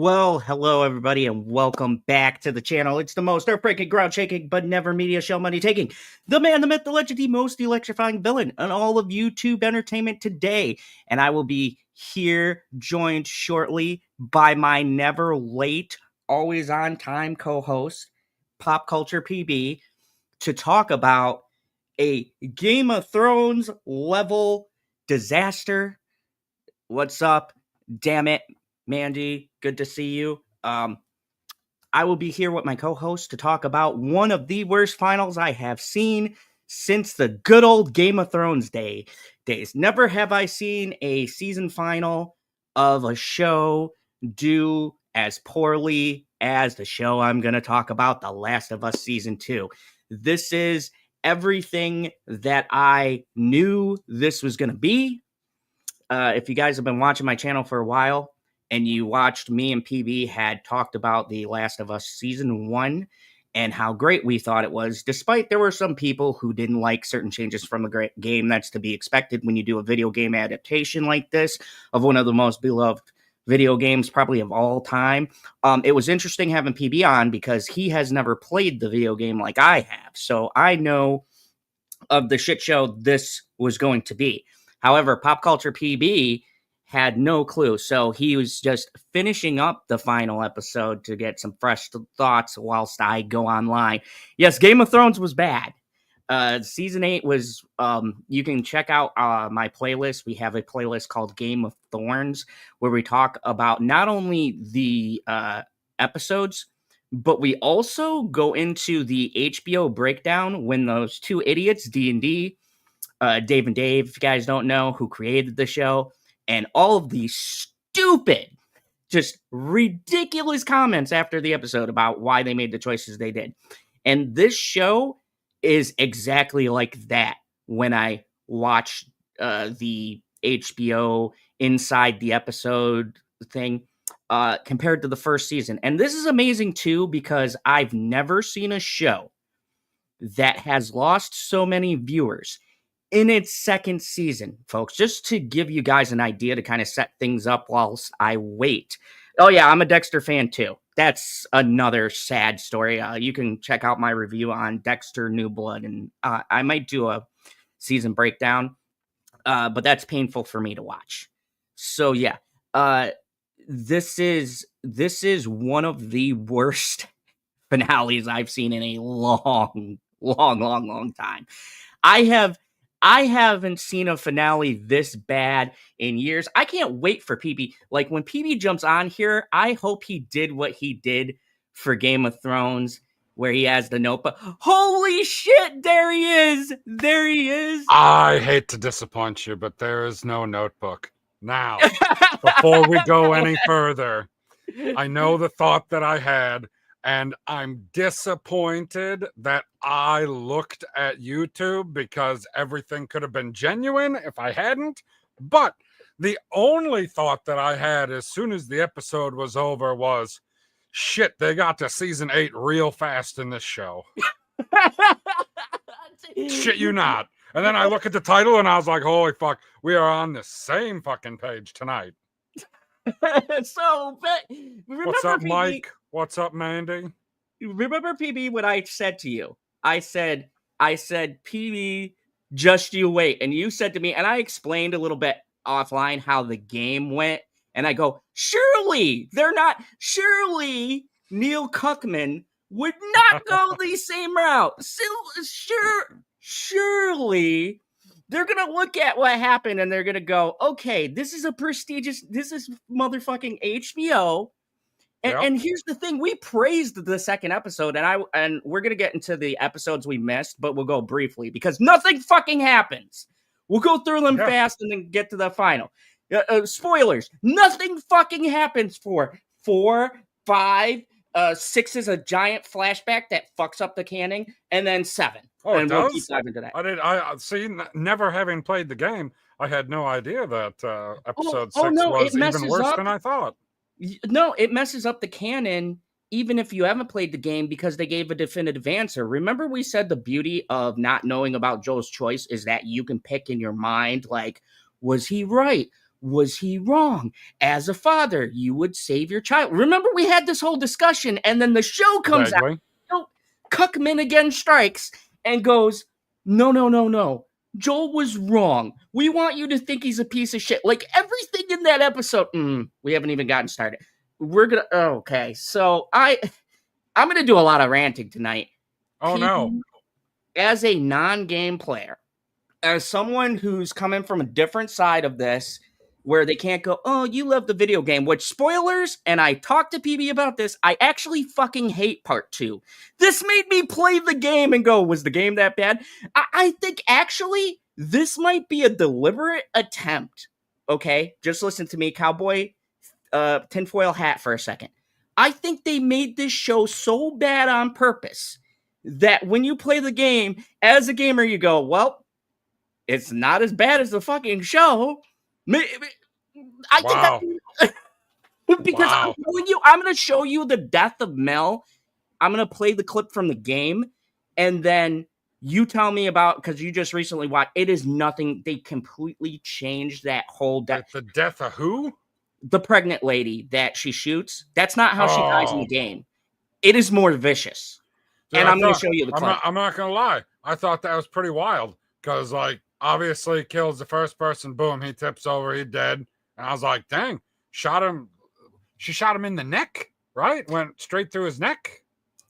Well, hello everybody, and welcome back to the channel. It's the most earthbreaking, ground-shaking, but never media show money-taking. The man, the myth, the legend, the most electrifying villain in all of YouTube entertainment today. And I will be here joined shortly by my never late, always on time co-host, Pop Culture PB, to talk about a Game of Thrones level disaster. What's up? Damn it, Mandy, good to see you. I will be here with my co-host to talk about one of the worst finals I have seen since the good old Game of Thrones days. Never have I seen a season final of a show do as poorly as the show I'm going to talk about, The Last of Us Season 2. This is everything that I knew this was going to be. If you guys have been watching my channel for a while and you watched me and PB had talked about The Last of Us Season 1 and how great we thought it was, despite there were some people who didn't like certain changes from the game. That's to be expected when you do a video game adaptation like this of one of the most beloved video games probably of all time. It was interesting having PB on because he has never played the video game like I have. So I know of the shit show this was going to be. However, Pop Culture PB had no clue, so he was just finishing up the final episode to get some fresh thoughts whilst I go online. Yes, Game of Thrones was bad. Season 8 was, you can check out my playlist. We have a playlist called Game of Thorns, where we talk about not only the episodes, but we also go into the HBO breakdown when those two idiots, D&D, Dave and Dave, if you guys don't know, who created the show, and all of these stupid, just ridiculous comments after the episode about why they made the choices they did. And this show is exactly like that when I watch the HBO inside the episode thing compared to the first season. And this is amazing too, because I've never seen a show that has lost so many viewers in its second season, folks, just to give you guys an idea to kind of set things up whilst I wait. Oh, yeah, I'm a Dexter fan, too. That's another sad story. You can check out my review on Dexter New Blood, and I might do a season breakdown, but that's painful for me to watch. So, yeah, this is one of the worst finales I've seen in a long time. I haven't seen a finale this bad in years. I can't wait for PB. Like, when PB jumps on here, I hope he did what he did for Game of Thrones, where he has the notebook. Holy shit, there he is! There he is! I hate to disappoint you, but there is no notebook. Now, before we go any further, I know the thought that I had, and I'm disappointed that I looked at YouTube because everything could have been genuine if I hadn't. But the only thought that I had as soon as the episode was over was, shit, they got to season 8 real fast in this show. Shit you not. And then I look at the title and I was like, holy fuck, we are on the same fucking page tonight. So, but what's up, PB, Mike? What's up, Mandy? Remember, PB, what I said to you? I said, PB, just you wait. And you said to me, and I explained a little bit offline how the game went. And I go, surely Neil Cuckman would not go the same route. Surely they're going to look at what happened and they're going to go, okay, this is motherfucking HBO. And here's the thing, we praised the second episode, and we're going to get into the episodes we missed, but we'll go briefly because nothing fucking happens. We'll go through them fast and then get to the final. Spoilers, nothing fucking happens for 4, 5, 6 is a giant flashback that fucks up the canon, and then 7. Oh, and it we'll does? keep diving into that. I see, never having played the game, I had no idea that episode 6 was even worse than I thought. No, it messes up the canon even if you haven't played the game because they gave a definitive answer. Remember we said the beauty of not knowing about Joel's choice is that you can pick in your mind, like, was he right? Was he wrong? As a father, you would save your child. Remember, we had this whole discussion, and then the show comes out. Cuckman again strikes and goes, no, no, no, no. Joel was wrong. We want you to think he's a piece of shit. Like everything in that episode. We haven't even gotten started. We're gonna. Okay, so I'm gonna do a lot of ranting tonight. Oh no! As a non-game player, as someone who's coming from a different side of this, where they can't go, oh, you love the video game, which spoilers, and I talked to PB about this, I actually fucking hate part 2. This made me play the game and go, was the game that bad? I think actually this might be a deliberate attempt, okay? Just listen to me, cowboy tinfoil hat for a second. I think they made this show so bad on purpose that when you play the game, as a gamer, you go, well, it's not as bad as the fucking show. I think that because I'm telling you, I'm going to show you the death of Mel. I'm going to play the clip from the game, and then you tell me about, because you just recently watched. It is nothing. They completely changed that whole death. The death of who? The pregnant lady that she shoots. That's not how she dies in the game. It is more vicious. Dude, and I'm going to show you the clip. I'm not going to lie. I thought that was pretty wild because, like, obviously kills the first person. Boom, he tips over. He's dead. And I was like, dang, shot him. She shot him in the neck, right? Went straight through his neck.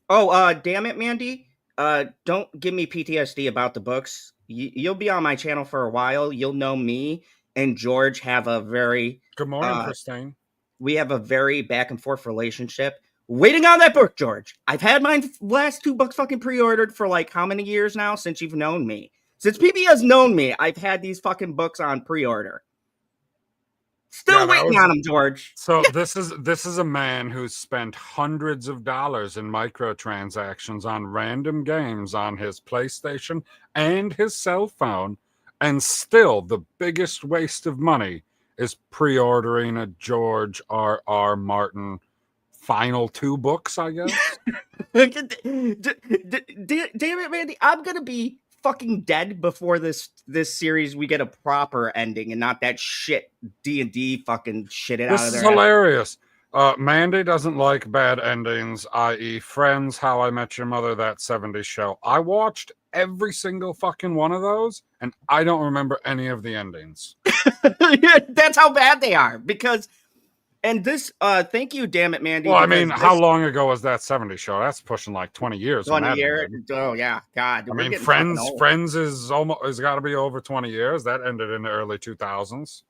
Oh, damn it, Mandy. Don't give me PTSD about the books. You'll be on my channel for a while. You'll know me and George have a very... Good morning, Christine. We have a very back and forth relationship. Waiting on that book, George. I've had my last 2 books fucking pre-ordered for like how many years now since you've known me? Since PB has known me, I've had these fucking books on pre-order. Still waiting on them, George. So this is a man who's spent hundreds of dollars in microtransactions on random games on his PlayStation and his cell phone, and still the biggest waste of money is pre-ordering a George R.R. Martin final 2 books, I guess. Damn it, Mandy. I'm going to be fucking dead before this series we get a proper ending and not that shit D&D fucking shit it out of there. This is hilarious. Mandy doesn't like bad endings, i.e. Friends, How I Met Your Mother, That 70s Show. I watched every single fucking one of those, and I don't remember any of the endings. That's how bad they are, because... And this, thank you, damn it, Mandy. Well, I mean, how long ago was that 70s show? That's pushing like 20 years. 20 years? Oh, yeah. God. I mean, Friends is got to be over 20 years. That ended in the early 2000s.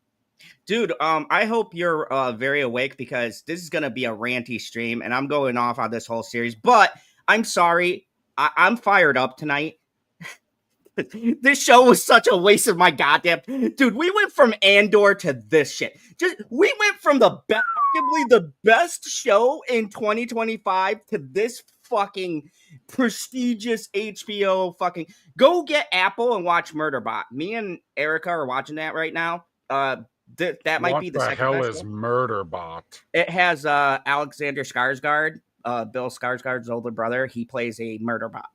Dude, I hope you're very awake, because this is going to be a ranty stream, and I'm going off on this whole series. But I'm sorry. I'm fired up tonight. This show was such a waste of my goddamn... Dude, we went from Andor to this shit. We went from arguably the best show in 2025 to this fucking prestigious HBO fucking... Go get Apple and watch Murderbot. Me and Erica are watching that right now. That might be the second best. What the hell is Murderbot? It has Alexander Skarsgård, Bill Skarsgård's older brother. He plays a Murderbot.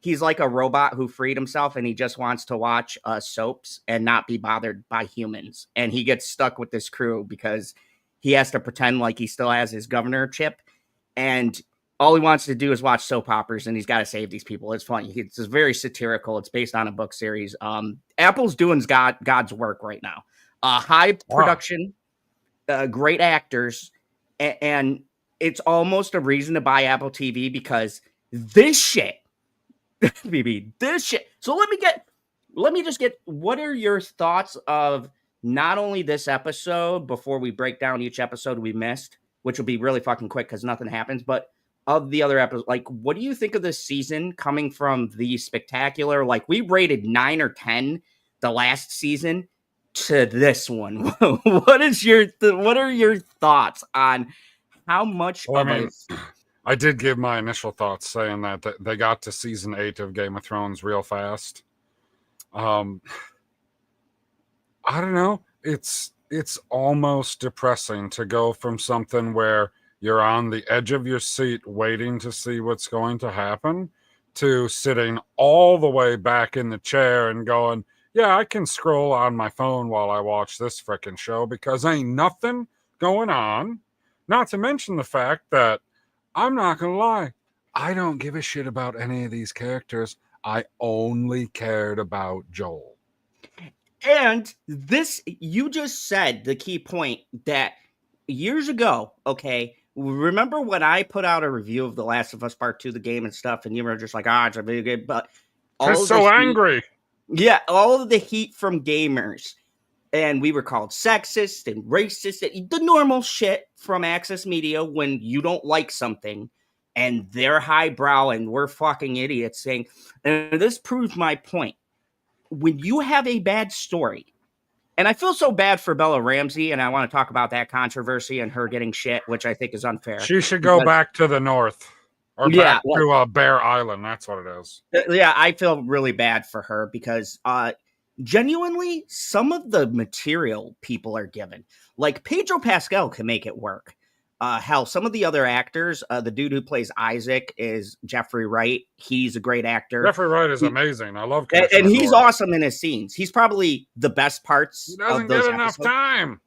He's like a robot who freed himself, and he just wants to watch soaps and not be bothered by humans. And he gets stuck with this crew because he has to pretend like he still has his governor chip. And all he wants to do is watch soap operas, and he's got to save these people. It's funny. It's very satirical. It's based on a book series. Apple's doing God's work right now. High production, great actors, and it's almost a reason to buy Apple TV, because this shit, BB, this shit. So let me just get, what are your thoughts of not only this episode before we break down each episode we missed, which will be really fucking quick because nothing happens, but of the other episodes, like, what do you think of this season coming from the spectacular, like, we rated 9 or 10 the last season to this one? What are your thoughts on how much I did give my initial thoughts saying that they got to season 8 of Game of Thrones real fast. I don't know. It's almost depressing to go from something where you're on the edge of your seat waiting to see what's going to happen to sitting all the way back in the chair and going, yeah, I can scroll on my phone while I watch this frickin' show because ain't nothing going on. Not to mention the fact that I'm not gonna lie, I don't give a shit about any of these characters. I only cared about Joel. And this, you just said the key point that years ago, okay, remember when I put out a review of The Last of Us Part 2, the game and stuff, and you were just like, it's a video game, but all Just of the so heat, angry. yeah, all of the heat from gamers, and we were called sexist and racist, the normal shit from Access Media when you don't like something, and they're highbrow and we're fucking idiots saying, and this proves my point. When you have a bad story, and I feel so bad for Bella Ramsey, and I want to talk about that controversy and her getting shit, which I think is unfair. She should go back to the north. Or back to Bear Island. That's what it is. Yeah, I feel really bad for her because genuinely, some of the material people are given, like Pedro Pascal can make it work. Hell, some of the other actors, the dude who plays Isaac is Jeffrey Wright. He's a great actor. Jeffrey Wright is amazing. I love and he's awesome in his scenes. He's probably the best parts. He doesn't get enough time.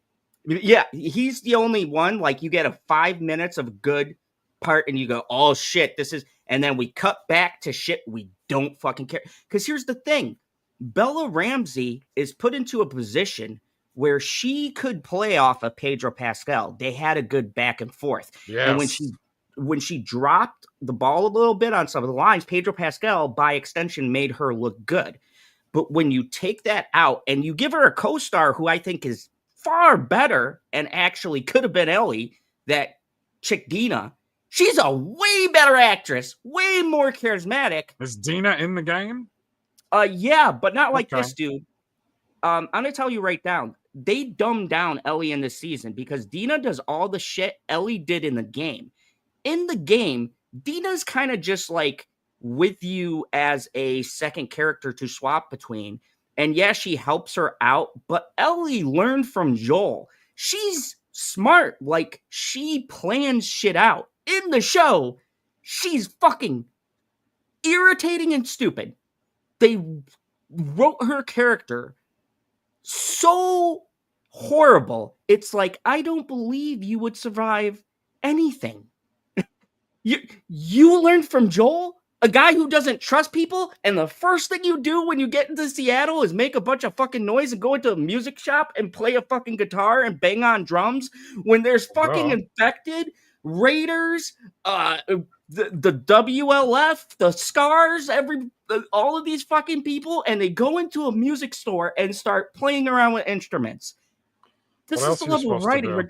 Yeah, he's the only one. Like, you get 5 minutes of good part and you go, oh shit, this is, and then we cut back to shit we don't fucking care. Because here's the thing, Bella Ramsey is put into a position where she could play off of Pedro Pascal. They had a good back and forth. Yes. And when she dropped the ball a little bit on some of the lines, Pedro Pascal, by extension, made her look good. But when you take that out and you give her a co-star who I think is far better and actually could have been Ellie, that chick Dina, she's a way better actress, way more charismatic. Is Dina in the game? Yeah, but not like this dude. I'm going to tell you right now, they dumbed down Ellie in this season because Dina does all the shit Ellie did in the game. In the game, Dina's kind of just like with you as a second character to swap between. And yeah, she helps her out, but Ellie learned from Joel. She's smart. Like, she plans shit out. In the show, she's fucking irritating and stupid. They wrote her character so horrible. It's like, I don't believe you would survive anything. You learned from Joel, a guy who doesn't trust people, and the first thing you do when you get into Seattle is make a bunch of fucking noise and go into a music shop and play a fucking guitar and bang on drums when there's fucking infected, raiders, the WLF, the Scars, all of these fucking people, and they go into a music store and start playing around with instruments. This is the level of writing.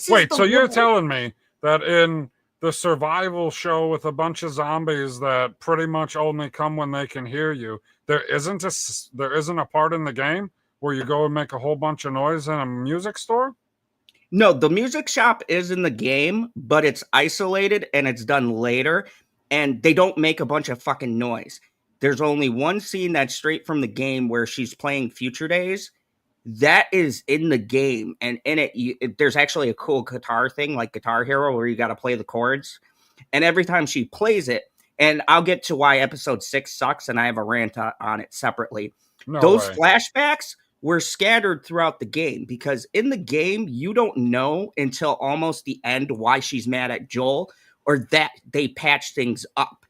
Wait, so you're telling me that in the survival show with a bunch of zombies that pretty much only come when they can hear you, there isn't a part in the game where you go and make a whole bunch of noise in a music store? No, the music shop is in the game, but it's isolated and it's done later, and they don't make a bunch of fucking noise. There's only one scene that's straight from the game where she's playing Future Days. That is in the game, and in it, there's actually a cool guitar thing, like Guitar Hero, where you got to play the chords. And every time she plays it, and I'll get to why episode 6 sucks, and I have a rant on it separately. Those flashbacks were scattered throughout the game, because in the game, you don't know until almost the end why she's mad at Joel, or that they patch things up.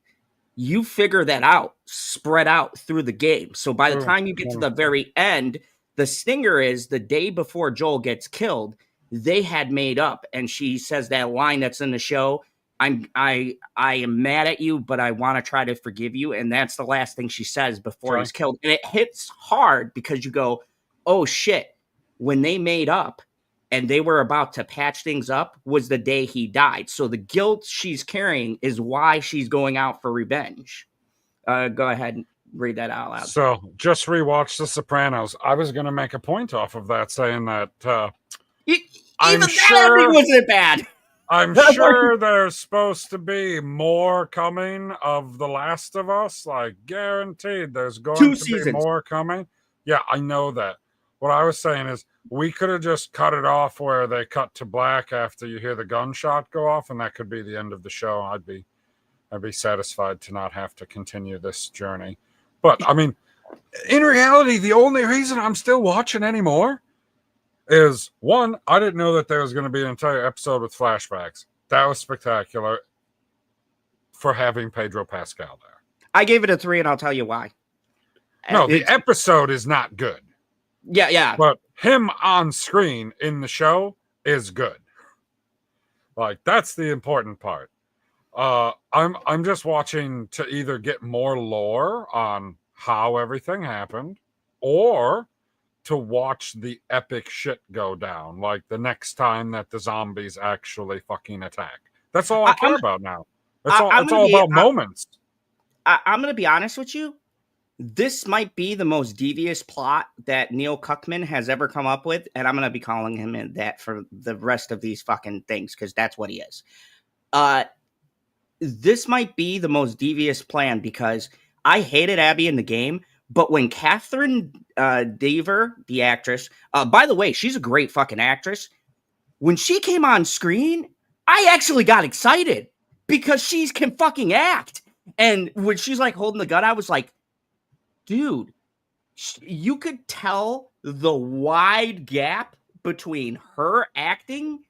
You figure that out, spread out through the game. So by the time you get to the very end, the stinger is the day before Joel gets killed, they had made up, and she says that line that's in the show, I am mad at you, but I want to try to forgive you. And that's the last thing she says before he's killed. And it hits hard because you go, oh shit, when they made up and they were about to patch things up was the day he died. So the guilt she's carrying is why she's going out for revenge. Go ahead and read that out loud. So just rewatch The Sopranos. I was going to make a point off of that, saying that even that wasn't bad. I'm sure there's supposed to be more coming of The Last of Us, like guaranteed there's going to be more coming. Yeah, I know that. What I was saying is we could have just cut it off where they cut to black after you hear the gunshot go off, and that could be the end of the show. I'd be satisfied to not have to continue this journey. But I mean, In reality, the only reason I'm still watching anymore is, one, I didn't know that there was going to be an entire episode with flashbacks. That was spectacular for having Pedro Pascal there. I gave it a 3, and I'll tell you why. No, the episode is not good. Yeah. But him on screen in the show is good. Like, that's the important part. I'm just watching to either get more lore on how everything happened, or to watch the epic shit go down, like the next time that the zombies actually fucking attack. That's all I care about now. It's all about moments. I'm going to be honest with you. This might be the most devious plot that Neil Cuckman has ever come up with, and I'm going to be calling him that for the rest of these fucking things, because that's what he is. This might be the most devious plan, because I hated Abby in the game, but when Catherine Dever, the actress, by the way, she's a great fucking actress. When she came on screen, I actually got excited because she can fucking act. And when she's like holding the gun, I was like, dude, you could tell the wide gap between her acting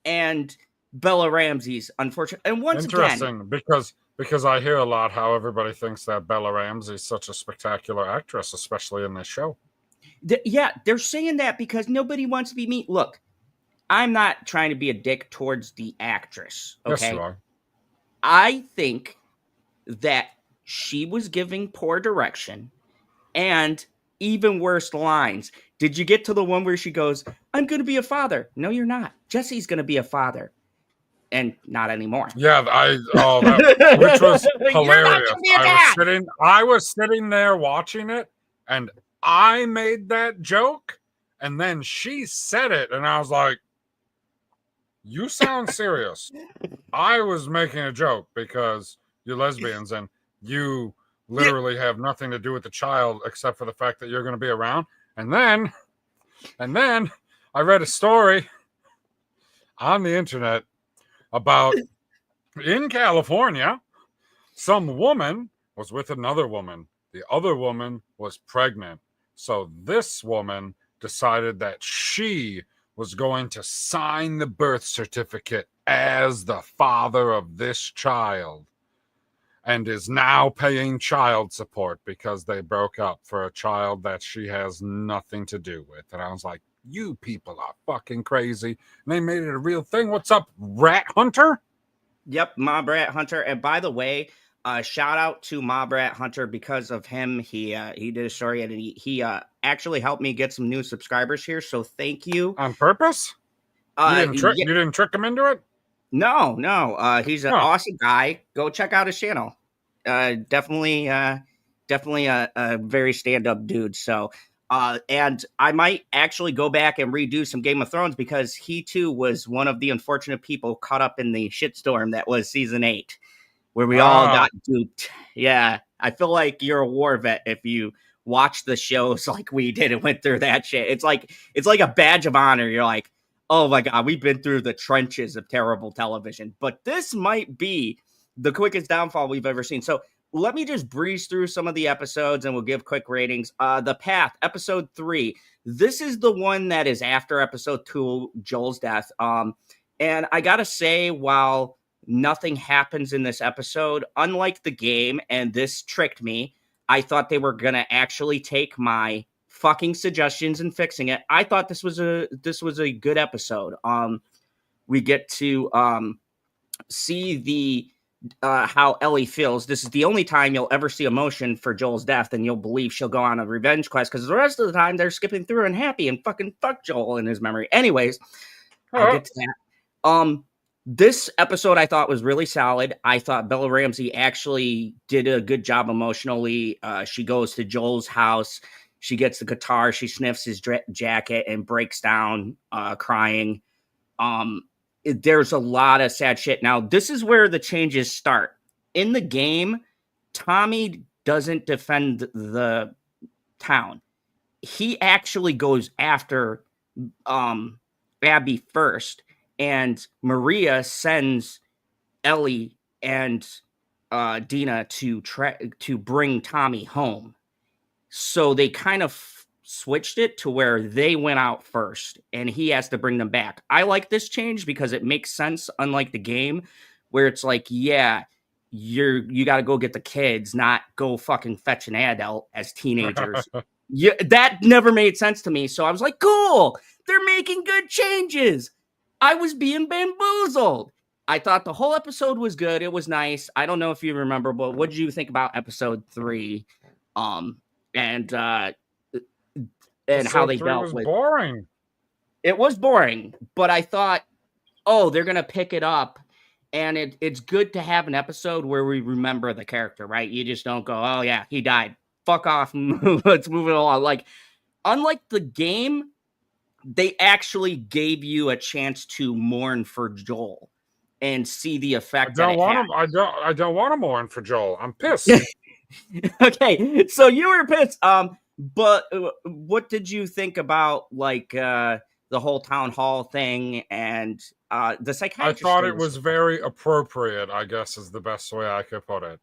and Bella Ramsey's, unfortunately. And once Interesting, again, because I hear a lot how everybody thinks that Bella Ramsey is such a spectacular actress, especially in this show. Yeah, they're saying that because nobody wants to be mean. Look, I'm not trying to be a dick towards the actress, okay? Yes, you are. I think that she was giving poor direction and even worse lines. Did you get to the one where she goes, I'm going to be a father? No, you're not. Jesse's going to be a father. And not anymore. Yeah, which was hilarious. I was sitting there watching it, and I made that joke, and then she said it, and I was like, you sound serious. I was making a joke because you're lesbians and you literally have nothing to do with the child except for the fact that you're going to be around. And then I read a story on the internet about in California, some woman was with another woman. The other woman was pregnant. So this woman decided that she was going to sign the birth certificate as the father of this child, and is now paying child support because they broke up for a child that she has nothing to do with. And I was like, you people are fucking crazy. And they made it a real thing. What's up, Rat Hunter? Yep, Mob Rat Hunter. And by the way, shout out to Mob Rat Hunter. Because of him, he did a story, and he actually helped me get some new subscribers here. So thank you. On purpose? You didn't trick him into it? No. He's an awesome guy. Go check out his channel. Definitely a very stand-up dude. So, and I might actually go back and redo some Game of Thrones, because he too was one of the unfortunate people caught up in the shitstorm that was season 8, where we all got duped. Yeah, I feel like you're a war vet if you watch the shows like we did and went through that shit. It's like a badge of honor. You're like, oh my God, we've been through the trenches of terrible television, but this might be the quickest downfall we've ever seen. So let me just breeze through some of the episodes and we'll give quick ratings. The Path, episode 3. This is the one that is after episode 2, Joel's death. And I gotta say, while nothing happens in this episode, unlike the game, and this tricked me, I thought they were gonna actually take my fucking suggestions and fixing it. I thought this was a good episode. We get to see the how Ellie feels. This is the only time you'll ever see emotion for Joel's death, and you'll believe she'll go on a revenge quest, because the rest of the time they're skipping through and happy and fucking fuck Joel in his memory. Anyways, I'll get to that. This episode I thought was really solid. I thought Bella Ramsey actually did a good job emotionally. She goes to Joel's house. She gets the guitar. She sniffs his jacket and breaks down crying. There's a lot of sad shit. Now, this is where the changes start. In the game, Tommy doesn't defend the town. He actually goes after Abby first, and Maria sends Ellie and Dina to bring Tommy home. So they kind of switched it to where they went out first and he has to bring them back. I like this change because it makes sense, unlike the game where it's like, yeah, you got to go get the kids, not go fucking fetch an adult as teenagers. Yeah, that never made sense to me. So I was like, cool, they're making good changes. I was being bamboozled. I thought the whole episode was good. It was nice. I don't know if you remember, but what did you think about episode 3? And how they dealt was with boring. It was boring, but I thought, oh, they're gonna pick it up, and it's good to have an episode where we remember the character, right? You just don't go, oh yeah, he died. Fuck off. Let's move it along. Like, unlike the game, they actually gave you a chance to mourn for Joel and see the effect. I don't want to mourn for Joel. I'm pissed. Okay, so you were pissed. But what did you think about like the whole town hall thing and the psychiatrist? I thought it was very appropriate, I guess is the best way I could put it.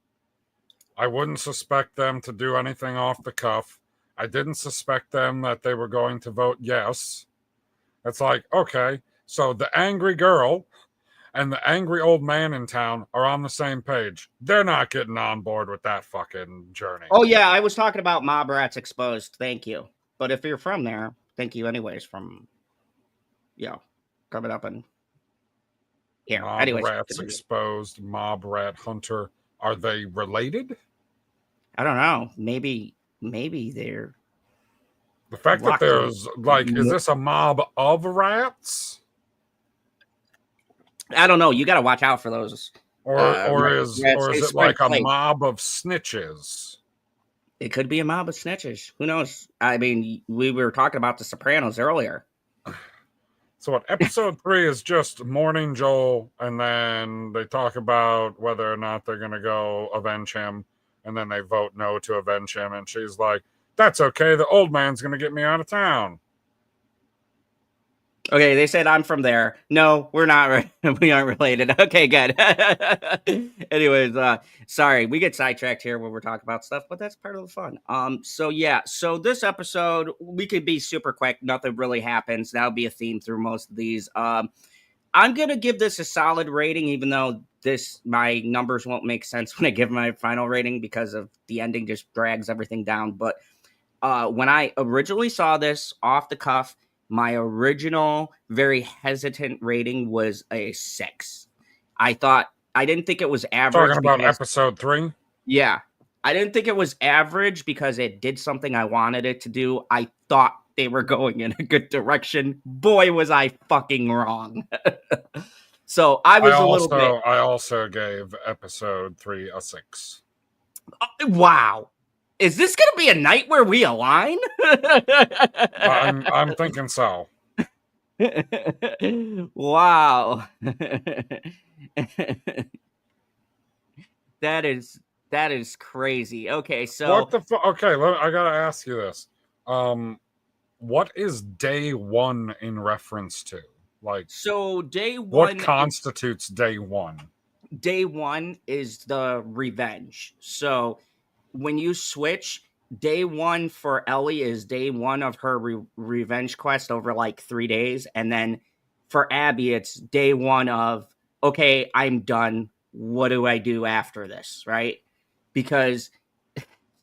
I wouldn't suspect them to do anything off the cuff. I didn't suspect them that they were going to vote yes. It's like, okay, so the angry girl and the angry old man in town are on the same page. They're not getting on board with that fucking journey. Oh, yeah, I was talking about Mob Rats Exposed. Thank you. But if you're from there, thank you anyways from, coming up and here. Mob anyways, Rats Exposed, Mob Rat Hunter. Are they related? I don't know. Maybe they're... The fact that there's, like, is this a mob of rats? I don't know. You got to watch out for those. Or is it like a mob of snitches? It could be a mob of snitches. Who knows? I mean, we were talking about The Sopranos earlier. So what, episode 3 is just mourning Joel, and then they talk about whether or not they're going to go avenge him, and then they vote no to avenge him, and she's like, that's okay, the old man's going to get me out of town. Okay, they said I'm from there. No, we're not. We aren't related. Okay, good. Anyways, sorry, we get sidetracked here when we're talking about stuff, but that's part of the fun. So this episode, we could be super quick. Nothing really happens. That'll be a theme through most of these. I'm gonna give this a solid rating, even though my numbers won't make sense when I give my final rating because of the ending just drags everything down. But when I originally saw this off the cuff, my original, very hesitant rating was a 6. I didn't think it was average. Talking about episode 3? Yeah. I didn't think it was average because it did something I wanted it to do. I thought they were going in a good direction. Boy, was I fucking wrong. So I also gave episode 3 a 6. Wow. Is this going to be a night where we align? I'm thinking so. Wow. That is crazy. Okay, so what the okay, I gotta ask you this. What is day 1 in reference to? Like, so day 1. What constitutes day 1? Day 1 is the revenge. So when you switch, day 1 for Ellie is day 1 of her revenge quest over like 3 days. And then for Abby, it's day 1 of, okay, I'm done. What do I do after this? Right? Because,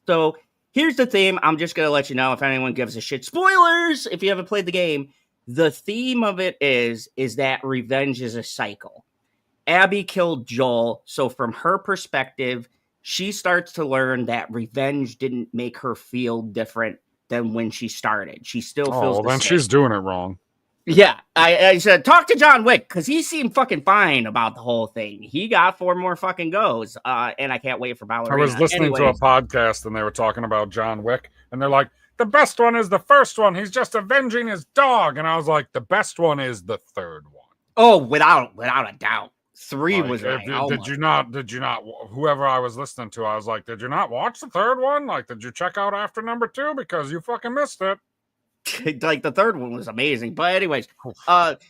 so here's the theme. I'm just going to let you know if anyone gives a shit. Spoilers! If you haven't played the game, the theme of it is that revenge is a cycle. Abby killed Joel. So from her perspective, she starts to learn that revenge didn't make her feel different than when she started. She still feels the same. She's doing it wrong. Yeah, I said, talk to John Wick, because he seemed fucking fine about the whole thing. He got 4 more fucking goes, and I can't wait for Ballerina. I was listening to a podcast, and they were talking about John Wick, and they're like, the best one is the first one. He's just avenging his dog. And I was like, the best one is the third one. Oh, without a doubt. 3 was right. Did you not, whoever I was listening to, I was like, did you not watch the third one? Like, did you check out after number 2? Because you fucking missed it. Like, the third one was amazing. But anyways,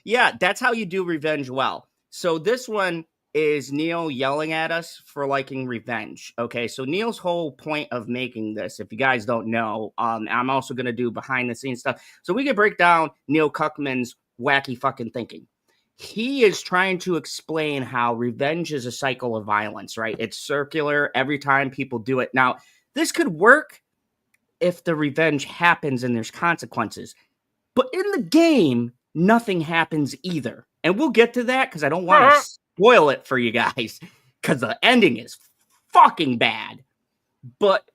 yeah, that's how you do revenge well. So this one, is Neil yelling at us for liking revenge. Okay, so Neil's whole point of making this, if you guys don't know, I'm also going to do behind the scenes stuff. So we can break down Neil Cuckman's wacky fucking thinking. He is trying to explain how revenge is a cycle of violence, right? It's circular every time people do it. Now, this could work if the revenge happens and there's consequences. But in the game, nothing happens either. And we'll get to that because I don't want to spoil it for you guys because the ending is fucking bad. But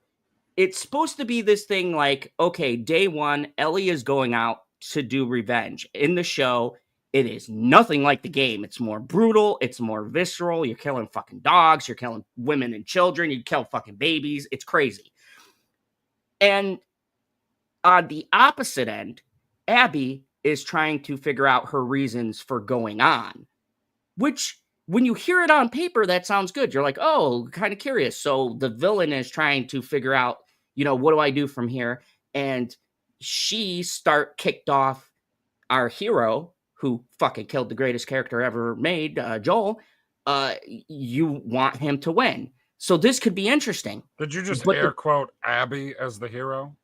it's supposed to be this thing like, okay, day one, Ellie is going out to do revenge. In the show, it is nothing like the game. It's more brutal. It's more visceral. You're killing fucking dogs. You're killing women and children. You kill fucking babies. It's crazy. And on the opposite end, Abby is trying to figure out her reasons for going on, which when you hear it on paper, that sounds good. You're like, oh, kind of curious. So the villain is trying to figure out, what do I do from here? And she kicked off our hero, who fucking killed the greatest character ever made, Joel. You want him to win. So this could be interesting. Did you just air quote Abby as the hero?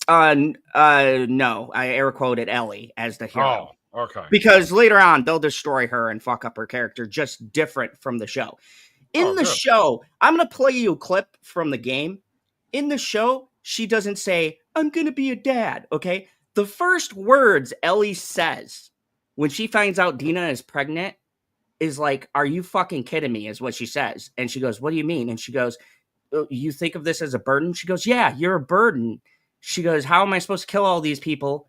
No, I air quoted Ellie as the hero. Oh, okay. Because later on, they'll destroy her and fuck up her character, just different from the show. In the show, I'm going to play you a clip from the game. In the show, she doesn't say, I'm going to be a dad, okay? The first words Ellie says when she finds out Dina is pregnant is like, are you fucking kidding me, is what she says. And she goes, what do you mean? And she goes, you think of this as a burden? She goes, yeah, you're a burden. She goes, how am I supposed to kill all these people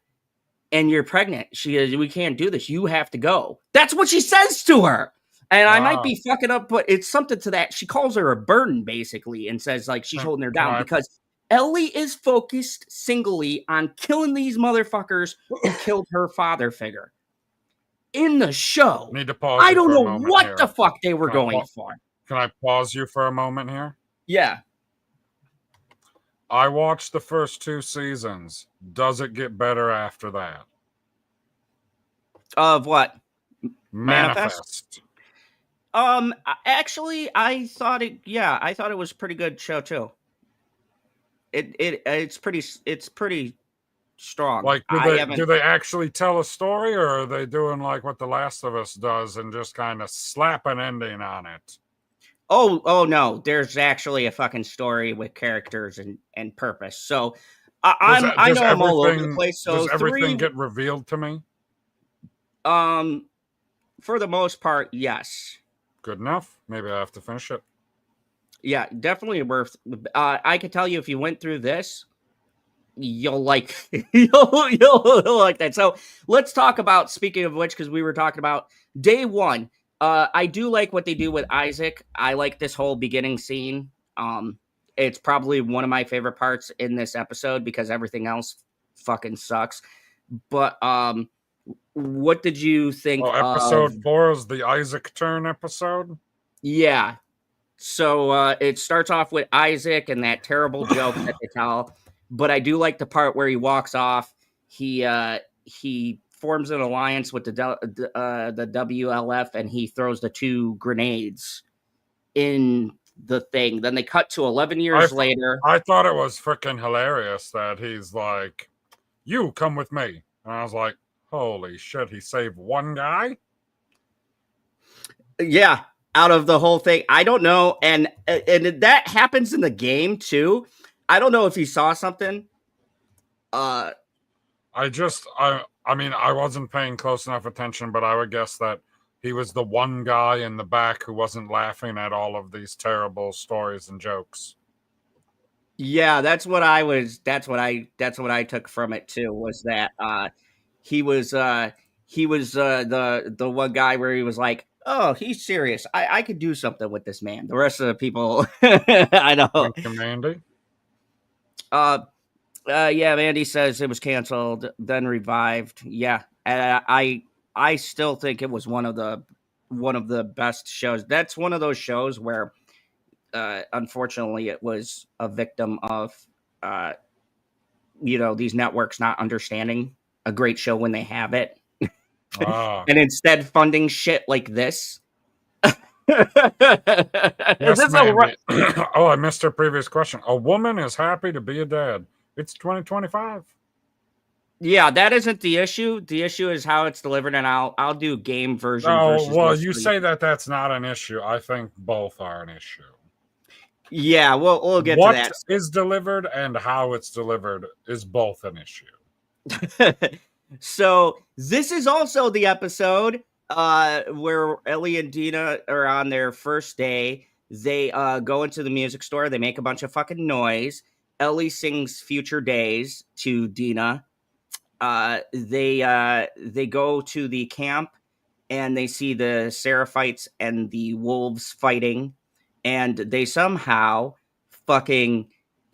and you're pregnant? She goes, we can't do this. You have to go. That's what she says to her. And I might be fucking up, but it's something to that. She calls her a burden, basically, and says, like, she's holding her down because Ellie is focused singly on killing these motherfuckers who killed her father figure. In the show, Need to pause I don't know what here. the fuck they were going for. Can I pause you for a moment here? Yeah. I watched the first 2 seasons. Does it get better after that? Of what? Manifest. Actually, I thought it was a pretty good show too. It's pretty strong. Like, do they actually tell a story, or are they doing like what The Last of Us does and just kind of slap an ending on it? Oh no, there's actually a fucking story with characters and purpose. So I know I'm all over the place. So does everything get revealed to me? For the most part, yes. Good enough. Maybe I have to finish it. Yeah, definitely worth. I can tell you, if you went through this, you'll like you'll like that. So let's talk about, speaking of which, because we were talking about day one. I do like what they do with Isaac. I like this whole beginning scene. It's probably one of my favorite parts in this episode because everything else fucking sucks. But what did you think? Episode 4 is the Isaac turn episode. Yeah. So it starts off with Isaac and that terrible joke that they tell. But I do like the part where he walks off. He forms an alliance with the WLF, and he throws the 2 grenades in the thing. Then they cut to 11 years later. I thought it was freaking hilarious that he's like, you come with me. And I was like, holy shit, he saved one guy? Yeah, out of the whole thing. I don't know. And that happens in the game too. I don't know if he saw something. I mean, I wasn't paying close enough attention, but I would guess that he was the one guy in the back who wasn't laughing at all of these terrible stories and jokes. Yeah, that's what I took from it too, was that he was the one guy where he was like, oh, he's serious. I could do something with this man. The rest of the people, I know. Mandy? Yeah, Mandy says it was canceled, then revived. Yeah, and I still think it was one of the best shows. That's one of those shows where, unfortunately, it was a victim of, these networks not understanding a great show when they have it, and instead funding shit like this. Yes, This is ma'am. Oh, I missed her previous question. A woman is happy to be a dad. It's 2025. yeah, that isn't the issue. The issue is how it's delivered, and I'll do game version Oh, versus well, this. you say that that's not an issue. I think both are an issue. Yeah, we'll get What to that. is delivered and how it's delivered is both an issue. So this is also the episode where Ellie and Dina are on their first day. They go into the music store. They make a bunch of fucking noise. Ellie sings "Future Days" to Dina. They go to the camp and they see the Seraphites and the wolves fighting, and they somehow fucking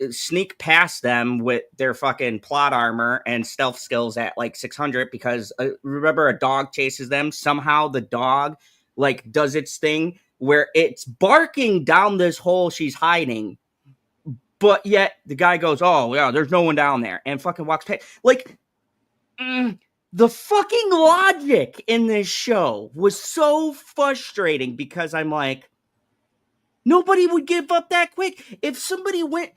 sneak past them with their fucking plot armor and stealth skills at like 600 because remember a dog chases them. Somehow the dog like does its thing where it's barking down this hole she's hiding, but yet the guy goes, "Oh yeah, there's no one down there," and fucking walks past. Like, the fucking logic in this show was so frustrating because I'm like, nobody would give up that quick. If somebody went,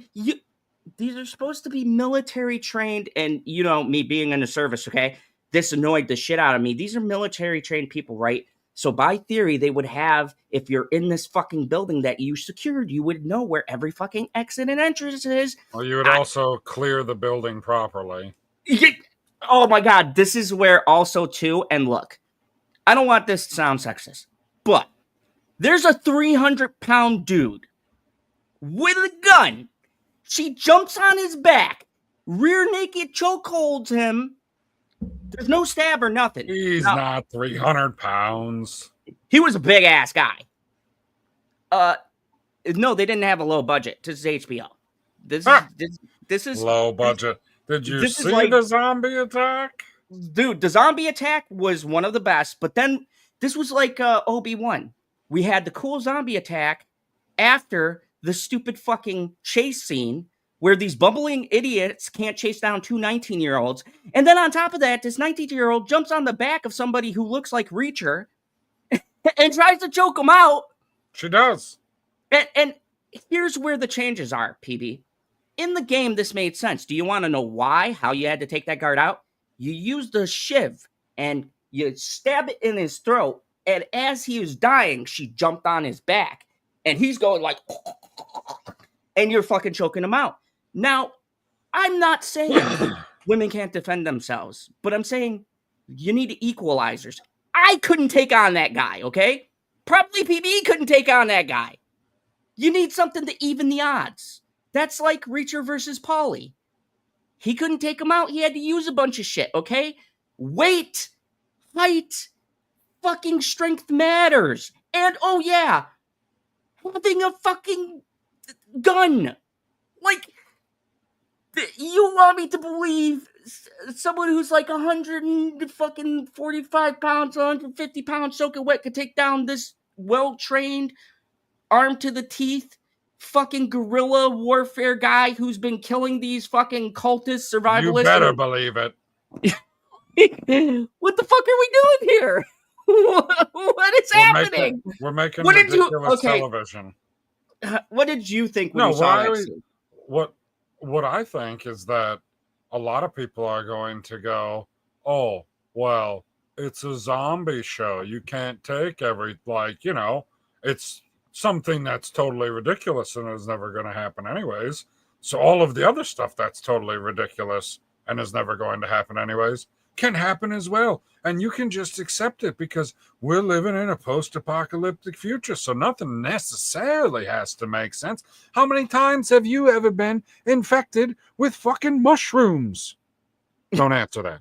these are supposed to be military trained, and you know, me being in the service, okay, this annoyed the shit out of me. These are military trained people, right? So by theory, they would have, if you're in this fucking building that you secured, you would know where every fucking exit and entrance is. Or you would also clear the building properly. Oh my God, this is where also too, and look, I don't want this to sound sexist, but there's a 300-pound dude with a gun. She jumps on his back, rear naked chokeholds him. There's no stab or nothing. He's not 300 pounds. He was a big ass guy. No, they didn't have a low budget. This is HBO. This is low budget. Did you see like, the zombie attack? Dude, the zombie attack was one of the best, but then this was like Obi-Wan. We had the cool zombie attack after the stupid fucking chase scene where these bumbling idiots can't chase down two 19-year-olds. And then on top of that, this 19-year-old jumps on the back of somebody who looks like Reacher and tries to choke him out. She does. And here's where the changes are, PB. In the game, this made sense. Do you want to know why? How you had to take that guard out? You use the shiv and you stab it in his throat. And as he was dying, she jumped on his back. And he's going like, and you're fucking choking him out. Now, I'm not saying women can't defend themselves, but I'm saying you need equalizers. I couldn't take on that guy, okay? Probably PB couldn't take on that guy. You need something to even the odds. That's like Reacher versus Paulie. He couldn't take him out. He had to use a bunch of shit, okay? Weight, height, fucking strength matters. And, oh yeah, having a fucking gun. Like, you want me to believe someone who's like 145 pounds, 150 pounds soaking wet could take down this well-trained, armed to the teeth, fucking guerrilla warfare guy who's been killing these fucking cultist survivalists? You better believe it. What the fuck are we doing here? What is happening? We're making ridiculous television. What did you think when you saw that scene? What I think is that a lot of people are going to go, oh, well, it's a zombie show. You can't take it's something that's totally ridiculous and is never going to happen anyways. So all of the other stuff that's totally ridiculous and is never going to happen anyways can happen as well. And you can just accept it because we're living in a post-apocalyptic future. So nothing necessarily has to make sense. How many times have you ever been infected with fucking mushrooms? Don't answer that.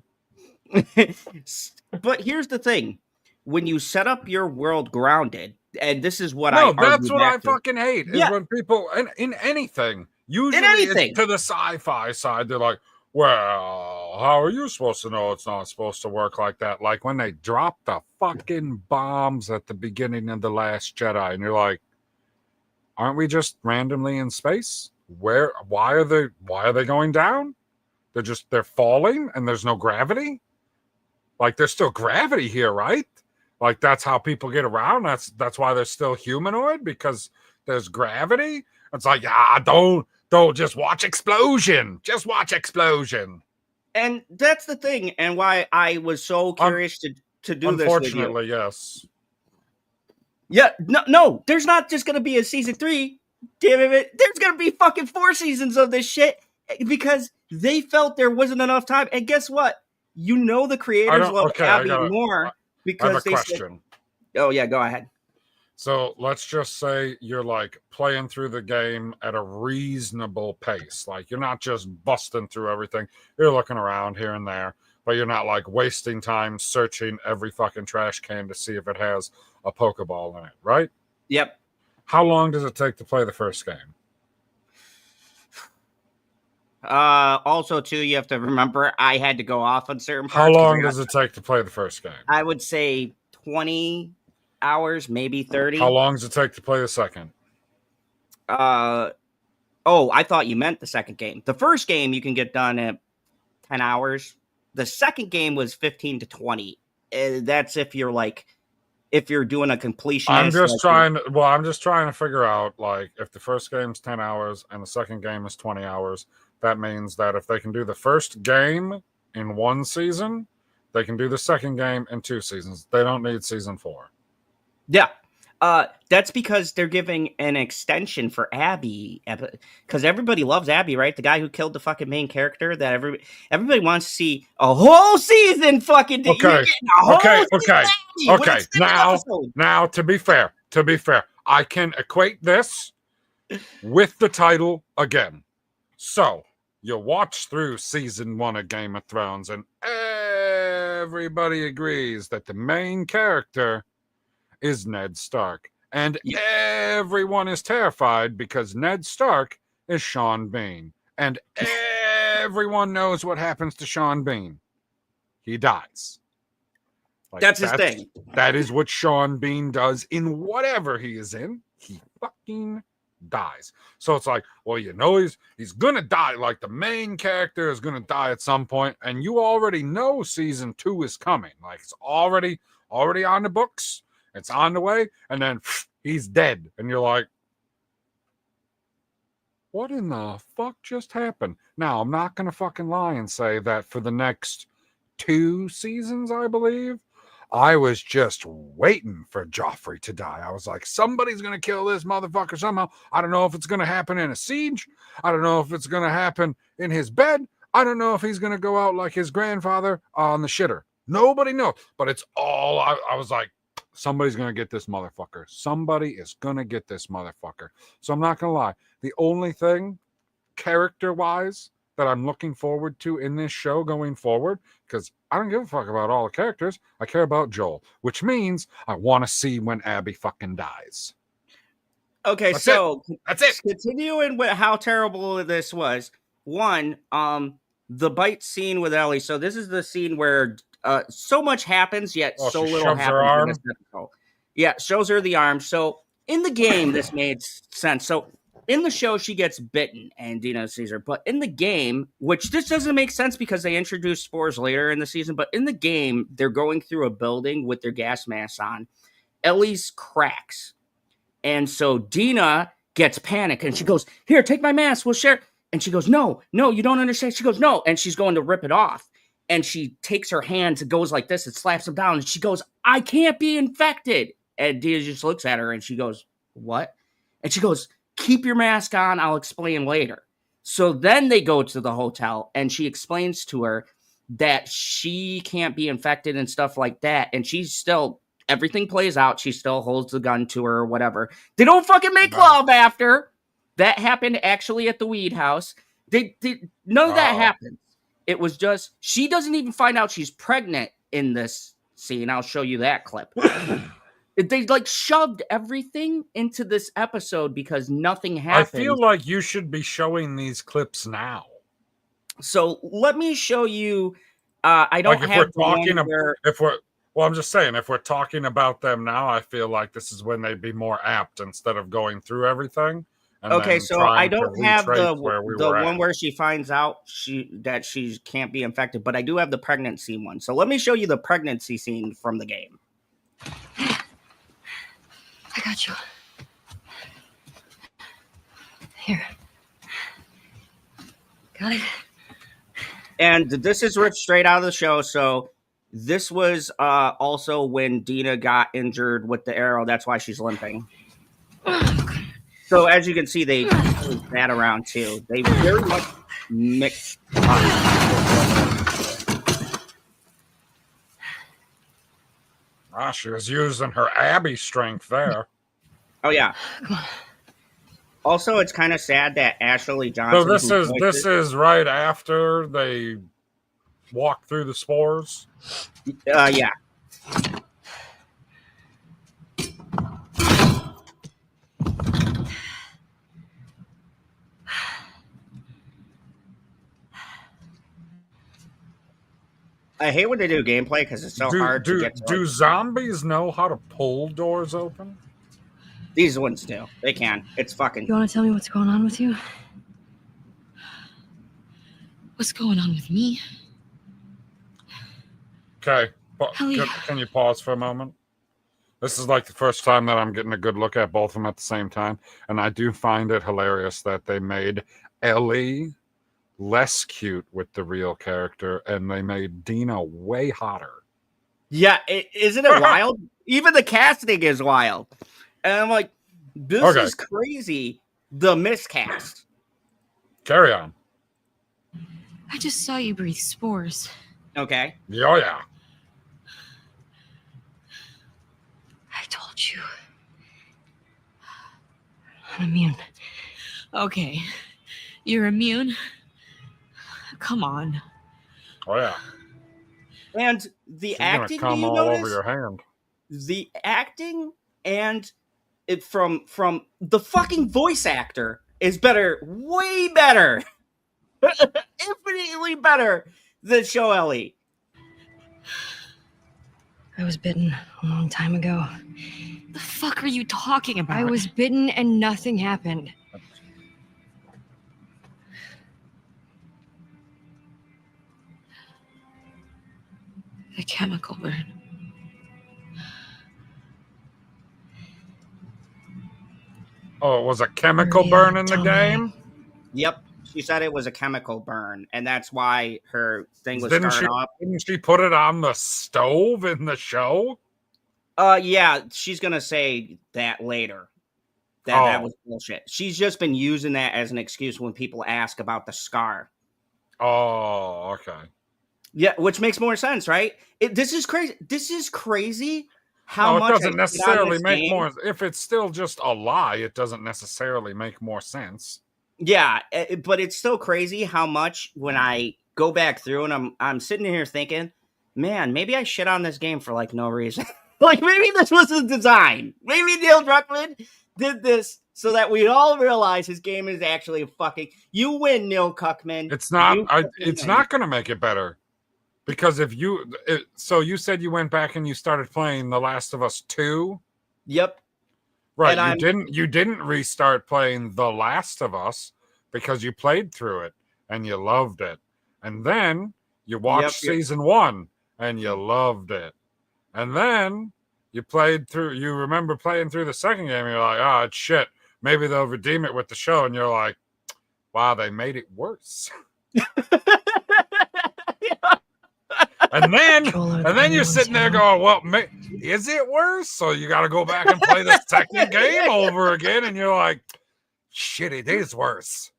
But here's the thing. When you set up your world grounded, and this is what that's what I fucking hate, is when people, in anything, usually it's to the sci-fi side, they're like, well, how are you supposed to know it's not supposed to work like that? Like when they drop the fucking bombs at the beginning of The Last Jedi, and you're like, aren't we just randomly in space? Why are they going down? They're falling and there's no gravity? Like there's still gravity here, right? Like that's how people get around. That's why they're still humanoid, because there's gravity. It's like, don't just watch explosion. Just watch explosion. And that's the thing, and why I was so curious to do this with you. Unfortunately, yes. Yeah, no, there's not just gonna be a season 3. Damn it, there's gonna be fucking 4 seasons of this shit because they felt there wasn't enough time. And guess what? You know the creators love Abby more because I have a they question. Said, "Oh yeah, go ahead." So let's just say you're like playing through the game at a reasonable pace. Like you're not just busting through everything. You're looking around here and there, but you're not like wasting time searching every fucking trash can to see if it has a Pokeball in it, right? Yep. How long does it take to play the first game? Also, too, you have to remember I had to go off on certain parts. How long does it take to play the first game? I would say 20 hours, maybe 30. How long does it take to play the second? I thought you meant the second game. The first game you can get done at 10 hours. The second game was 15 to 20. That's if you're doing a completion. I'm just trying to figure out, like, if the first game's 10 hours and the second game is 20 hours, that means that if they can do the first game in 1 season, they can do the second game in 2 seasons. They don't need season 4. Yeah. That's because they're giving an extension for Abby, because everybody loves Abby, right? The guy who killed the fucking main character that everybody wants to see a whole season. Fucking okay. Now, to be fair, I can equate this with the title again. So you watch through season 1 of Game of Thrones, and everybody agrees that the main character is Ned Stark. And everyone is terrified because Ned Stark is Sean Bean. And everyone knows what happens to Sean Bean. He dies. Like, that's his thing. That is what Sean Bean does in whatever he is in. He fucking dies. So it's like, well, you know, he's gonna die. Like, the main character is gonna die at some point, and you already know season 2 is coming. Like, it's already on the books. It's on the way, and then he's dead. And you're like, what in the fuck just happened? Now, I'm not going to fucking lie and say that for the next 2 seasons, I believe, I was just waiting for Joffrey to die. I was like, somebody's going to kill this motherfucker somehow. I don't know if it's going to happen in a siege. I don't know if it's going to happen in his bed. I don't know if he's going to go out like his grandfather on the shitter. Nobody knows. But it's all, I was like, somebody's going to get this motherfucker. Somebody is going to get this motherfucker. So I'm not going to lie. The only thing, character-wise, that I'm looking forward to in this show going forward, because I don't give a fuck about all the characters. I care about Joel, which means I want to see when Abby fucking dies. Okay, That's it. Continuing with how terrible this was. One, the bite scene with Ellie. So this is the scene where so much happens, yet so little happens in this episode. Yeah, shows her the arm. So in the game, this made sense. So in the show, she gets bitten and Dina sees her. But in the game, which this doesn't make sense because they introduced spores later in the season, but in the game, they're going through a building with their gas masks on. Ellie's cracks. And so Dina gets panicked and she goes, here, take my mask, we'll share. And she goes, no, you don't understand. She goes, no. And she's going to rip it off. And she takes her hands and goes like this and slaps him down. And she goes, I can't be infected. And Dina just looks at her and she goes, what? And she goes, keep your mask on. I'll explain later. So then they go to the hotel and she explains to her that she can't be infected and stuff like that. And she's still, everything plays out. She still holds the gun to her or whatever. They don't fucking make love after. That happened actually at the weed house. None of that happened. It was just, she doesn't even find out she's pregnant in this scene. I'll show you that clip. They like shoved everything into this episode because nothing happened. I feel like you should be showing these clips now. So let me show you. I don't like have I'm just saying, if we're talking about them now, I feel like this is when they'd be more apt instead of going through everything. Okay, so I don't have the one where she finds out that she can't be infected, but I do have the pregnancy one. So let me show you the pregnancy scene from the game. I got you. Here. Got it? And this is ripped straight out of the show. So this was also when Dina got injured with the arrow. That's why she's limping. So as you can see, they moved that around too. They very much mixed up. She was using her Abby strength there. Oh yeah. Come on. Also, it's kind of sad that Ashley Johnson. So this is right after they walk through the spores. Yeah. I hate when they do gameplay because it's so hard to get to. Do zombies know how to pull doors open? These ones do. They can. It's fucking. You want to tell me what's going on with you? What's going on with me? Okay. Can you pause for a moment? This is like the first time that I'm getting a good look at both of them at the same time. And I do find it hilarious that they made Ellie less cute with the real character and they made Dina way hotter. Yeah, isn't it wild? Even the casting is wild. And I'm like, this is crazy. The miscast. Carry on. I just saw you breathe spores. Okay. Oh, yeah. I told you. I'm immune. Okay. You're immune? Come on. Oh, yeah. And the acting, come all over your hand. The acting and it from the fucking voice actor is better, way better, infinitely better than Show Ellie. I was bitten a long time ago. The fuck are you talking about? I was bitten and nothing happened. A chemical burn. Oh, it was a chemical burn in the game? Yep. She said it was a chemical burn, and that's why her thing was starting off. Didn't she put it on the stove in the show? Yeah, she's gonna say that later. That was bullshit. She's just been using that as an excuse when people ask about the scar. Oh, okay. Yeah, which makes more sense, right? This is crazy. This is crazy. How much it doesn't necessarily make more. If it's still just a lie, it doesn't necessarily make more sense. Yeah, but it's still crazy how much when I go back through and I'm sitting here thinking, man, maybe I shit on this game for like no reason. Like maybe this was a design. Maybe Neil Druckmann did this so that we all realize his game is actually a fucking. You win, Neil Cuckman. It's not. It's not going to make it better. Because so you said you went back and you started playing The Last of Us 2? Yep. Right. You didn't restart playing The Last of Us because you played through it and you loved it. And then you watched season 1 and you loved it. And then you remember playing through the second game and you're like, oh, it's shit. Maybe they'll redeem it with the show. And you're like, wow, they made it worse. And then you're sitting there going, well, is it worse? So you got to go back and play the second game over again. And you're like, shit, it is worse.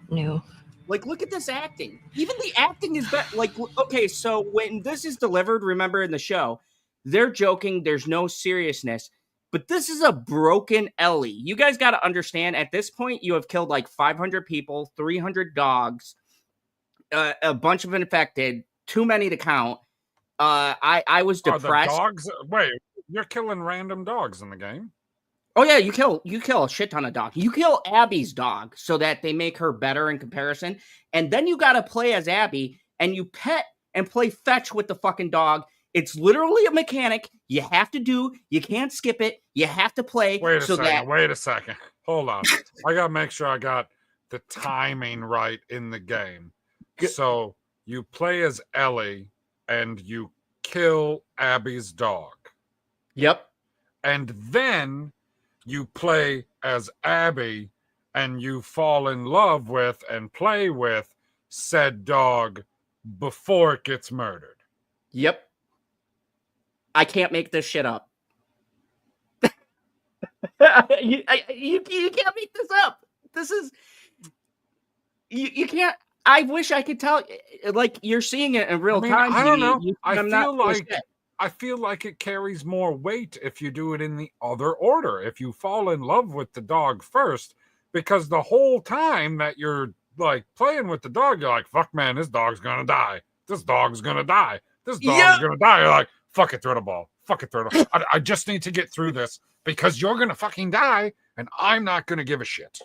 No. Like, look at this acting. Even the acting is better. Like, okay, so when this is delivered, remember in the show, they're joking. There's no seriousness. But this is a broken Ellie. You guys got to understand, at this point, you have killed like 500 people, 300 dogs, a bunch of infected, too many to count. I was depressed. Dogs? Wait, you're killing random dogs in the game? Oh, yeah, you kill a shit ton of dogs. You kill Abby's dog so that they make her better in comparison. And then you got to play as Abby, and you pet and play fetch with the fucking dog. It's literally a mechanic you have to do. You can't skip it. You have to play. Wait a second. Hold on. I got to make sure I got the timing right in the game. So you play as Ellie and you kill Abby's dog. Yep. And then you play as Abby and you fall in love with and play with said dog before it gets murdered. Yep. I can't make this shit up. You can't make this up. This is... You can't... I wish I could tell... Like, you're seeing it in real time. I don't know. I feel like it carries more weight if you do it in the other order. If you fall in love with the dog first, because the whole time that you're like playing with the dog, you're like, fuck man, this dog's gonna die. This dog's gonna die. This dog's gonna die. You're like, fuck it, throw the ball. Fuck it, throw the ball. I just need to get through this because you're gonna fucking die and I'm not gonna give a shit.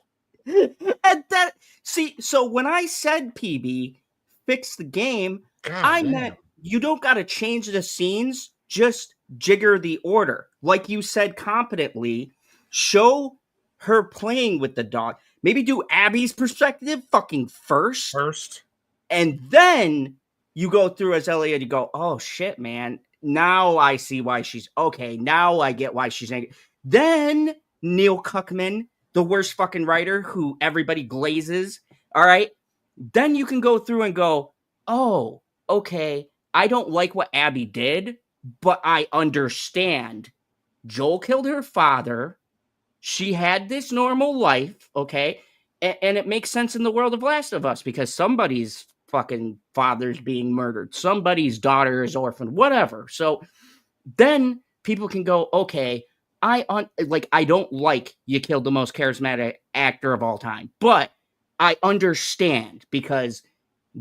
And that, see, so when I said PB, fix the game, I meant you don't got to change the scenes, just jigger the order. Like you said competently, show her playing with the dog. Maybe do Abby's perspective fucking first. And then you go through as Ellie and you go, oh shit, man. Now I see why she's okay. Now I get why she's angry. Then Neil Cuckman, the worst fucking writer who everybody glazes. All right. Then you can go through and go, oh, okay. I don't like what Abby did, but I understand. Joel killed her father. She had this normal life, okay? And it makes sense in the world of Last of Us because somebody's fucking father's being murdered. Somebody's daughter is orphaned, whatever. So then people can go, okay, I don't like you killed the most charismatic actor of all time, but I understand because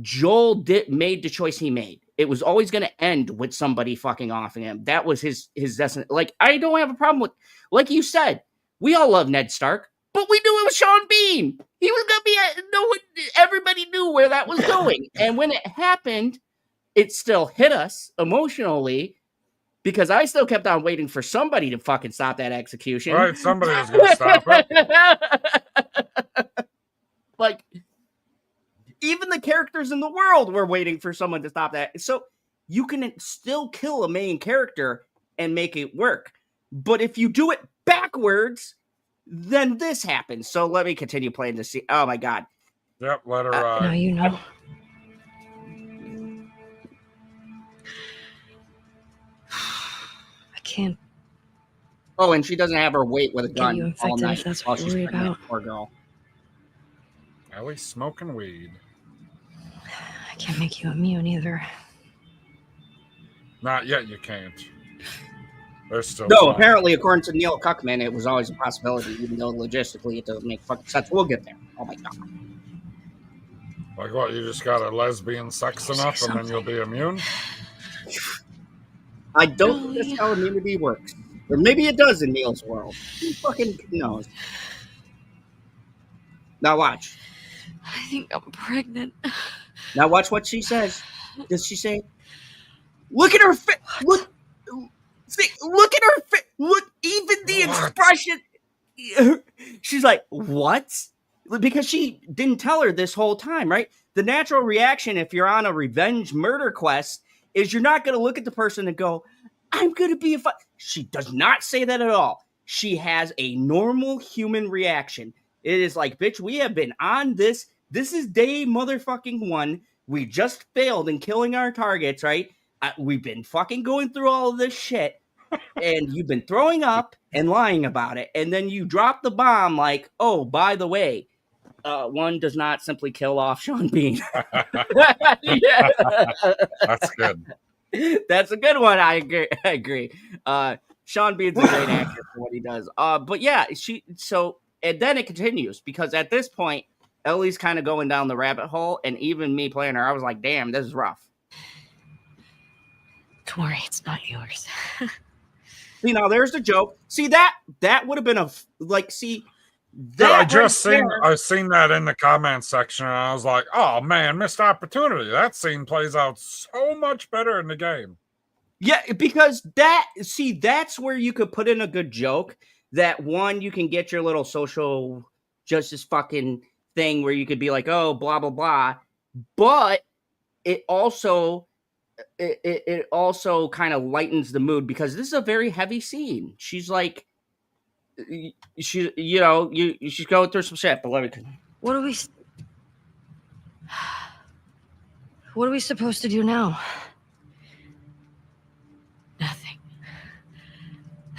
Joel made the choice he made. It was always going to end with somebody fucking offing him. That was his destiny. Like, I don't have a problem with, like you said, we all love Ned Stark, but we knew it was Sean Bean. He was going to be, everybody knew where that was going. And when it happened, it still hit us emotionally because I still kept on waiting for somebody to fucking stop that execution. Right, somebody was going to stop it. Like, even the characters in the world were waiting for someone to stop that. So you can still kill a main character and make it work. But if you do it backwards, then this happens. So let me continue playing this scene. Oh my God. Yep, let her ride. Now you know. I can't. Oh, and she doesn't have her weight with a gun you all infected night if that's while what she's you're worried pregnant. about. Poor girl. Ellie's smoking weed. I can't make you immune either. Not yet, you can't. There's still No, time. apparently, according to Neil Cuckman, it was always a possibility, even though logistically it doesn't make fucking sense. We'll get there. Oh my God. Like what, you just got a lesbian sex enough and then you'll be immune? I don't think that's how immunity works. Or maybe it does in Neil's world. Who fucking knows? Now watch. I think I'm pregnant. Now watch what she says. Does she say, look at her face. Look at her face. Look, even the expression. She's like, what? Because she didn't tell her this whole time, right? The natural reaction if you're on a revenge murder quest is you're not going to look at the person and go, I'm going to be a She does not say that at all. She has a normal human reaction. It is like, bitch, we have been on this. This is day motherfucking one. We just failed in killing our targets, right? We've been fucking going through all of this shit. And you've been throwing up and lying about it. And then you drop the bomb like, oh, by the way, one does not simply kill off Sean Bean. Yeah. That's good. That's a good one. I agree. Sean Bean's a great actor for what he does. But yeah, and then it continues because at this point, Ellie's kind of going down the rabbit hole, and even me playing her, I was like, damn, this is rough. Don't worry, it's not yours. See, now there's the joke. See, that would have been I seen that in the comment section, and I was like, oh man, missed opportunity. That scene plays out so much better in the game. Yeah, because that's where you could put in a good joke. That one, you can get your little social justice fucking thing where you could be like, oh, blah, blah, blah. but it also it also kind of lightens the mood because this is a very heavy scene. She's like, she's she's going through some shit. But let me. What are we? What are we supposed to do now? Nothing.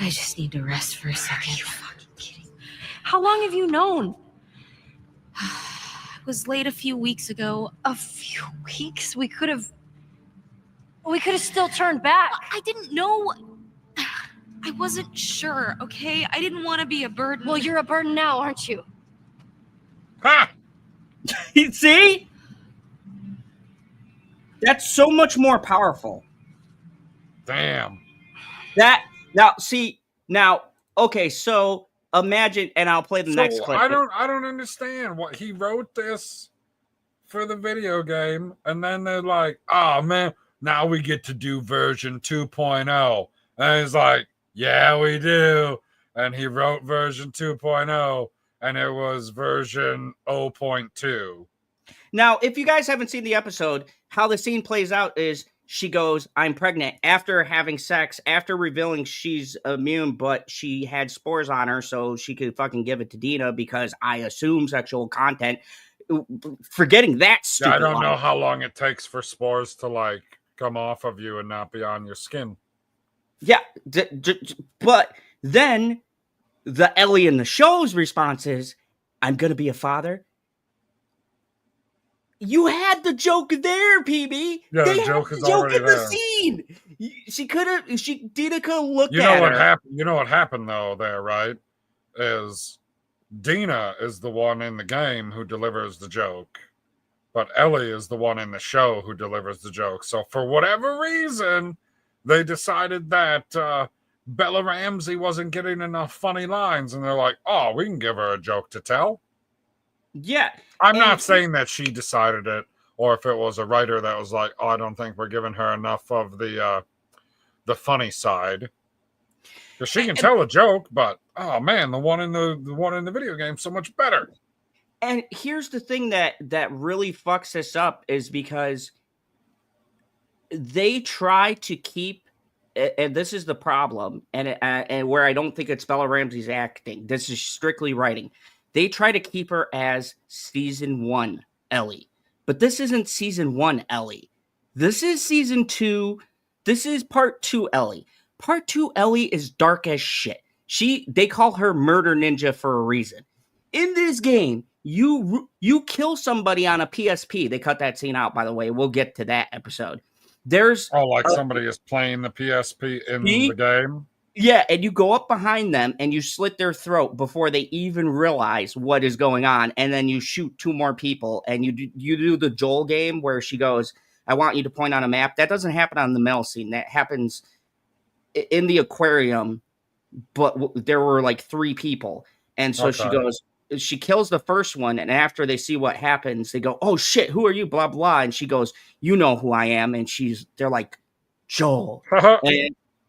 I just need to rest for a second. Are you fucking kidding? How long have you known? It was late a few weeks ago. A few weeks? We could have still turned back. I didn't know. I wasn't sure, okay? I didn't want to be a burden. Well, you're a burden now, aren't you? Ha! See? That's so much more powerful. Damn. Okay, so imagine, and I'll play the next clip. I don't understand what he wrote this for the video game, and then they're like, oh man, now we get to do version 2.0. And he's like, yeah, we do. And he wrote version 2.0, and it was version 0.2. Now, if you guys haven't seen the episode, how the scene plays out is she goes, I'm pregnant, after having sex, after revealing she's immune, but she had spores on her, so she could fucking give it to Dina because I assume sexual content. Forgetting that stupid Yeah, I don't line. know how long it takes for spores to like come off of you and not be on your skin. Yeah, but then the Ellie in the show's response is, I'm going to be a father. You had the joke there, PB. Yeah, they the joke had is the joke already in there. the scene. Dina could have looked You know at what her. happened? You know what happened though there, right? Is Dina is the one in the game who delivers the joke, but Ellie is the one in the show who delivers the joke. So for whatever reason, they decided that Bella Ramsey wasn't getting enough funny lines, and they're like, "Oh, we can give her a joke to tell." Yeah. I'm not saying that she decided it, or if it was a writer that was like, "Oh, I don't think we're giving her enough of the funny side." Because she can tell a joke, but oh man, the one in the video game so much better. And here's the thing that really fucks this up is because they try to keep, and this is the problem, and where I don't think it's Bella Ramsey's acting. This is strictly writing. They try to keep her as season 1 Ellie, but this isn't season 1 Ellie. This is season 2. This is part 2 Ellie. Part 2 Ellie is dark as shit. They call her Murder Ninja for a reason. In this game, you kill somebody on a PSP. They cut that scene out, by the way. We'll get to that episode. There's somebody is playing the PSP in the game. Yeah, and you go up behind them and you slit their throat before they even realize what is going on, and then you shoot 2 more people, and you do the Joel game where she goes, I want you to point on a map. That doesn't happen on the Mel scene. That happens in the aquarium, but there were like 3 people. And so she goes, she kills the first one, and after they see what happens, they go, oh shit, who are you? Blah, blah. And she goes, you know who I am. And they're like, Joel.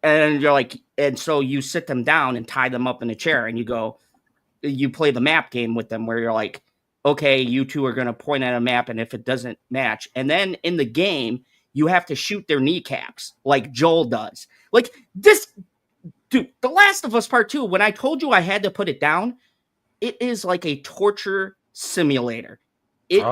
And you're like, and so you sit them down and tie them up in a chair, and you play the map game with them where you're like, okay, you 2 are going to point at a map, and if it doesn't match, and then in the game, you have to shoot their kneecaps like Joel does. Like this, dude, The Last of Us Part 2, when I told you I had to put it down, it is like a torture simulator. It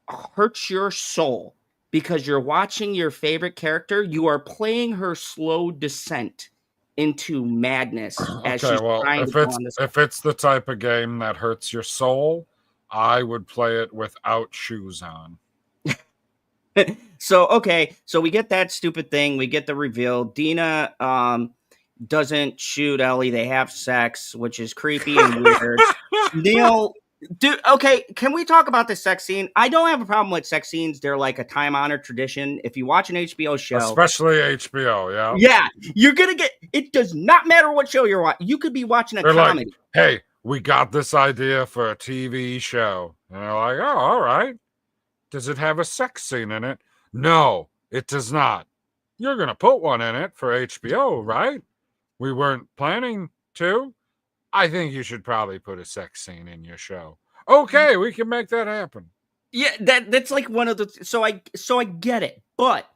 hurts your soul. Because you're watching your favorite character, you are playing her slow descent into madness. As she's trying to go on this. If it's the type of game that hurts your soul, I would play it without shoes on. So we get that stupid thing. We get the reveal. Dina doesn't shoot Ellie. They have sex, which is creepy and weird. Neil. Dude, okay, can we talk about the sex scene? I don't have a problem with sex scenes. They're like a time-honored tradition. If you watch an HBO show... Especially HBO, yeah. Yeah, you're going to get... It does not matter what show you're watching. You could be watching a comedy. Like, hey, we got this idea for a TV show. And they're like, oh, all right. Does it have a sex scene in it? No, it does not. You're going to put one in it for HBO, right? We weren't planning to. I think you should probably put a sex scene in your show. Okay, we can make that happen. Yeah, that's like one of the so I get it. But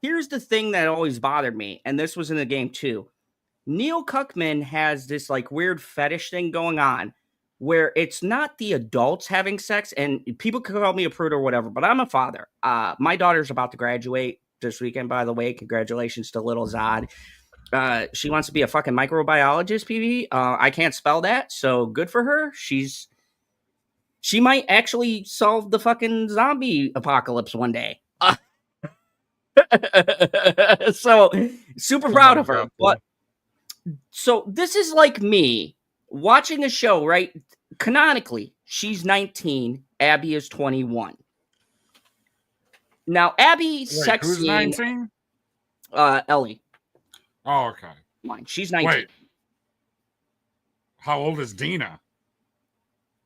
here's the thing that always bothered me, and this was in the game too. Neil Cuckman has this like weird fetish thing going on where it's not the adults having sex, and people can call me a prude or whatever, but I'm a father. My daughter's about to graduate this weekend, by the way. Congratulations to little Zod. She wants to be a fucking microbiologist, PV. I can't spell that, so good for her. She might actually solve the fucking zombie apocalypse one day. So super proud of her. But so this is like me watching a show, right? Canonically, she's 19, Abby is 21. Now, Abby's Wait, sex who's scene, 19? Ellie. Oh, okay. Mine. She's 19. Wait. How old is Dina?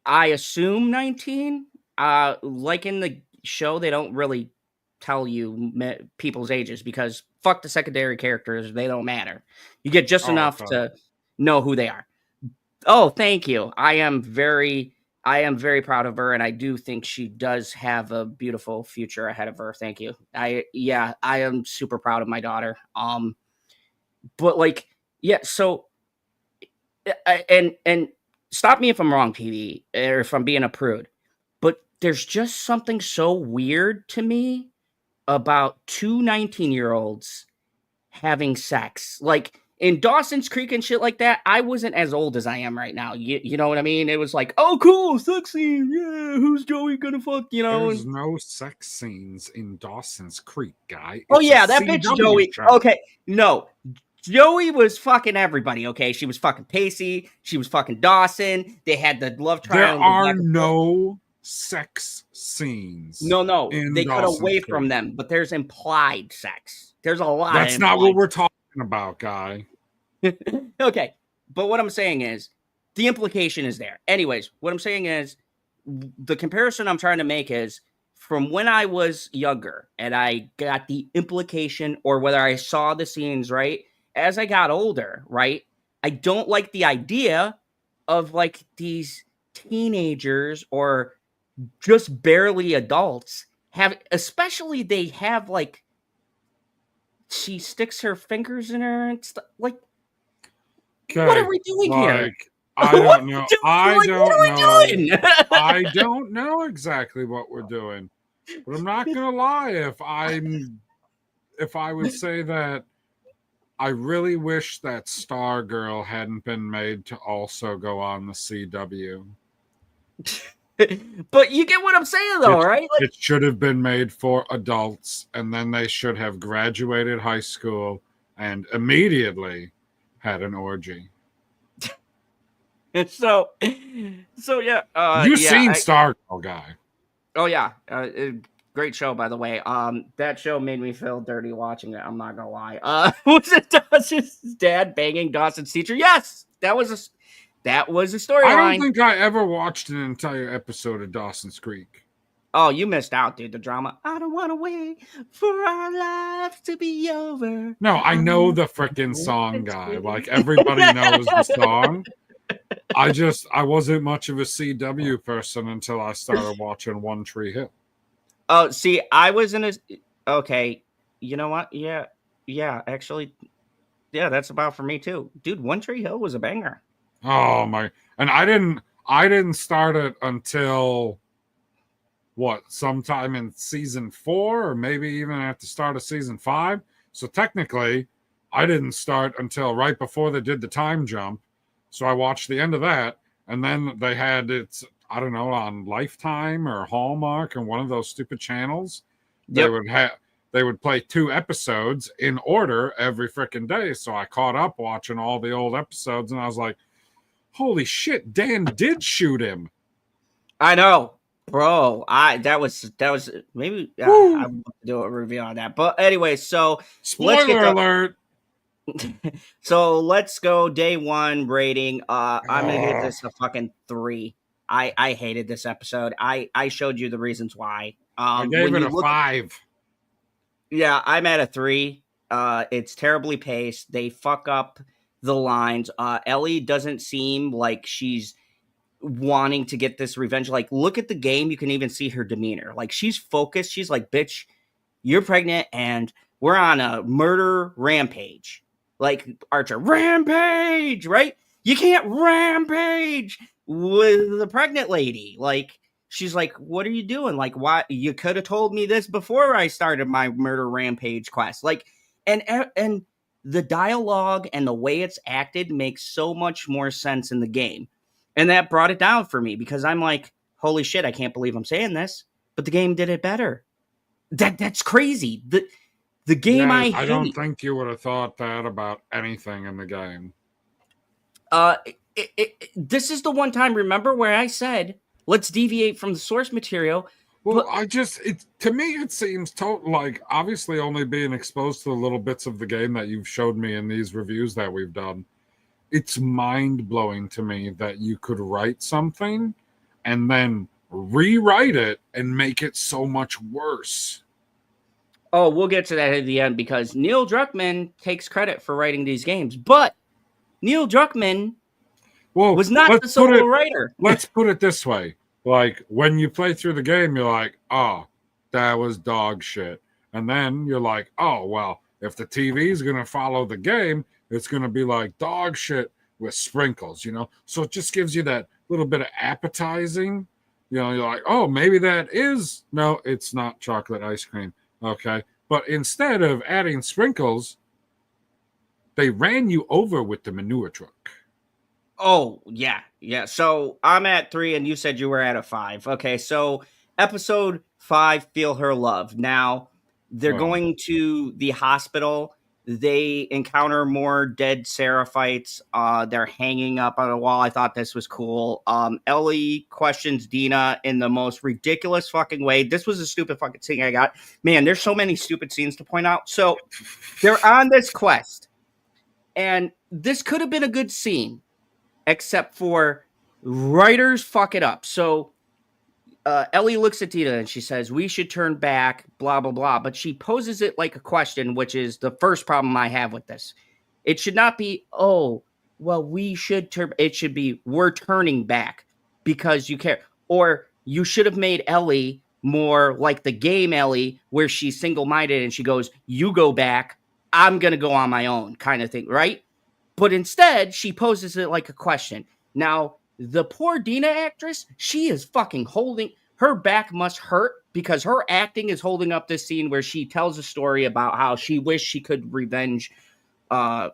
I assume 19. Like in the show, they don't really tell you people's ages because fuck the secondary characters. They don't matter. You get just enough to know who they are. Oh, thank you. I am very proud of her, and I do think she does have a beautiful future ahead of her. Thank you. I am super proud of my daughter. But like, yeah, so and stop me if I'm wrong, PV, or if I'm being a prude, but there's just something so weird to me about two 19-year-olds having sex. Like in Dawson's Creek and shit like that, I wasn't as old as I am right now. You know what I mean? It was like, oh, cool, sex scene. Yeah, who's Joey gonna fuck? You know? There's no sex scenes in Dawson's Creek, guy. Oh, yeah, that bitch Joey. Show. Okay, no. Joey was fucking everybody, okay? She was fucking Pacey. She was fucking Dawson. They had the love triangle. There are no sex scenes. No. They cut away from them, but there's implied sex. There's a lot. That's not what we're talking about, guy. Okay, but what I'm saying is the implication is there. Anyways, what I'm saying is the comparison I'm trying to make is from when I was younger and I got the implication or whether I saw the scenes, right? As I got older, right? I don't like the idea of like these teenagers or just barely adults especially they have like she sticks her fingers in her and stuff. Like, okay, what are we doing here? I don't know. I don't know exactly what we're doing. But I'm not gonna lie. If I would say that I really wish that Stargirl hadn't been made to also go on the CW. But you get what I'm saying, though, right? Like, it should have been made for adults, and then they should have graduated high school and immediately had an orgy. So yeah. You've seen Stargirl, guy. Oh yeah, great show, by the way. That show made me feel dirty watching it. I'm not gonna lie. Was it Dawson's dad banging Dawson's teacher? Yes, that was a storyline. I don't think I ever watched an entire episode of Dawson's Creek. Oh, you missed out, dude. The drama. I don't want to wait for our lives to be over. No, I know the freaking song, guy. Like, everybody knows the song. I wasn't much of a CW person until I started watching One Tree Hill. Oh, see, I was in a... Okay, you know what? Yeah, actually, yeah, that's about for me, too. Dude, One Tree Hill was a banger. Oh, my... And I didn't start it until... What, sometime in season 4 or maybe even at the start of season 5. So technically, I didn't start until right before they did the time jump. So I watched the end of that, and then they had it, I don't know, on Lifetime or Hallmark and one of those stupid channels. Yep. They would play 2 episodes in order every freaking day. So I caught up watching all the old episodes, and I was like, holy shit, Dan did shoot him. I know. Bro, that was maybe I would do a review on that. But anyway, so spoiler alert. So let's go day 1 rating. I'm gonna give this a fucking 3. I hated this episode. I showed you the reasons why. I gave it a 5. Yeah, I'm at a 3. It's terribly paced. They fuck up the lines. Ellie doesn't seem like she's wanting to get this revenge. Like, look at the game. You can even see her demeanor. Like, she's focused. She's like, bitch, you're pregnant and we're on a murder rampage. Like, Archer, rampage, right? You can't rampage with the pregnant lady. Like, she's like, what are you doing? Like, why? You could have told me this before I started my murder rampage quest. Like, and the dialogue and the way it's acted makes so much more sense in the game. And that brought it down for me because I'm like, holy shit, I can't believe I'm saying this, but the game did it better. That's crazy. The game I hate. I don't think you would have thought that about anything in the game. This is the one time, remember, where I said, let's deviate from the source material. Well, to me, it seems like obviously only being exposed to the little bits of the game that you've showed me in these reviews that we've done. It's mind-blowing to me that you could write something and then rewrite it and make it so much worse. Oh, we'll get to that at the end because Neil Druckmann takes credit for writing these games, but Neil Druckmann was not the solo writer. Let's put it this way. Like, when you play through the game, you're like, oh, that was dog shit. And then you're like, oh, well, if the TV is going to follow the game, it's going to be like dog shit with sprinkles, you know? So it just gives you that little bit of appetizing. You know, you're like, oh, maybe that is... No, it's not chocolate ice cream. Okay? But instead of adding sprinkles, they ran you over with the manure truck. Oh, yeah. Yeah. So I'm at 3 and you said you were at a 5. Okay. So episode 5, Feel Her Love. Now they're going to the hospital. They encounter more dead Seraphites. They're hanging up on a wall. I thought this was cool. Ellie questions Dina in the most ridiculous fucking way. This was a stupid fucking thing I got. Man, there's so many stupid scenes to point out. So they're on this quest. And this could have been a good scene, except for writers fuck it up. So Ellie looks at Dina and she says, we should turn back, blah, blah, blah. But she poses it like a question, which is the first problem I have with this. It should not be, oh, well, we should turn. It should be, we're turning back because you care. Or you should have made Ellie more like the game Ellie, where she's single-minded and she goes, you go back, I'm going to go on my own kind of thing, right? But instead, she poses it like a question. Now, the poor Dina actress, she is fucking holding... Her back must hurt because her acting is holding up this scene where she tells a story about how she wished she could revenge... or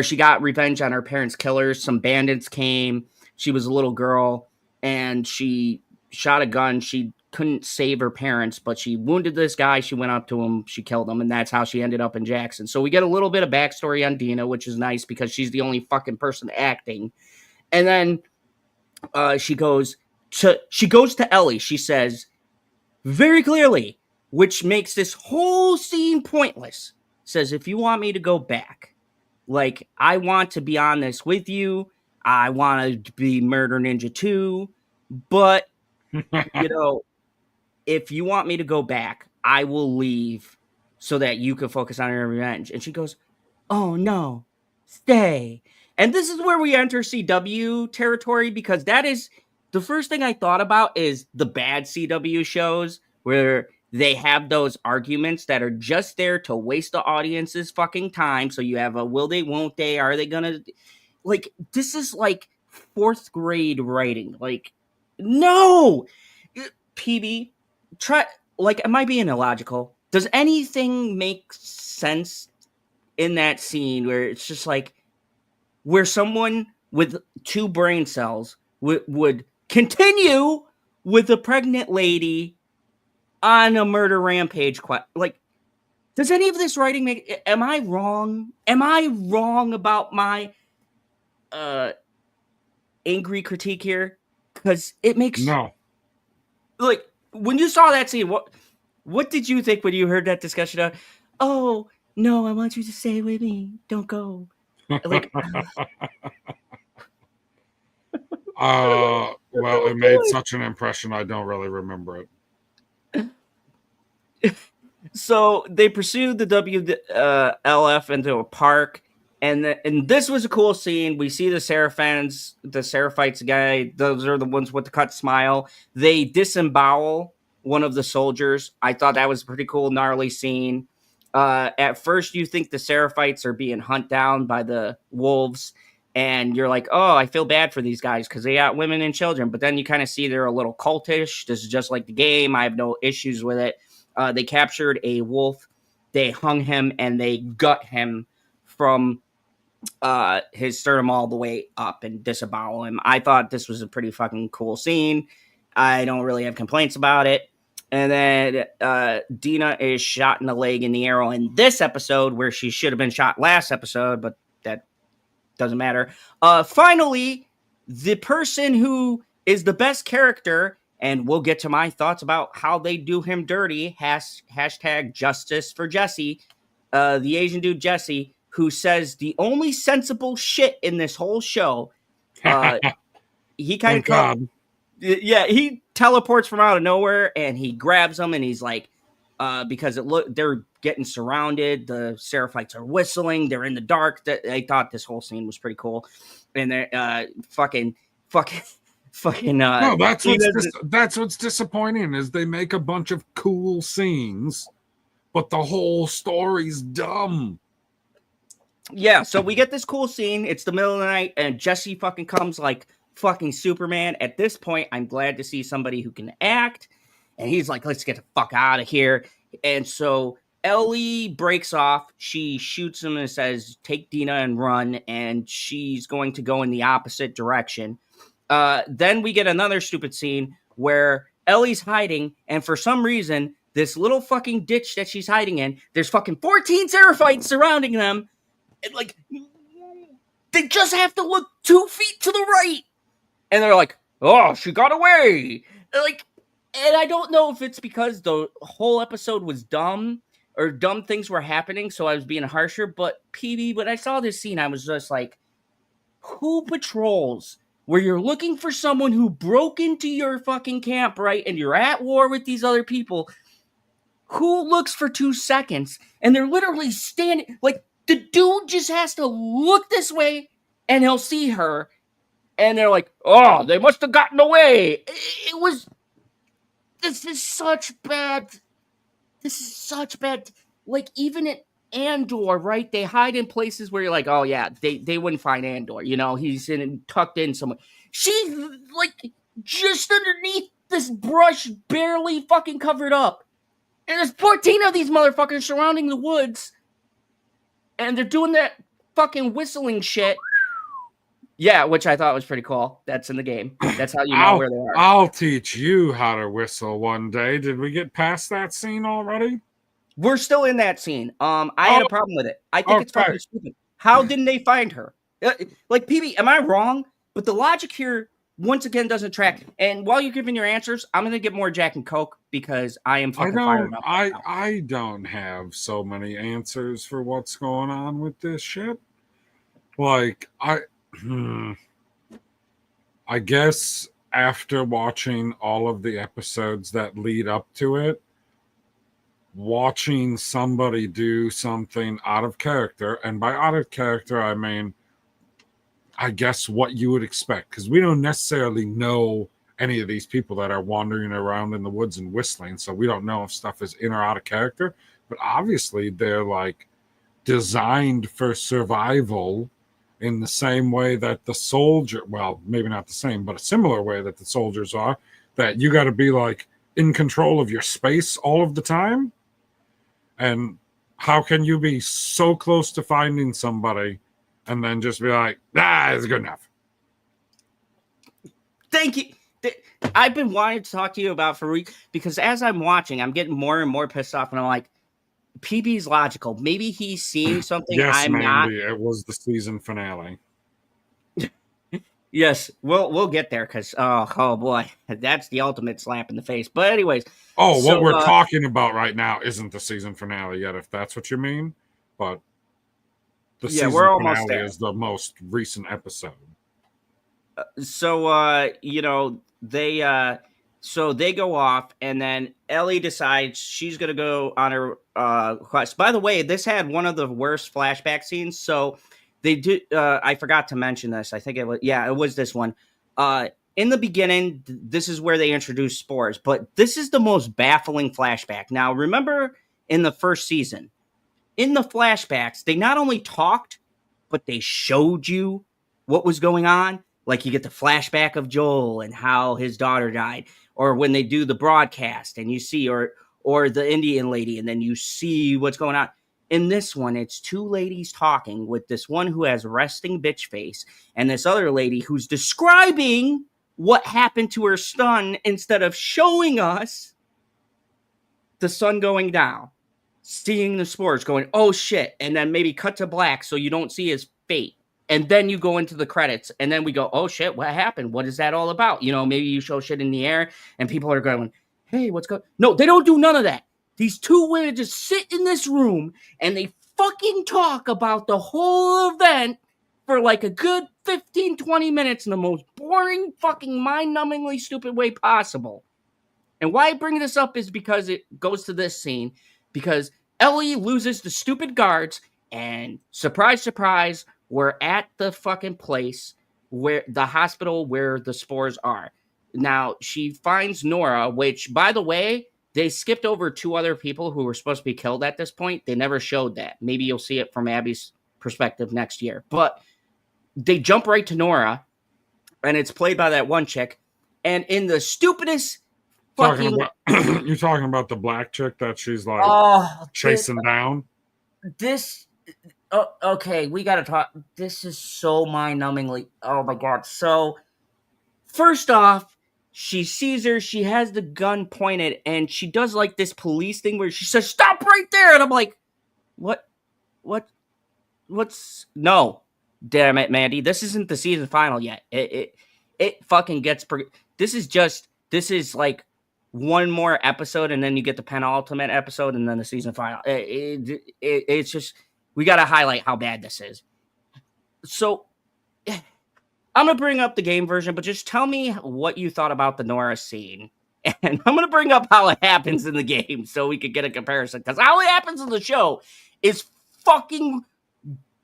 she got revenge on her parents' killers. Some bandits came. She was a little girl, and she shot a gun. She couldn't save her parents, but she wounded this guy. She went up to him. She killed him, and that's how she ended up in Jackson. So we get a little bit of backstory on Dina, which is nice because she's the only fucking person acting. And then she goes to Ellie. She says very clearly, which makes this whole scene pointless. Says, if you want me to go back, like, I want to be on this with you. I want to be Murder Ninja 2, but you know, if you want me to go back, I will leave so that you can focus on your revenge. And she goes, oh no, stay. And this is where we enter CW territory, because that is the first thing I thought about is the bad CW shows where they have those arguments that are just there to waste the audience's fucking time. So you have a will they, won't they, are they gonna, like, this is like 4th grade writing. Like, no, PB, try, like, am I being illogical? Does anything make sense in that scene where it's just like, where someone with 2 brain cells would continue with a pregnant lady on a murder rampage? Like, does any of this writing make, am I wrong? Am I wrong about my angry critique here? Because it makes no. Like, when you saw that scene, what did you think when you heard that discussion of, oh no, I want you to stay with me, don't go? Like, well, it made such an impression. I don't really remember it. So they pursued the WLF into a park, And this was a cool scene. We see the Seraphites guy. Those are the ones with the cut smile. They disembowel one of the soldiers. I thought that was a pretty cool, gnarly scene. At first, you think the Seraphites are being hunted down by the wolves, and you're like, oh, I feel bad for these guys because they got women and children. But then you kind of see they're a little cultish. This is just like the game. I have no issues with it. They captured a wolf. They hung him, and they gut him from his sternum all the way up and disembowel him. I thought this was a pretty fucking cool scene. I don't really have complaints about it. And then Dina is shot in the leg in the arrow in this episode, where she should have been shot last episode, but that doesn't matter. Finally, the person who is the best character, and we'll get to my thoughts about how they do him dirty, hashtag justice for Jesse, the Asian dude Jesse, who says the only sensible shit in this whole show. He kind of he teleports from out of nowhere, and he grabs them, and he's like, because they're getting surrounded, the Seraphites are whistling, they're in the dark. I thought this whole scene was pretty cool, and they're fucking. No, that's what's disappointing is they make a bunch of cool scenes, but the whole story's dumb. Yeah, so we get this cool scene. It's the middle of the night, and Jesse fucking comes like fucking Superman. At this point, I'm glad to see somebody who can act. And he's like, let's get the fuck out of here. And so Ellie breaks off. She shoots him and says, take Dina and run. And she's going to go in the opposite direction. Then we get another stupid scene where Ellie's hiding. And for some reason, this little fucking ditch that she's hiding in, there's fucking 14 Seraphites surrounding them. And like, they just have to look 2 feet to the right. And they're like, oh, she got away. And I don't know if it's because the whole episode was dumb or dumb things were happening, so I was being harsher. But PB, when I saw this scene, I was just like, who patrols where you're looking for someone who broke into your fucking camp, right? And you're at war with these other people. Who looks for 2 seconds? And they're literally standing, like, the dude just has to look this way and he'll see her. And they're like, oh, they must have gotten away. This is such bad. Like, even at Andor, right? They hide in places where you're like, oh, yeah, they wouldn't find Andor. You know, he's tucked in somewhere. She's, like, just underneath this brush, barely fucking covered up. And there's 14 of these motherfuckers surrounding the woods. And they're doing that fucking whistling shit. Yeah, which I thought was pretty cool. That's in the game. That's how you know where they are. I'll teach you how to whistle one day. Did we get past that scene already? We're still in that scene. I had a problem with it. I think it's fucking stupid. How didn't they find her? Like, PB, am I wrong? But the logic here, once again, doesn't track. And while you're giving your answers, I'm going to get more Jack and Coke because I am fucking fired up. I don't have so many answers for what's going on with this shit. Like, I guess after watching all of the episodes that lead up to it, watching somebody do something out of character, and by out of character, I mean, I guess what you would expect, because we don't necessarily know any of these people that are wandering around in the woods and whistling, so we don't know if stuff is in or out of character, but obviously they're like designed for survival in the same way that the soldier, well, maybe not the same, but a similar way that the soldiers are, that you got to be like in control of your space all of the time. And how can you be so close to finding somebody and then just be like, it's good enough? Thank you. I've been wanting to talk to you about Farouk because as I'm watching, I'm getting more and more pissed off, and I'm like, PB's logical. Maybe he's seeing something I'm not. It was the season finale. Yes, we'll get there because oh boy, that's the ultimate slap in the face. But anyways, what we're talking about right now isn't the season finale yet, if that's what you mean. But the season finale is the most recent episode. They go off, and then Ellie decides she's going to go on her quest. By the way, this had one of the worst flashback scenes. So they do. I forgot to mention this. I think it was this one. In the beginning, this is where they introduce spores, but this is the most baffling flashback. Now, remember in the first season, in the flashbacks, they not only talked, but they showed you what was going on. Like you get the flashback of Joel and how his daughter died, or when they do the broadcast and you see, or the Indian lady, and then you see what's going on. In this one, it's two ladies talking, with this one who has resting bitch face and this other lady who's describing what happened to her son instead of showing us the sun going down, seeing the spores, going, oh shit, and then maybe cut to black so you don't see his fate. And then you go into the credits, and then we go, oh shit, what happened? What is that all about? You know, maybe you show shit in the air, and people are going, hey, what's going on? No, they don't do none of that. These two women just sit in this room, and they fucking talk about the whole event for like a good 15, 20 minutes in the most boring, fucking mind-numbingly stupid way possible. And why I bring this up is because it goes to this scene, because Ellie loses the stupid guards, and surprise, surprise, we're at the fucking place where the hospital where the spores are. Now, she finds Nora, which, by the way, they skipped over two other people who were supposed to be killed at this point. They never showed that. Maybe you'll see it from Abby's perspective next year. But they jump right to Nora, and it's played by that one chick. And in the stupidest fucking... You're talking about the black chick that she's like chasing down? Okay, we gotta talk. This is so mind-numbingly... Oh my god. So, first off, she sees her, she has the gun pointed, and she does like this police thing where she says, stop right there! And I'm like, what's... No. Damn it, Mandy. This isn't the season final yet. It fucking gets... This is like one more episode, and then you get the penultimate episode, and then the season final. It's just... We gotta highlight how bad this is. So... I'm going to bring up the game version, but just tell me what you thought about the Nora scene. And I'm going to bring up how it happens in the game so we could get a comparison. Because how it happens in the show is fucking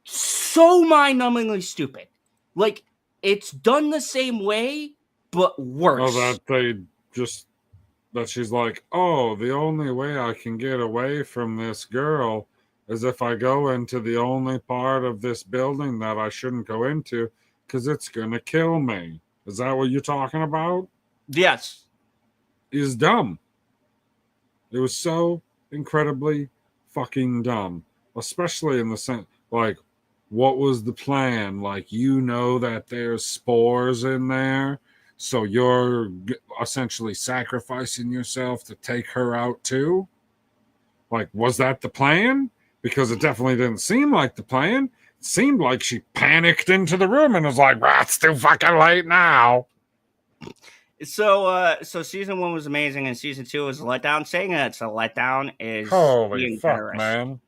so mind-numbingly stupid. Like, it's done the same way, but worse. That she's like, oh, the only way I can get away from this girl is if I go into the only part of this building that I shouldn't go into, because it's going to kill me. Is that what you're talking about? Yes. Is dumb. It was so incredibly fucking dumb. Especially in the sense, like, what was the plan? Like, you know that there's spores in there, so you're essentially sacrificing yourself to take her out too? Like, was that the plan? Because it definitely didn't seem like the plan. Seemed like she panicked into the room and was like, it's too fucking late now. So season 1 was amazing, and season 2 was a letdown. Saying that it's a letdown is holy fuck, man.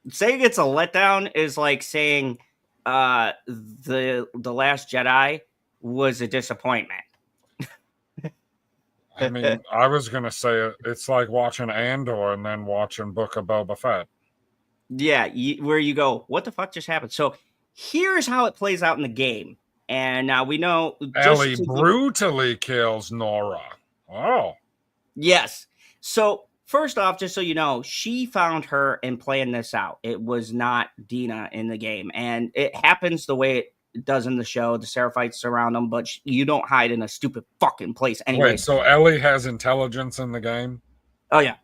Saying it's a letdown is like saying the Last Jedi was a disappointment. I mean, I was gonna say it's like watching Andor and then watching Book of Boba Fett. Yeah, where you go, what the fuck just happened? So here's how it plays out in the game. And now we know... Ellie brutally kills Nora. Oh. Yes. So first off, just so you know, she found her and planned this out. It was not Dina in the game. And it happens the way it does in the show. The Seraphites surround them, but you don't hide in a stupid fucking place anyway. Wait, so Ellie has intelligence in the game? Oh, yeah.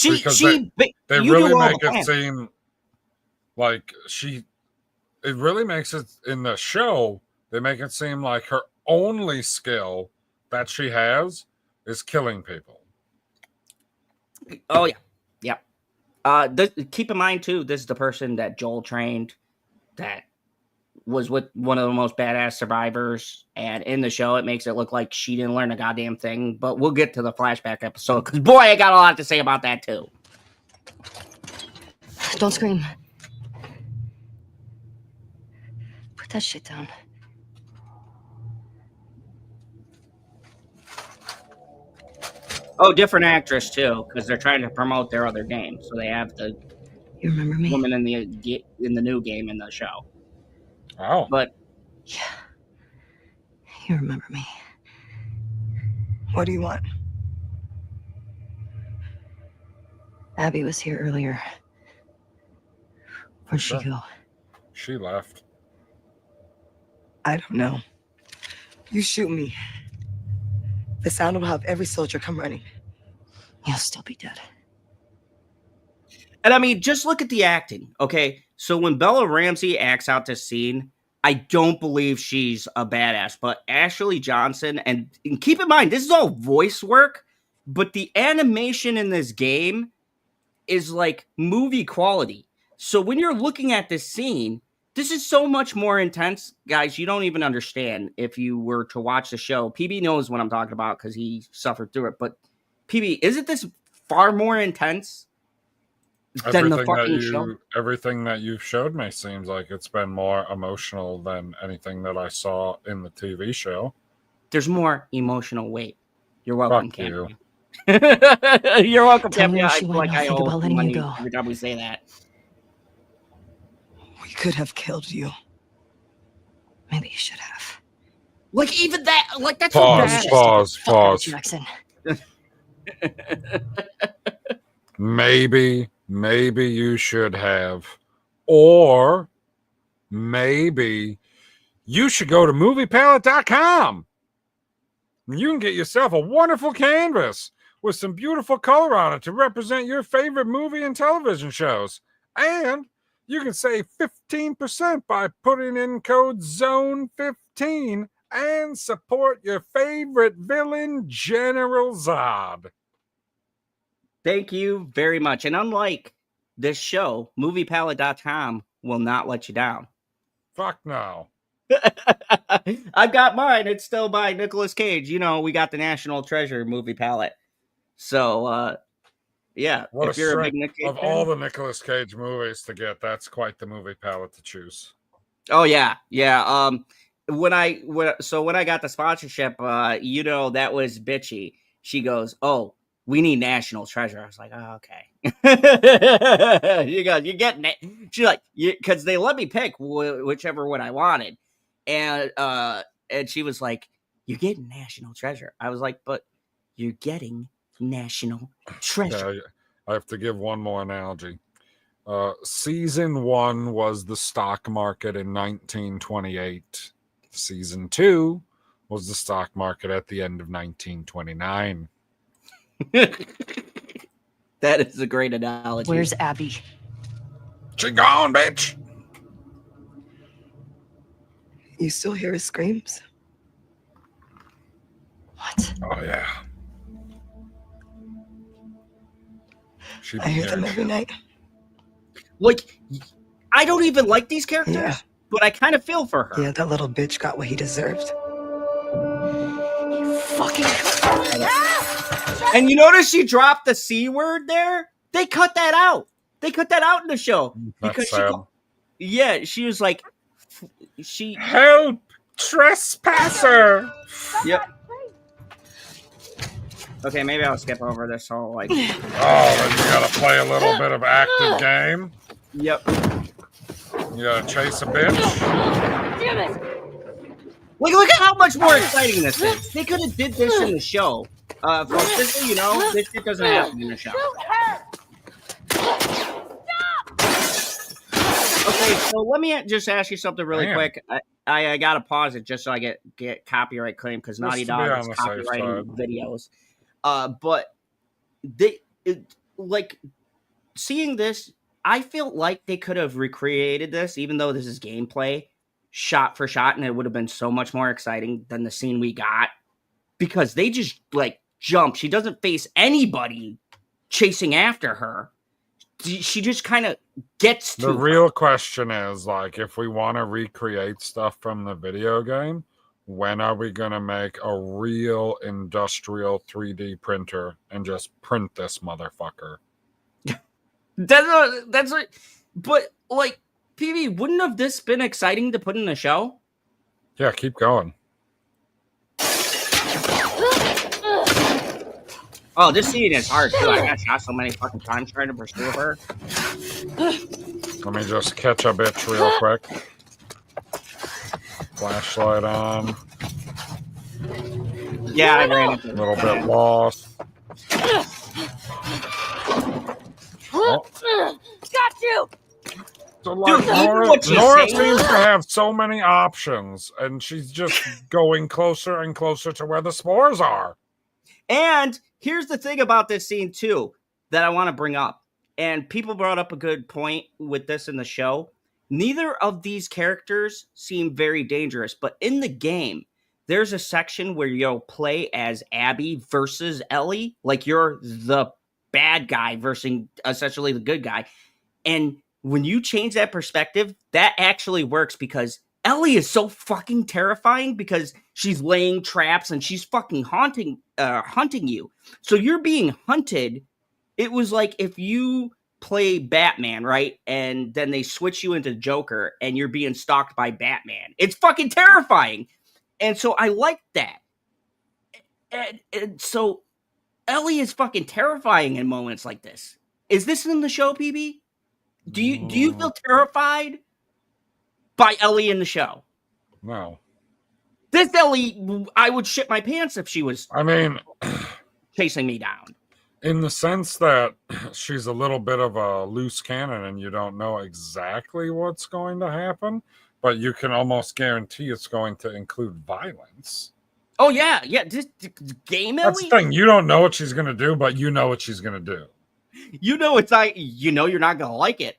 They really make it seem like it really makes it in the show, they make it seem like her only skill that she has is killing people. Oh, yeah. Keep in mind, too, this is the person that Joel trained that was with one of the most badass survivors. And in the show, it makes it look like she didn't learn a goddamn thing. But we'll get to the flashback episode, because, boy, I got a lot to say about that, too. Don't scream. Put that shit down. Oh, different actress, too, because they're trying to promote their other game. So they have the You remember me? woman in the new game in the show. Oh. But Yeah. You remember me. What do you want? Abby was here earlier. Where'd she go? She left. I don't know. You shoot me. The sound will have every soldier come running. You'll still be dead. And I mean, just look at the acting, okay? So when Bella Ramsey acts out this scene, I don't believe she's a badass, but Ashley Johnson, and keep in mind, this is all voice work, but the animation in this game is like movie quality. So when you're looking at this scene, this is so much more intense. Guys, you don't even understand if you were to watch the show. PB knows what I'm talking about because he suffered through it, but PB, isn't this far more intense than the fucking show? Everything that you've showed me seems like it's been more emotional than anything that I saw in the TV show. There's more emotional weight. You're welcome, Fuck you. Cam. You're welcome, Tell Cam. me Yeah, if she I feel went, like I'll I think owe about letting you money go. every time we say that. We could have killed you. Maybe you should have. Like even that, like that's Pause. Jackson. Maybe you should have. Or maybe you should go to moviepalette.com. You can get yourself a wonderful canvas with some beautiful color on it to represent your favorite movie and television shows. And you can save 15% by putting in code ZONE15 and support your favorite villain, General Zod. Thank you very much. And unlike this show, moviepalette.com will not let you down. Fuck no. I've got mine. It's still by Nicolas Cage. You know, we got the National Treasure movie palette. So, yeah. What if you're a big Nick Cage of fan, all the Nicolas Cage movies to get, that's quite the movie palette to choose. Oh yeah. When I got the sponsorship, you know, that was bitchy. She goes, "Oh, we need National Treasure." I was like, "Oh, okay." You're getting it. She's like, because they let me pick whichever one I wanted, and she was like, "You're getting National Treasure." I was like, "But you're getting National Treasure." Yeah, I have to give one more analogy. Season 1 was the stock market in 1928. Season 2 was the stock market at the end of 1929. That is a great analogy. Where's Abby? She gone, bitch. You still hear his screams? What? Oh yeah. I hear them every night. Like, I don't even like these characters, Yeah. but I kind of feel for her. Yeah, that little bitch got what he deserved. You fucking. And you notice she dropped the C word there? They cut that out. They cut that out in the show. That's sad. She was like, Help, trespasser. Yep. Okay, maybe I'll skip over this whole, like... Oh, then you gotta play a little bit of active game. Yep. You gotta chase a bitch. Damn it! Look at how much more exciting this is. They could have did this in the show. Folks, just so you know, this shit doesn't happen in the show. Okay, so let me just ask you something really quick. I gotta pause it just so I get copyright claim because Naughty Dog is copyrighting videos. But like seeing this, I feel like they could have recreated this, even though this is gameplay, shot for shot, and it would have been so much more exciting than the scene we got because they just like jump. She doesn't face anybody chasing after her. She just kind of gets to The real question is, like, if we want to recreate stuff from the video game, when are we going to make a real industrial 3D printer and just print this motherfucker? That's like, but like, PB, wouldn't have this been exciting to put in the show? Yeah, keep going. Oh, this scene is hard too. I got shot so many fucking times trying to pursue her. Let me just catch a bitch real quick. Flashlight on. Yeah, I ran into A little bit lost. Oh. Got you! So like, Dude, even what she's Nora saying- seems to have so many options, and she's just going closer and closer to where the spores are. And here's the thing about this scene, too, that I want to bring up. And people brought up a good point with this in the show. Neither of these characters seem very dangerous, but in the game, there's a section where you'll play as Abby versus Ellie. Like you're the bad guy versus essentially the good guy. And when you change that perspective, that actually works because Ellie is so fucking terrifying because she's laying traps and she's fucking hunting you. So you're being hunted. It was like if you play Batman, right? And then they switch you into Joker and you're being stalked by Batman. It's fucking terrifying. And so I like that. And so Ellie is fucking terrifying in moments like this. Is this in the show, PB? Do you feel terrified by Ellie in the show? No. This Ellie, I would shit my pants if she was I mean, chasing me down. in the sense that she's a little bit of a loose cannon and you don't know exactly what's going to happen, but you can almost guarantee it's going to include violence. Oh, yeah. This game, Ellie? That's the thing. You don't know what she's going to do, but you know what she's going to do. You know it's like, you know you're not going to like it.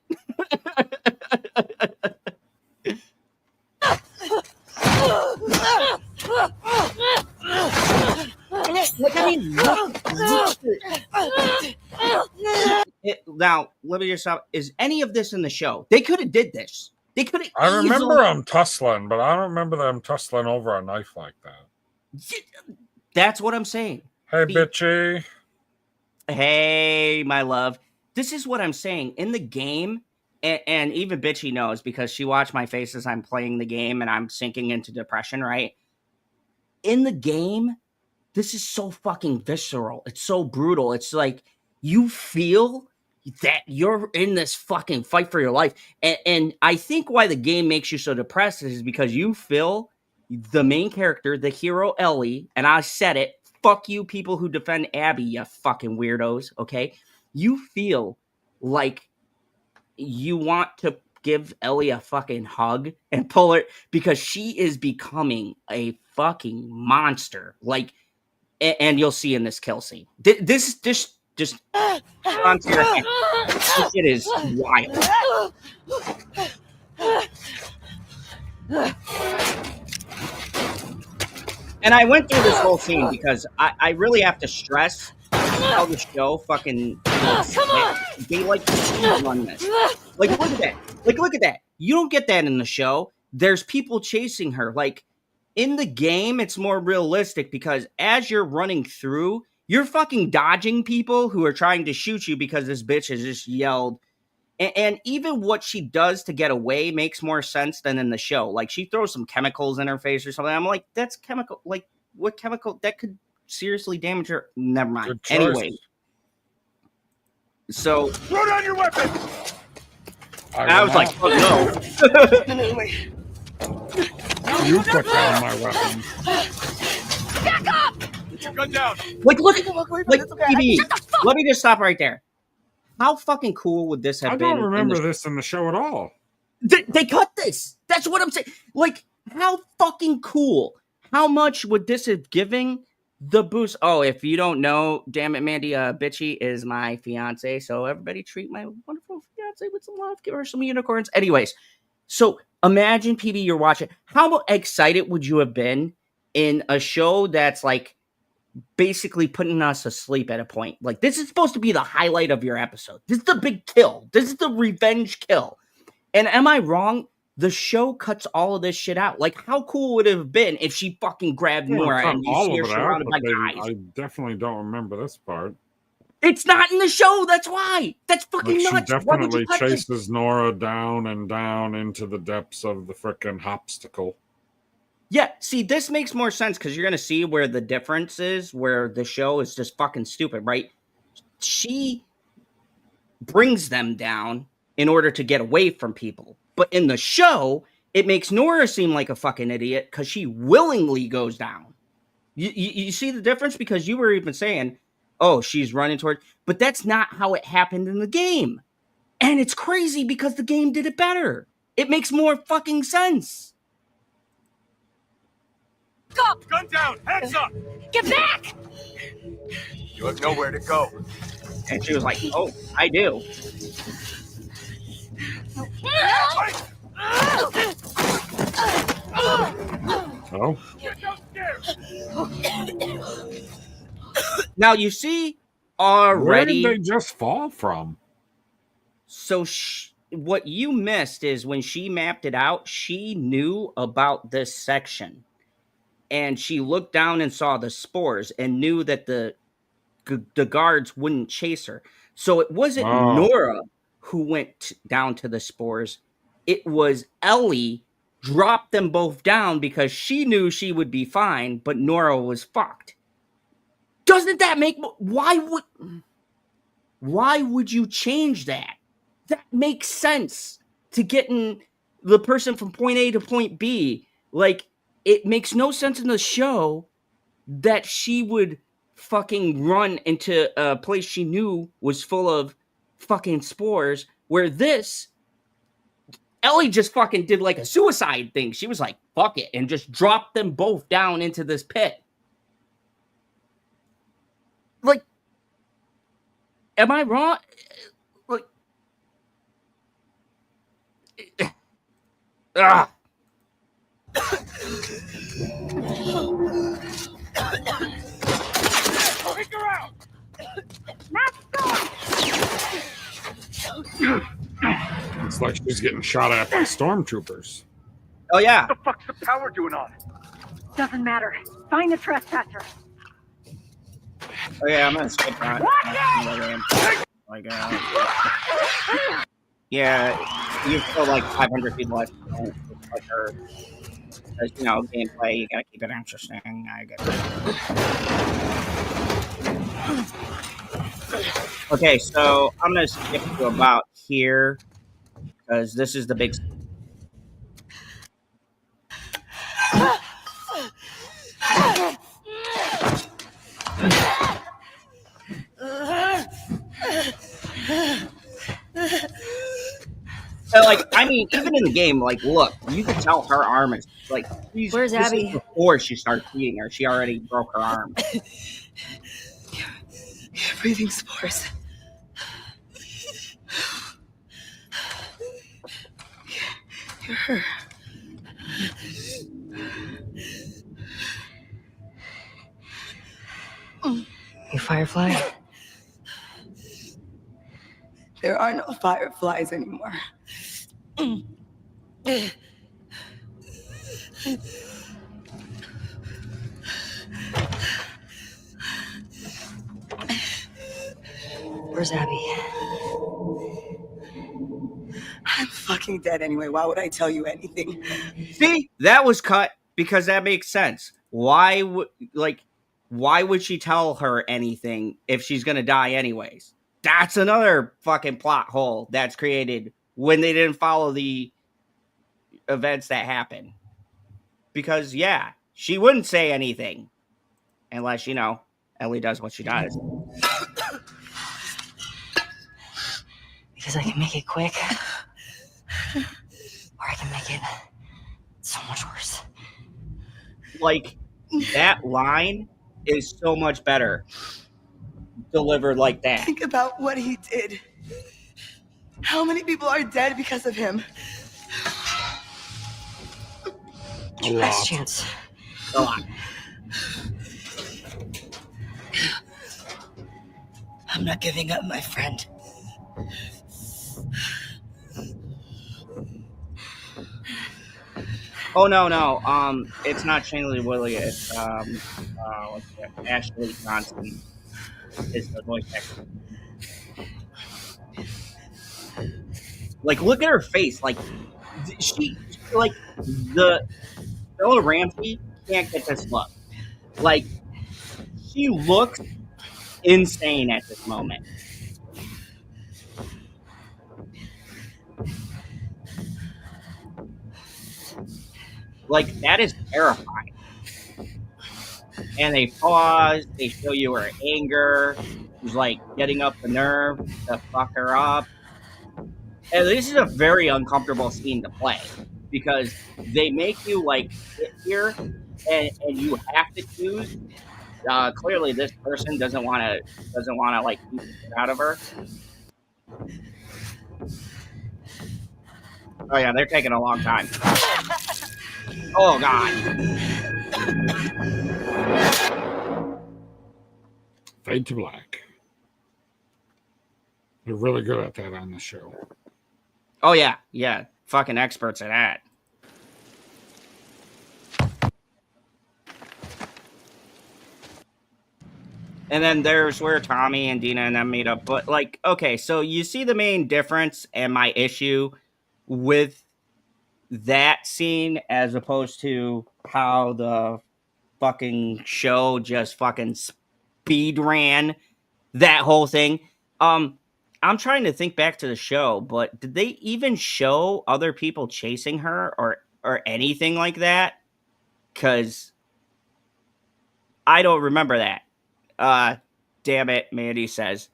Now, let me just stop. Is any of this in the show? They could have did this. They could have. I remember them tussling, but I don't remember them tussling over a knife like that. That's what I'm saying. Hey, bitchy. Hey, my love. This is what I'm saying. In the game, and even Bitchy knows because she watched my face as I'm playing the game and I'm sinking into depression, right? In the game, this is so fucking visceral. It's so brutal. It's like you feel that you're in this fucking fight for your life. And I think why the game makes you so depressed is because you feel the main character, the hero Ellie, and I said it, fuck you people who defend Abby, you fucking weirdos, okay? You feel like you want to give Ellie a fucking hug and pull her because she is becoming a fucking monster. Like, and you'll see in this kill scene. This just onto your head. This shit is wild. And I went through this whole scene because I really have to stress how the show fucking they like to run this. Like, look at that. Like, look at that. You don't get that in the show. There's people chasing her. Like, in the game, it's more realistic because as you're running through, you're fucking dodging people who are trying to shoot you because this bitch has just yelled. And even what she does to get away makes more sense than in the show. Like, she throws some chemicals in her face or something. I'm like, that's chemical. Like, what chemical? That could seriously damage her. Never mind. Anyway. So. Throw down your weapon! I was like, oh, no. Wait. You put down my weapon. Back up! Put your gun down. Like, look at Like, TV. Let me just stop right there. How fucking cool would this have been? I don't remember this in the show at all. They cut this. That's what I'm saying. Like, how fucking cool. How much would this have given the boost? Oh, if you don't know, damn it, Mandy, Bitchy is my fiance. So everybody treat my wonderful fiance with some love. Give her some unicorns. Anyways, so imagine, PB, you're watching. How excited would you have been in a show that's like basically putting us asleep at a point? Like, this is supposed to be the highlight of your episode. This is the big kill. This is the revenge kill. And am I wrong? The show cuts all of this shit out. Like, how cool would it have been if she fucking grabbed Nora and you see her surrounded by guys? I definitely don't remember this part. It's not in the show. That's why. That's fucking But nuts. she definitely chases Nora down and down into the depths of the frickin' hopsticle. Yeah, see, this makes more sense because you're going to see where the difference is, where the show is just fucking stupid, right? She brings them down, in order to get away from people. But in the show, it makes Nora seem like a fucking idiot because she willingly goes down. You see the difference? Because you were even saying, oh, she's running toward... But that's not how it happened in the game. And it's crazy because the game did it better. It makes more fucking sense. Stop! Gun down! Hands up! Get back! You have nowhere to go. And she was like, oh, I do. Oh. Get downstairs! Now, you see Where already... did they just fall from? So what you missed is when she mapped it out, she knew about this section. And she looked down and saw the spores and knew that the guards wouldn't chase her. So it wasn't Nora who went down to the spores. It was Ellie dropped them both down because she knew she would be fine, but Nora was fucked. Doesn't that make... Why would you change that? That makes sense to getting the person from point A to point B. Like, it makes no sense in the show that she would fucking run into a place she knew was full of fucking spores, where this, Ellie just fucking did like a suicide thing. She was like, fuck it, and just dropped them both down into this pit. Like, am I wrong? Like, ah. Take her out! It's like she's getting shot at by stormtroopers. Oh yeah. What the fuck's the power doing on? Doesn't matter. Find the trespasser. Oh yeah, I'm gonna skip that. Like, yeah, you feel like 500 people left. Like her, because, you know, gameplay, you gotta keep it interesting. I get it. Okay, so I'm gonna skip to about here because this is the big. So, like, I mean, even in the game, like, look, you can tell her arm is, like, Where's Abby? Before she starts feeding her, she already broke her arm. You're breathing spores. You're her. You firefly? There are no fireflies anymore. Where's Abby? I'm fucking dead anyway. Why would I tell you anything? See, that was cut because that makes sense. Why would she tell her anything if she's gonna die anyways? That's another fucking plot hole that's created when they didn't follow the events that happened. Because, yeah, she wouldn't say anything unless, you know, Ellie does what she does. Because I can make it quick. Or I can make it so much worse. Like, that line is so much better delivered like that. Think about what he did. How many people are dead because of him? Last chance. A lot. I'm not giving up, my friend. Oh no, it's not Shailene Woodley, it's what's that? Ashley Johnson is the voice actor. Like, look at her face. Like, she, like, the Bella Ramsey can't get this look. Like, she looks insane at this moment. Like, that is terrifying. And they pause, they show you her anger, she's like getting up the nerve to fuck her up. And this is a very uncomfortable scene to play because they make you like sit here and you have to choose. Clearly this person doesn't wanna like beat the shit out of her. Oh yeah, they're taking a long time. Oh god. Fade to black. They're really good at that on the show. Oh yeah, yeah. Fucking experts at that. And then there's where Tommy and Dina and them meet up. But like, okay, so you see the main difference and my issue with that scene as opposed to how the fucking show just fucking speed ran that whole thing. I'm trying to think back to the show, but did they even show other people chasing her or anything like that? Because I don't remember that. Damn it, Mandy says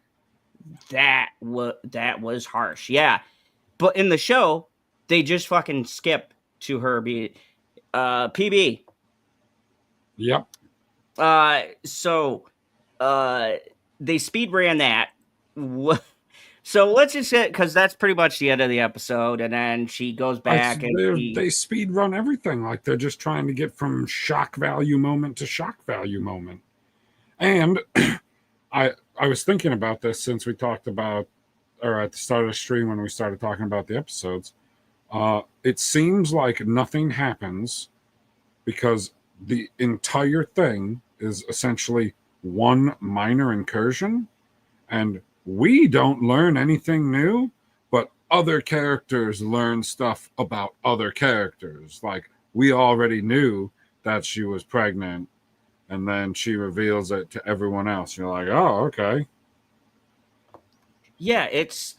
that was harsh. Yeah, but in the show, they just fucking skip to her be PB. Yep. So they speed ran that. So let's just get, because that's pretty much the end of the episode, and then she goes back and they speed run everything. Like they're just trying to get from shock value moment to shock value moment. And I was thinking about this since we talked about, or at the start of the stream when we started talking about the episodes. It seems like nothing happens because the entire thing is essentially one minor incursion, and we don't learn anything new, but other characters learn stuff about other characters. Like, we already knew that she was pregnant, and then she reveals it to everyone else. You're like, oh, okay. Yeah, it's...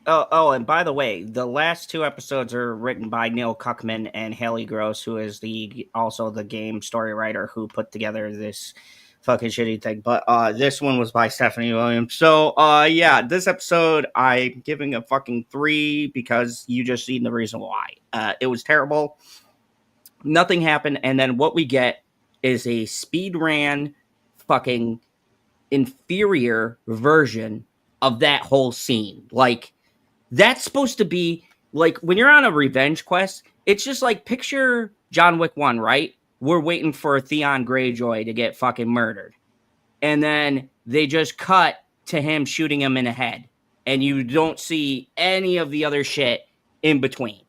Oh, and by the way, the last two episodes are written by Neil Cuckman and Haley Gross, who is also the game story writer who put together this fucking shitty thing. But this one was by Stephanie Williams. So yeah, this episode I'm giving a fucking 3 because you just seen the reason why. It was terrible. Nothing happened, and then what we get is a speed ran fucking inferior version of that whole scene. Like, that's supposed to be like when you're on a revenge quest, it's just like picture John Wick 1, right? We're waiting for Theon Greyjoy to get fucking murdered. And then they just cut to him shooting him in the head. And you don't see any of the other shit in between.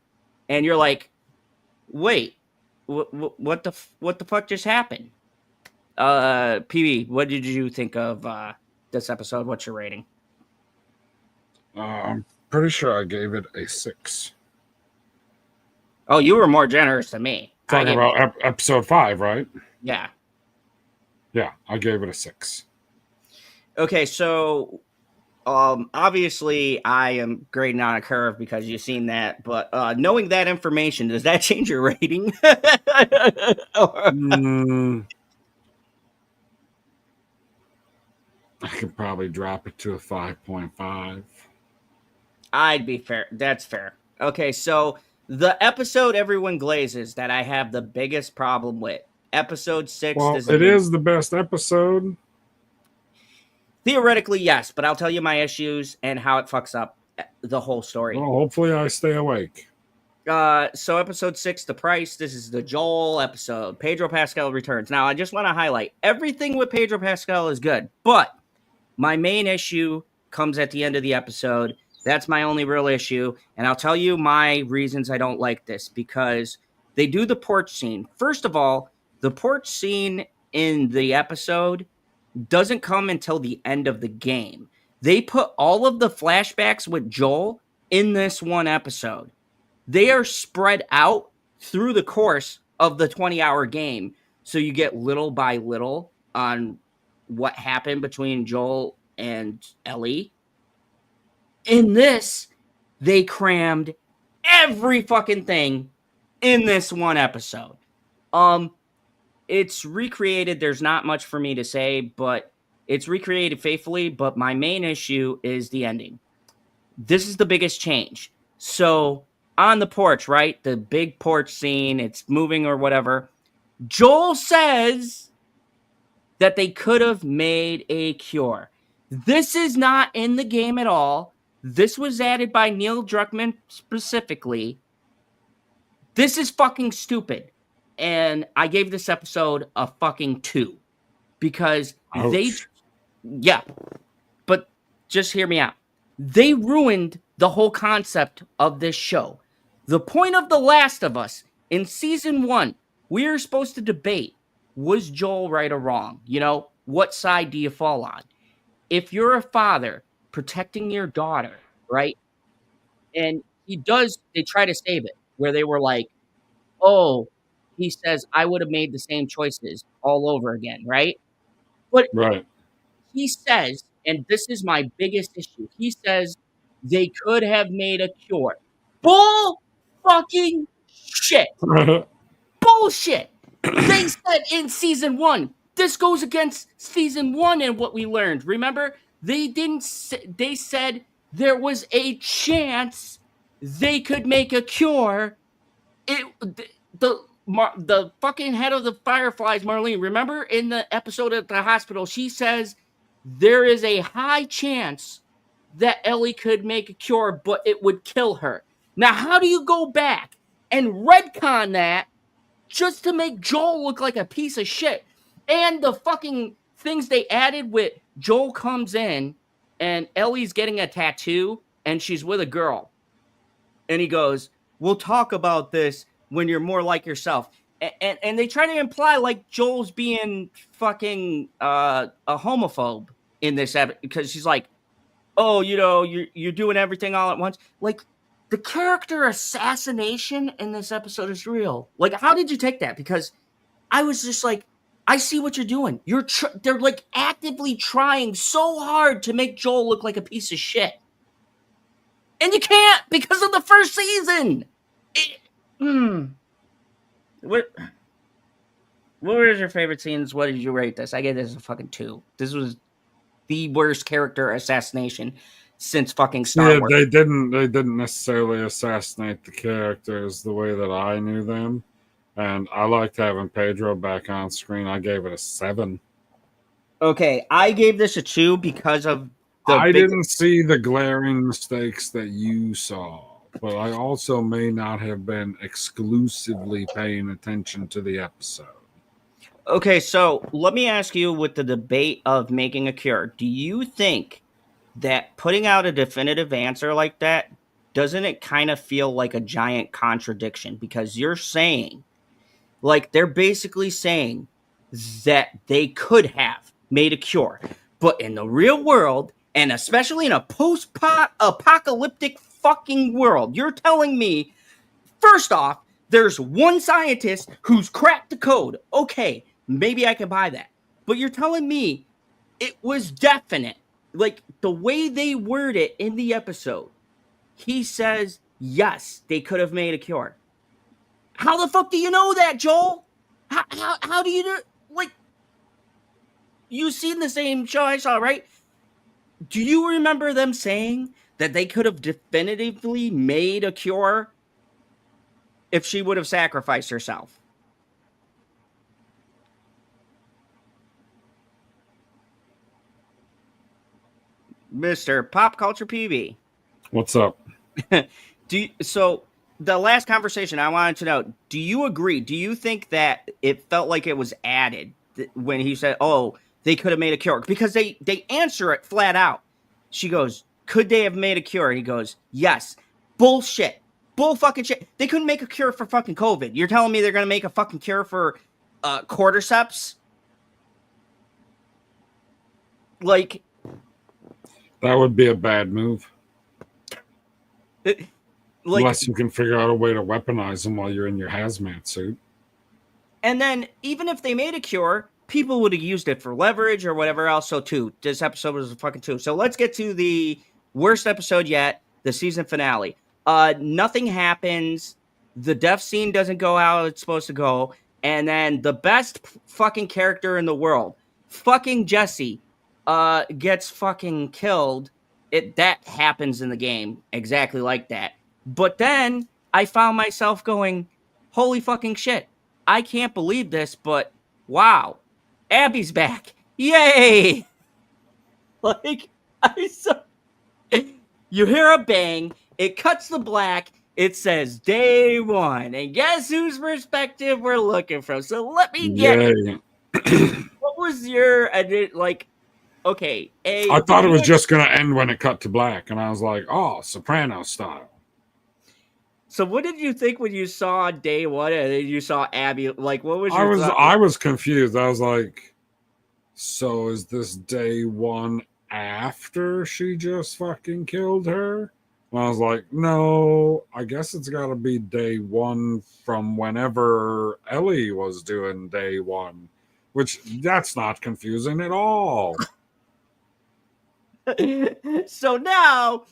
And you're like, wait, what the fuck just happened? PB, what did you think of this episode? What's your rating? I'm pretty sure I gave it a 6. Oh, you were more generous than me. Talking about episode 5, right? Yeah. Yeah, I gave it a 6. Okay, so obviously I am grading on a curve because you've seen that, but knowing that information, does that change your rating? I could probably drop it to a 5.5. I'd be fair. That's fair. Okay, so the episode Everyone Glazes that I have the biggest problem with, episode 6. Well, it is the best episode. Theoretically, yes, but I'll tell you my issues and how it fucks up the whole story. Well, hopefully I stay awake. So episode 6, The Price. This is the Joel episode. Pedro Pascal returns. Now, I just want to highlight everything with Pedro Pascal is good, but my main issue comes at the end of the episode. That's my only real issue, and I'll tell you my reasons I don't like this, because they do the porch scene. First of all, the porch scene in the episode doesn't come until the end of the game. They put all of the flashbacks with Joel in this one episode. They are spread out through the course of the 20-hour game, so you get little by little on what happened between Joel and Ellie. In this, they crammed every fucking thing in this one episode. It's recreated. There's not much for me to say, but it's recreated faithfully. But my main issue is the ending. This is the biggest change. So on the porch, right? The big porch scene, it's moving or whatever. Joel says that they could have made a cure. This is not in the game at all. This was added by Neil Druckmann specifically. This is fucking stupid. And I gave this episode a fucking 2 because yeah, but just hear me out. They ruined the whole concept of this show. The point of The Last of Us in season 1, we were supposed to debate, was Joel right or wrong? You know, what side do you fall on? If you're a father protecting your daughter, right? And they try to save it, where they were like, oh, he says, I would have made the same choices all over again, right? But Right. he says, and this is my biggest issue, he says they could have made a cure. Bull fucking shit. Bullshit. They said in season 1, this goes against season 1 and what we learned. Remember, they said there was a chance they could make a cure. The fucking head of the Fireflies, Marlene, remember in the episode at the hospital, she says there is a high chance that Ellie could make a cure, but it would kill her. Now, how do you go back and retcon that just to make Joel look like a piece of shit? And the fucking things they added with Joel comes in and Ellie's getting a tattoo and she's with a girl. And he goes, we'll talk about this when you're more like yourself. And they try to imply like Joel's being fucking a homophobe in this episode because she's like, oh, you know, you're doing everything all at once. Like, the character assassination in this episode is real. Like, how did you take that? Because I was just like, I see what you're doing. They're like actively trying so hard to make Joel look like a piece of shit. And you can't because of the first season. What was your favorite scenes? What did you rate this? I gave this a fucking 2. This was the worst character assassination since fucking Star Wars. They didn't necessarily assassinate the characters the way that I knew them. And I liked having Pedro back on screen. I gave it a 7. Okay, I gave this a 2 because of I didn't see the glaring mistakes that you saw, but I also may not have been exclusively paying attention to the episode. Okay, so let me ask you with the debate of making a cure, do you think that putting out a definitive answer like that, doesn't it kind of feel like a giant contradiction? Because you're saying, like, they're basically saying that they could have made a cure, but in the real world, and especially in a post-apocalyptic fucking world, you're telling me, first off, there's one scientist who's cracked the code. Okay, maybe I can buy that. But you're telling me it was definite. Like, the way they word it in the episode, he says, yes, they could have made a cure. How the fuck do you know that, Joel? How do you know? Like, you've seen the same show I saw, right? Do you remember them saying that they could have definitively made a cure if she would have sacrificed herself? Mr. Pop Culture PB. What's up? So the last conversation I wanted to know, do you agree? Do you think that it felt like it was added when he said, oh, they could have made a cure? Because they answer it flat out. She goes, could they have made a cure? He goes, yes. Bullshit. Bull fucking shit. They couldn't make a cure for fucking COVID. You're telling me they're going to make a fucking cure for cordyceps? Like, that would be a bad move. Like, unless you can figure out a way to weaponize them while you're in your hazmat suit. And then, even if they made a cure, people would have used it for leverage or whatever else. So, 2. This episode was a fucking 2. So, let's get to the worst episode yet, the season finale. Nothing happens. The death scene doesn't go how it's supposed to go. And then the best fucking character in the world, fucking Jesse, gets fucking killed. That happens in the game exactly like that. But then I found myself going, holy fucking shit. I can't believe this, but wow. Abby's back. Yay! Like, you hear a bang, it cuts the black, it says day one, and guess whose perspective we're looking from? So let me get what was your like? Okay, I thought it was just gonna end when it cut to black, and I was like, "Oh, Soprano style." So what did you think when you saw day one and then you saw Abby? Like, what was your thought? I was confused. I was like, "So is this day one after she just fucking killed her?" And I was like, "No, I guess it's got to be day one from whenever Ellie was doing day one." Which, that's not confusing at all. So now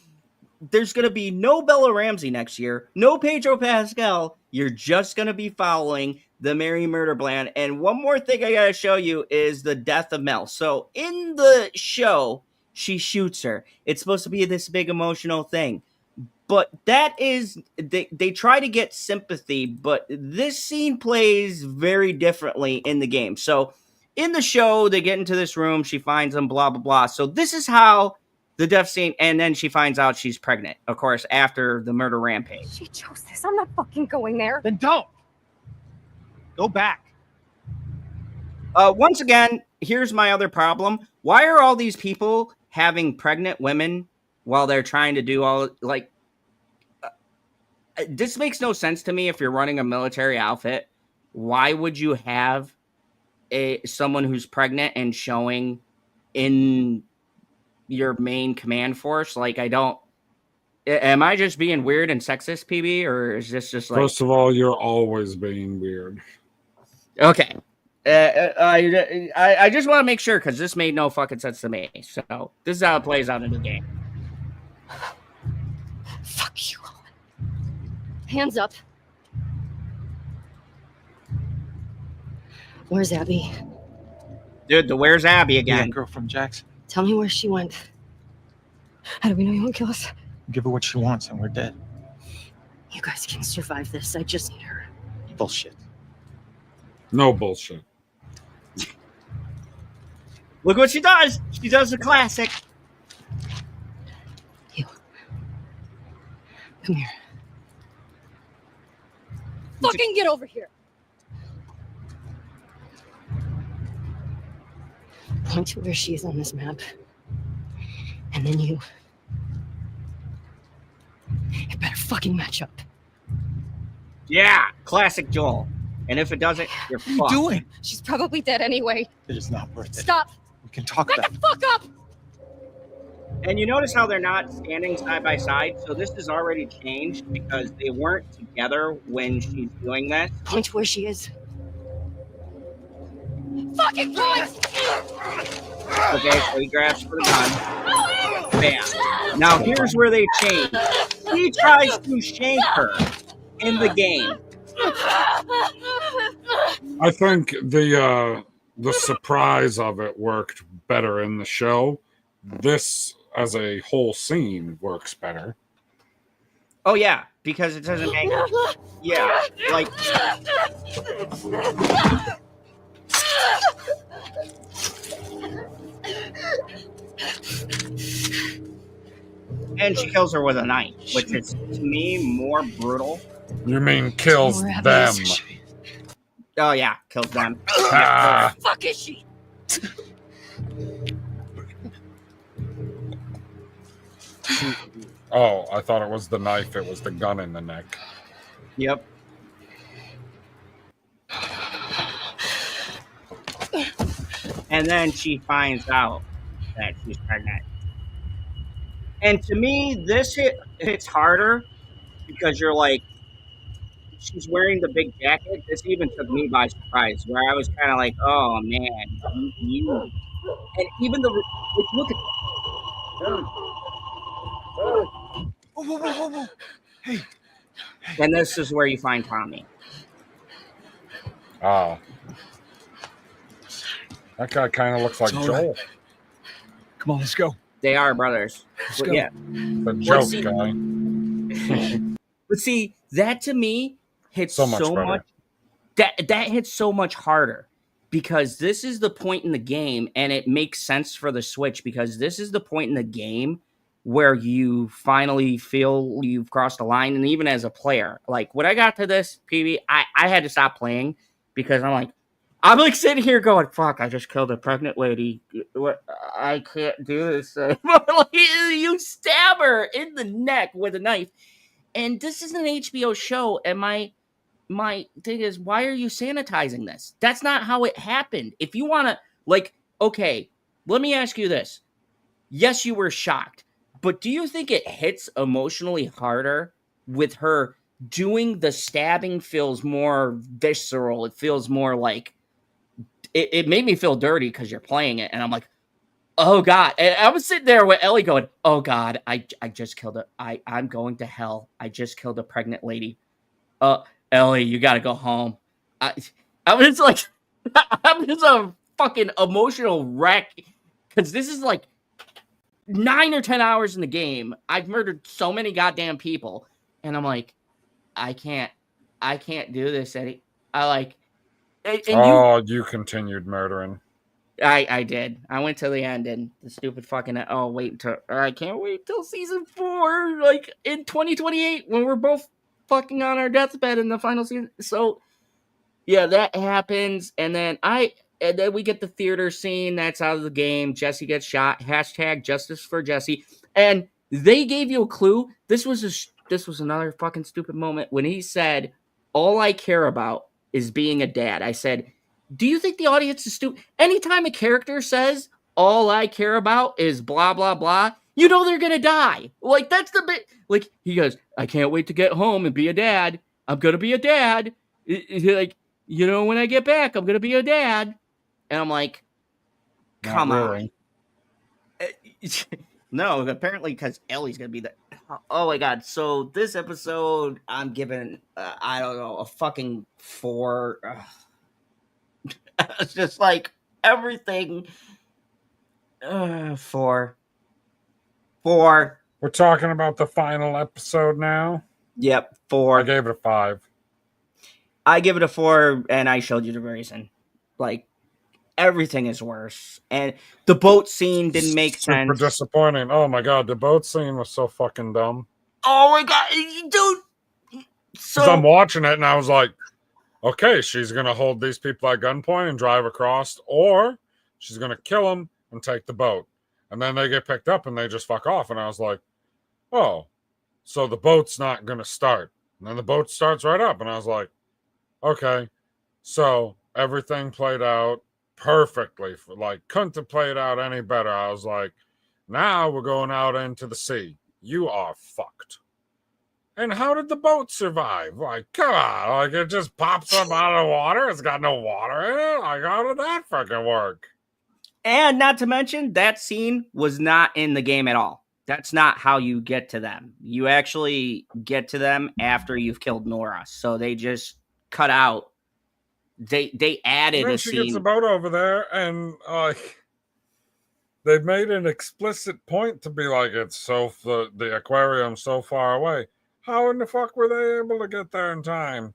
there's going to be no Bella Ramsey next year, no Pedro Pascal. You're just going to be following the Mary Murder Plan. And one more thing I got to show you is the death of Mel. So in the show, she shoots her. It's supposed to be this big emotional thing. But that is, they try to get sympathy, but this scene plays very differently in the game. So in the show, they get into this room, she finds them, blah, blah, blah. So this is how the death scene, and then she finds out she's pregnant, of course, after the murder rampage. She chose this. I'm not fucking going there. Then don't. Go back. Once again, here's my other problem. Why are all these people having pregnant women while they're trying to do all, like, this makes no sense to me if you're running a military outfit. Why would you have someone who's pregnant and showing in your main command force? Like, I don't... Am I just being weird and sexist, PB? Or is this just like... First of all, you're always being weird. Okay. I just want to make sure, because this made no fucking sense to me. So, this is how it plays out in the game. Fuck you. Hands up. Where's Abby? Dude, the where's Abby again? Yeah, girl from Jackson. Tell me where she went. How do we know you won't kill us? Give her what she wants and we're dead. You guys can survive this. I just need her. Bullshit. No bullshit. Look what she does. She does the classic. You. Come here. Fucking get over here. Point to where she is on this map. And then you. It better fucking match up. Yeah, classic Joel. And if it doesn't, you're fucked. What are you doing? She's probably dead anyway. It is not worth it. Stop. We can talk Back about the it. fuck up. And you notice how they're not standing side by side? So this has already changed because they weren't together when she's doing this. Point to where she is. Fucking point. Okay, so he grabs for the gun. Bam. Now here's where they change. He tries to shank her in the game. I think the surprise of it worked better in the show. This, as a whole scene, works better. Oh yeah, because it doesn't make... Yeah, like... And she kills her with a knife, which is, to me, more brutal. You mean kills More them? evidence. Oh yeah, kills them. Ah, Fuck is she? oh, I thought it was the knife. It was the gun in the neck. Yep. And then she finds out that she's pregnant. And to me, this hits harder because you're like, she's wearing the big jacket. This even took me by surprise, where I was kind of like, oh man, you. And even the look at. Whoa, whoa, whoa, whoa, whoa. Hey. And this is where you find Tommy. Oh. That guy kind of looks like It's all Joel. right. Come on, let's go. They are brothers. Let's But go. yeah. The Well, joke see- guy. But see, that to me hits So much better. that hits so much harder because this is the point in the game, and it makes sense for the Switch because this is the point in the game where you finally feel you've crossed the line. And even as a player, like when I got to this PB, I had to stop playing because I'm like sitting here going, fuck, I just killed a pregnant lady. What? I can't do this. Like, you stab her in the neck with a knife. And this is an HBO show, and my thing is, why are you sanitizing this? That's not how it happened. If you want to, like, okay, let me ask you this. Yes, you were shocked, but do you think it hits emotionally harder with her doing the stabbing feels more visceral? It feels more like, it made me feel dirty because you're playing it, and I'm like, oh God. And I was sitting there with Ellie going, oh God, I just killed I'm going to hell. I just killed a pregnant lady. Ellie, you gotta go home. I was like, I'm just a fucking emotional wreck. Cause this is like 9 or 10 hours in the game. I've murdered so many goddamn people. And I'm like, I can't do this, Eddie. You continued murdering. I did. I went to the end and the stupid fucking I can't wait till season 4, like in 2028 when we're both fucking on our deathbed in the final season. So yeah, that happens, and then we get the theater scene that's out of the game. Jesse gets shot. # justice for Jesse. And they gave you a clue. This was another fucking stupid moment when he said, all I care about is being a dad. I said, do you think the audience is stupid? Anytime a character says, all I care about is blah, blah, blah, you know they're going to die. Like, that's the bit. Like, he goes, I can't wait to get home and be a dad. I'm going to be a dad. Like, you know, when I get back, I'm going to be a dad. And I'm like, come on. No, apparently because Ellie's going to be the... Oh my God. So this episode, I'm giving, I don't know, a fucking 4. It's just like everything. 4. We're talking about the final episode now. Yep, 4. I gave it a 5. I give it a 4, and I showed you the reason. Like, everything is worse, and the boat scene didn't make sense. Super disappointing. Oh my God, the boat scene was so fucking dumb. Oh my God, dude. So I'm watching it, and I was like, okay, she's going to hold these people at gunpoint and drive across, or she's going to kill them and take the boat. And then they get picked up and they just fuck off. And I was like, oh, so the boat's not going to start. And then the boat starts right up. And I was like, okay, so everything played out perfectly. Couldn't have played out any better. I was like, now we're going out into the sea. You are fucked. And how did the boat survive? Like, come on. Like, it just pops up out of the water. It's got no water in it. Like, how did that fucking work? And not to mention, that scene was not in the game at all. That's not how you get to them. You actually get to them after you've killed Nora. So they just cut out. They added a she scene. Gets the boat over there, and they've made an explicit point to be like, it's so the aquarium's so far away. How in the fuck were they able to get there in time?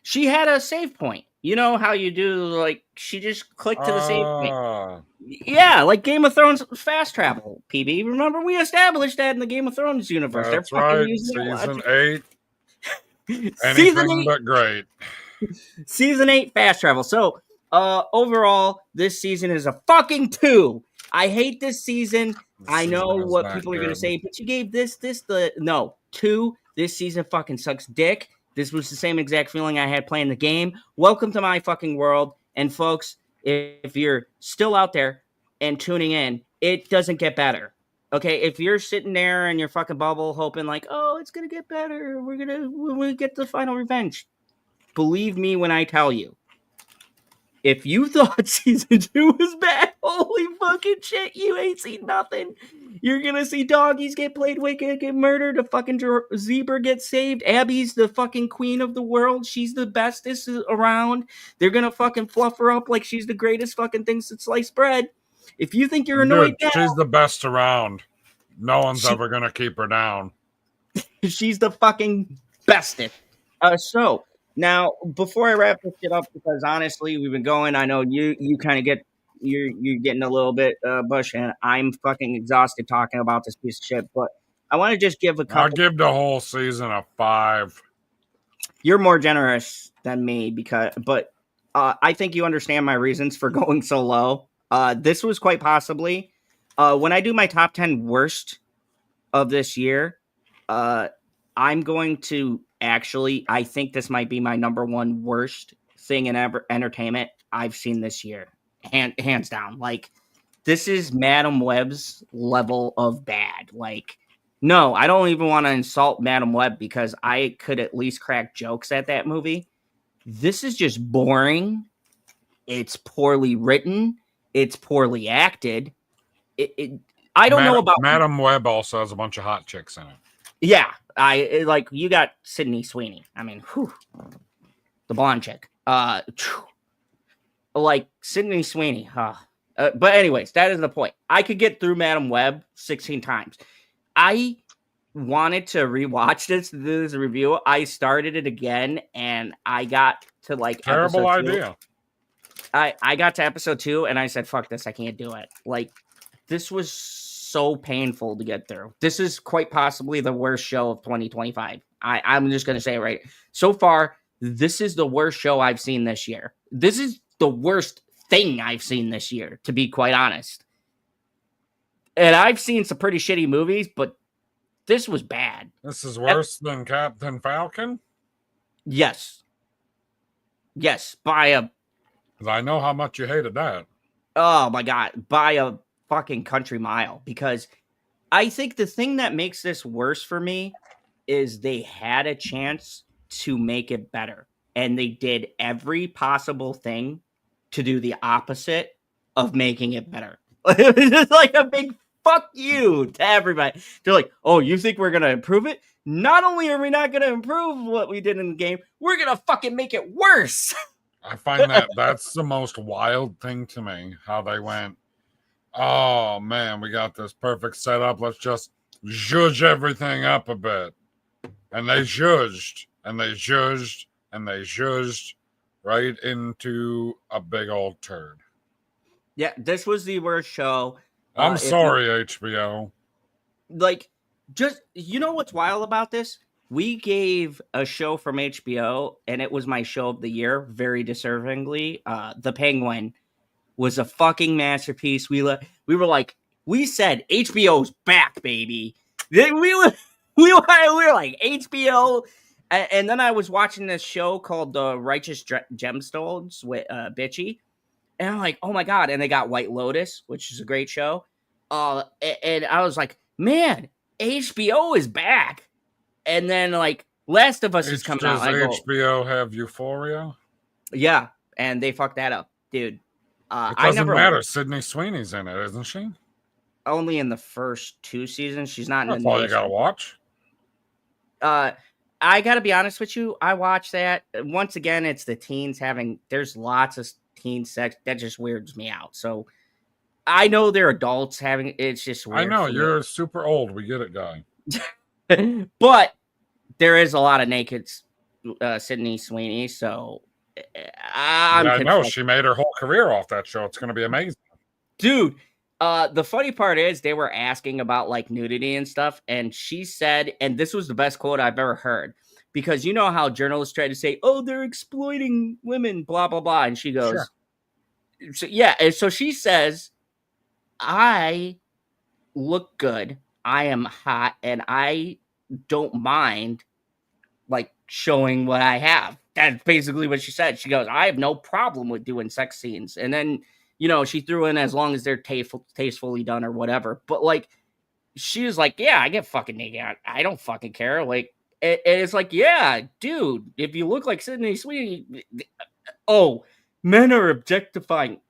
She had a save point. You know how you do, like, she just clicked to the save point. Yeah, like Game of Thrones fast travel, PB. Remember, we established that in the Game of Thrones universe. That's right. Season 8. Anything Season 8. But great. Season 8 fast travel. So, overall, this season is a fucking 2. I hate this season. I know what people are going to say, but you gave this, 2. This season fucking sucks dick. This was the same exact feeling I had playing the game. Welcome to my fucking world. And folks, if you're still out there and tuning in, it doesn't get better. Okay, if you're sitting there in your fucking bubble hoping like, oh, it's going to get better. When we get the final revenge. Believe me when I tell you. If you thought season 2 was bad, holy fucking shit, you ain't seen nothing. You're gonna see doggies get played wicked, get murdered, a fucking zebra get saved. Abby's the fucking queen of the world. She's the bestest around. They're gonna fucking fluff her up like she's the greatest fucking thing since sliced bread. If you think you're annoyed Dude, she's the best around. No one's She- ever gonna keep her down. she's the fucking bestest. So now before I wrap this shit up, because honestly we've been going. I know you kind of get you're getting a little bit bush, and I'm fucking exhausted talking about this piece of shit. But I want to just give a couple. I'll give the whole season a 5. You're more generous than me but I think you understand my reasons for going so low. This was quite possibly when I do my top 10 worst of this year. I'm going to actually, I think this might be my number one worst thing in entertainment I've seen this year. Hands down. Like, this is Madam Web's level of bad. Like, no, I don't even want to insult Madam Web because I could at least crack jokes at that movie. This is just boring. It's poorly written. It's poorly acted. I don't know about Madam Web also has a bunch of hot chicks in it. Yeah, you got Sydney Sweeney. I mean, whew, the blonde chick. Like Sydney Sweeney. But anyways, that is the point. I could get through Madam Web 16 times. I wanted to rewatch this to do this review. I started it again, and I got to like Terrible episode 2. idea. I got to episode 2, and I said, "Fuck this! I can't do it." Like, this was so painful to get through. This is quite possibly the worst show of 2025. I'm just gonna say it right. So far, this is the worst show I've seen this year. This is the worst thing I've seen this year, to be quite honest. And I've seen some pretty shitty movies, but this was bad. This is worse than Captain Falcon? Yes. Yes, by a... 'Cause I know how much you hated that. Oh my God, by a fucking country mile. Because I think the thing that makes this worse for me is they had a chance to make it better. And they did every possible thing to do the opposite of making it better. It's like a big fuck you to everybody. They're like, oh, you think we're going to improve it? Not only are we not going to improve what we did in the game, we're going to fucking make it worse. I find that's the most wild thing to me, how they went, oh man, we got this perfect setup. Let's just zhuzh everything up a bit. And they zhuzhed, and they zhuzhed, and they zhuzhed right into a big old turd. Yeah, this was the worst show. I'm sorry, HBO. Like, just, you know what's wild about this? We gave a show from HBO, and it was my show of the year, very deservingly. The Penguin was a fucking masterpiece. We were like, we said HBO's back, baby. We were like, HBO. And then I was watching this show called The Righteous Gemstones with Bitchy. And I'm like, oh my God. And they got White Lotus, which is a great show. And I was like, man, HBO is back. And then, like, Last of Us is coming out. Does HBO have Euphoria? Yeah, and they fucked that up, dude. It doesn't matter. Sydney Sweeney's in it, isn't she? Only in the first 2 seasons. She's not in That's the all you gotta watch. I gotta be honest with you. I watched that. Once again, it's the teens having... There's lots of teen sex. That just weirds me out. So, I know they're adults having... It's just weird. I know. You're super old. We get it, guy. But there is a lot of naked Sydney Sweeney, so I know she made her whole career off that show. It's going to be amazing, dude. The funny part is they were asking about like nudity and stuff, and she said, and this was the best quote I've ever heard, because you know how journalists try to say, "Oh, they're exploiting women," blah blah blah, and she goes, sure. "So yeah," and so she says, "I look good. I am hot, and I don't mind like showing what I have." That's basically what she said. She goes, "I have no problem with doing sex scenes." And then, you know, she threw in as long as they're tastefully done or whatever. But like, she was like, "Yeah, I get fucking naked. I don't fucking care." Like, and it's like, yeah, dude, if you look like Sydney Sweeney, oh, men are objectifying.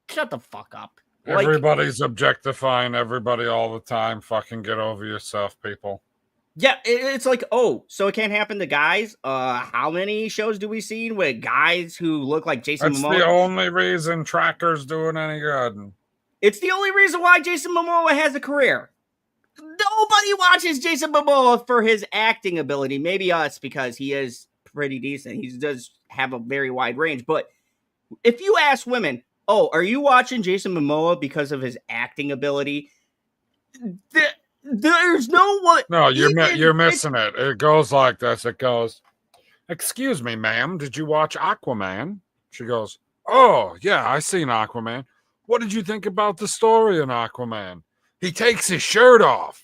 Shut the fuck up. Like, Everybody's objectifying everybody all the time. Fucking get over yourself, people. yeah, it's like, oh, so it can't happen to guys? How many shows do we see with guys who look like Jason That's Momoa? the only reason Tracker's doing any good. It's the only reason why Jason Momoa has a career. Nobody watches Jason Momoa for his acting ability. Maybe us, because he is pretty decent. He does have a very wide range. But if you ask women, oh, are you watching Jason Momoa because of his acting ability? There's no one. No, you're missing it. It goes like this. It goes, excuse me, ma'am, did you watch Aquaman? She goes, oh, yeah, I seen Aquaman. What did you think about the story in Aquaman? He takes his shirt off.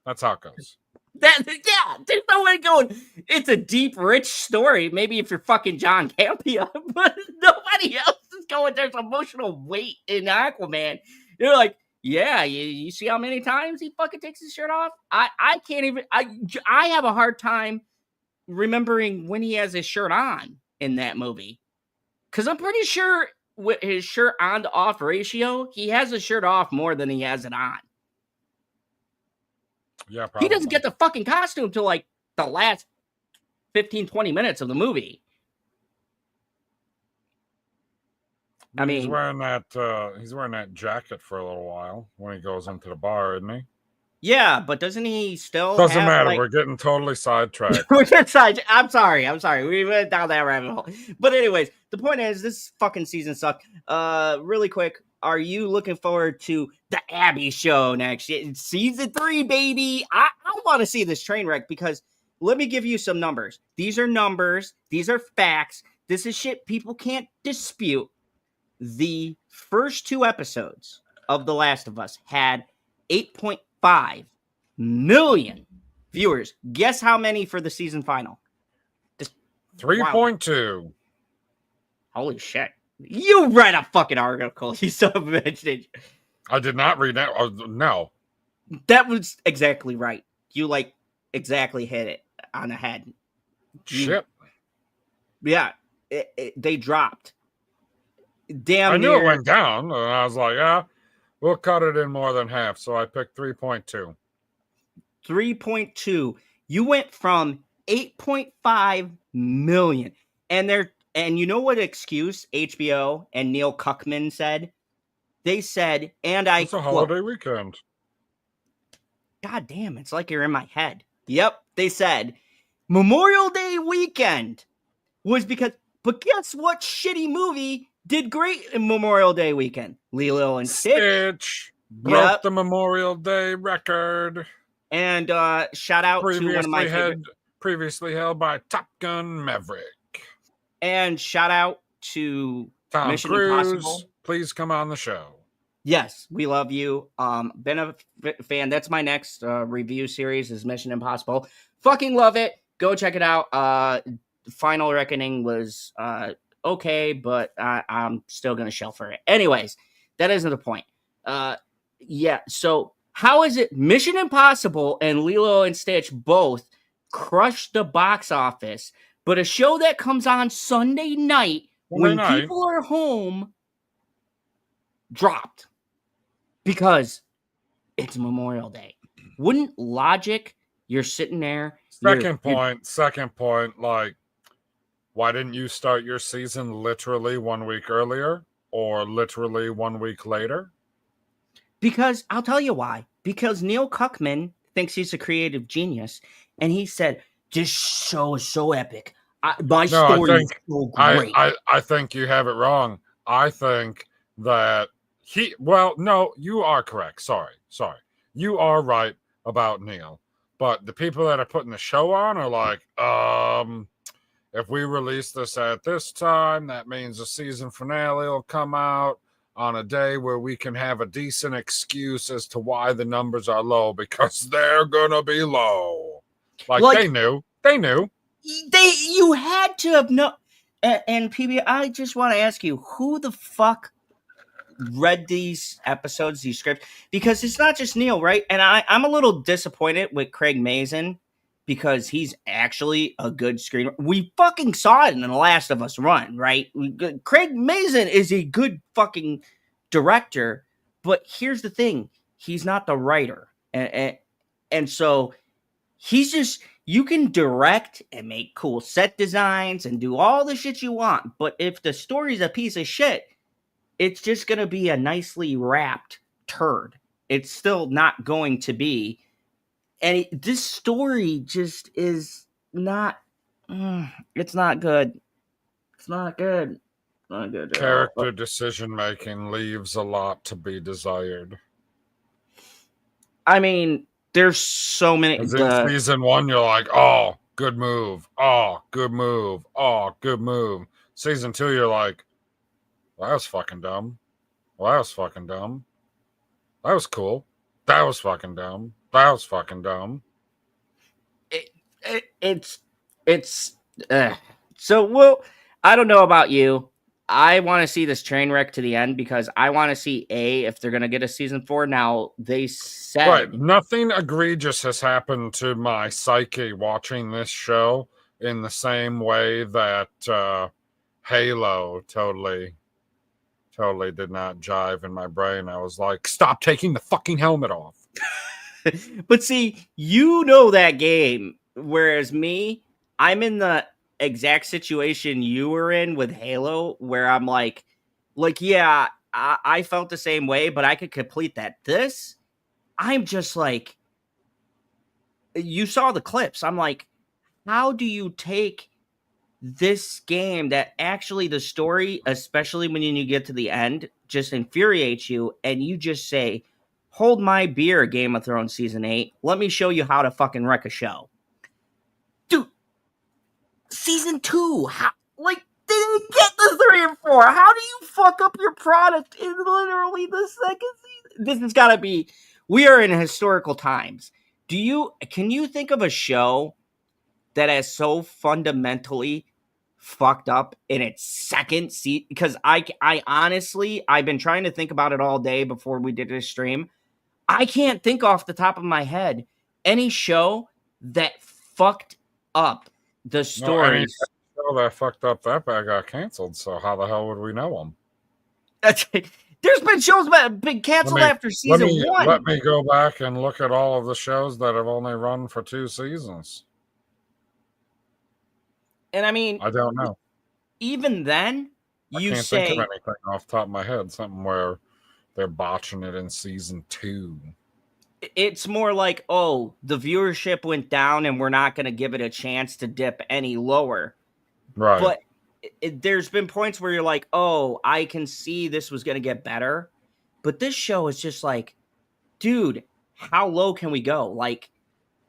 That's how it goes. Yeah, there's no way going. It's a deep, rich story. Maybe if you're fucking John Campea, but nobody else is going. There's emotional weight in Aquaman. You're like, yeah, you see how many times he fucking takes his shirt off? I can't even. I have a hard time remembering when he has his shirt on in that movie, because I'm pretty sure with his shirt on to off ratio, he has his shirt off more than he has it on. Yeah, probably. He doesn't get the fucking costume till like the last 15, 20 minutes of the movie. I mean, he's wearing that jacket for a little while when he goes into the bar, isn't he? yeah, but doesn't he still? Doesn't have, matter. like... We're getting totally sidetracked. I'm sorry. We went down that rabbit hole. But anyways, the point is, this fucking season sucked. Really quick, are you looking forward to the Abby show next year? Season 3, baby. I want to see this train wreck, because let me give you some numbers. These are numbers. These are facts. This is shit people can't dispute. The first 2 episodes of The Last of Us had 8.5 million viewers. Guess how many for the season final? 3.2. Wow. Holy shit. You read a fucking article, you son of a bitch, did you? I did not read that. No. That was exactly right. You, like, exactly hit it on the head. Shit. Yeah. They dropped. Damn I knew near... it went down, and I was like, yeah, we'll cut it in more than half. So I picked 3.2. 3.2. You went from 8.5 million. And you know what excuse HBO and Neil Cuckman said? They said, and I It's a quote, holiday weekend. God damn, it's like you're in my head. Yep, they said Memorial Day weekend was because, but guess what shitty movie did great in Memorial Day weekend? Lilo and Stitch. Broke the Memorial Day record. And shout out to one of my favorite... Previously held by Top Gun Maverick. And shout out to Tom Mission Cruise. Impossible. Please come on the show. Yes, we love you. Been a fan. That's my next review series is Mission Impossible. Fucking love it. Go check it out. Final Reckoning was okay, but I'm still gonna shelf it. Anyways, that isn't the point. Yeah. So how is it Mission Impossible and Lilo and Stitch both crushed the box office, but a show that comes on Sunday night when people are home dropped because it's Memorial Day? Wouldn't logic? You're sitting there. Second point, like, why didn't you start your season literally 1 week earlier or literally 1 week later? Because I'll tell you why. Because Neil Cuckman thinks he's a creative genius, and he said, this show is so epic. My story is so great. I think you have it wrong. I think that no, you are correct. Sorry. You are right about Neil. But the people that are putting the show on are like, if we release this at this time, that means the season finale will come out on a day where we can have a decent excuse as to why the numbers are low, because they're going to be low. Like they knew. You had to have known. And PB, I just want to ask you, who the fuck read these episodes, these scripts? Because it's not just Neil, right? And I'm a little disappointed with Craig Mazin because he's actually a good screenwriter. We fucking saw it in The Last of Us run, right? Craig Mazin is a good fucking director, but here's the thing. He's not the writer. And so he's just, you can direct and make cool set designs and do all the shit you want, but if the story's a piece of shit, it's just going to be a nicely wrapped turd. It's still not going to be. And this story just is not, it's not good. It's not good. Not good at all. Character decision making leaves a lot to be desired. I mean, there's so many. As in season 1, you're like, oh, good move. Oh, good move. Oh, good move. Season 2, you're like, well, that was fucking dumb. Well, that was fucking dumb. That was cool. That was fucking dumb. That was fucking dumb. So, well, I don't know about you. I want to see this train wreck to the end because I want to see if they're going to get a season 4. Now, they said... Right. Nothing egregious has happened to my psyche watching this show in the same way that Halo totally did not jive in my brain. I was like, stop taking the fucking helmet off. But see, you know that game, whereas me, I'm in the exact situation you were in with Halo, where I'm like, yeah, I felt the same way, but I could complete that. This, I'm just like, you saw the clips. I'm like, how do you take this game that actually the story, especially when you get to the end, just infuriates you, and you just say, hold my beer, Game of Thrones Season 8. Let me show you how to fucking wreck a show. Dude, Season 2, how, like, they didn't get the 3 and 4. How do you fuck up your product in literally the second season? This has got to be, we are in historical times. Can you think of a show that has so fundamentally fucked up in its second season? Because I honestly, I've been trying to think about it all day before we did this stream. I can't think off the top of my head any show that fucked up the stories. No, show that fucked up that bad got canceled, so how the hell would we know them? There's been shows that have been canceled after season 1. Let me go back and look at all of the shows that have only run for 2 seasons. And I mean, I don't know. Even then, I can't think of anything off the top of my head. Something where they're botching it in season 2. It's more like, oh, the viewership went down and we're not going to give it a chance to dip any lower. Right. But there's been points where you're like, oh, I can see this was going to get better. But this show is just like, dude, how low can we go? Like,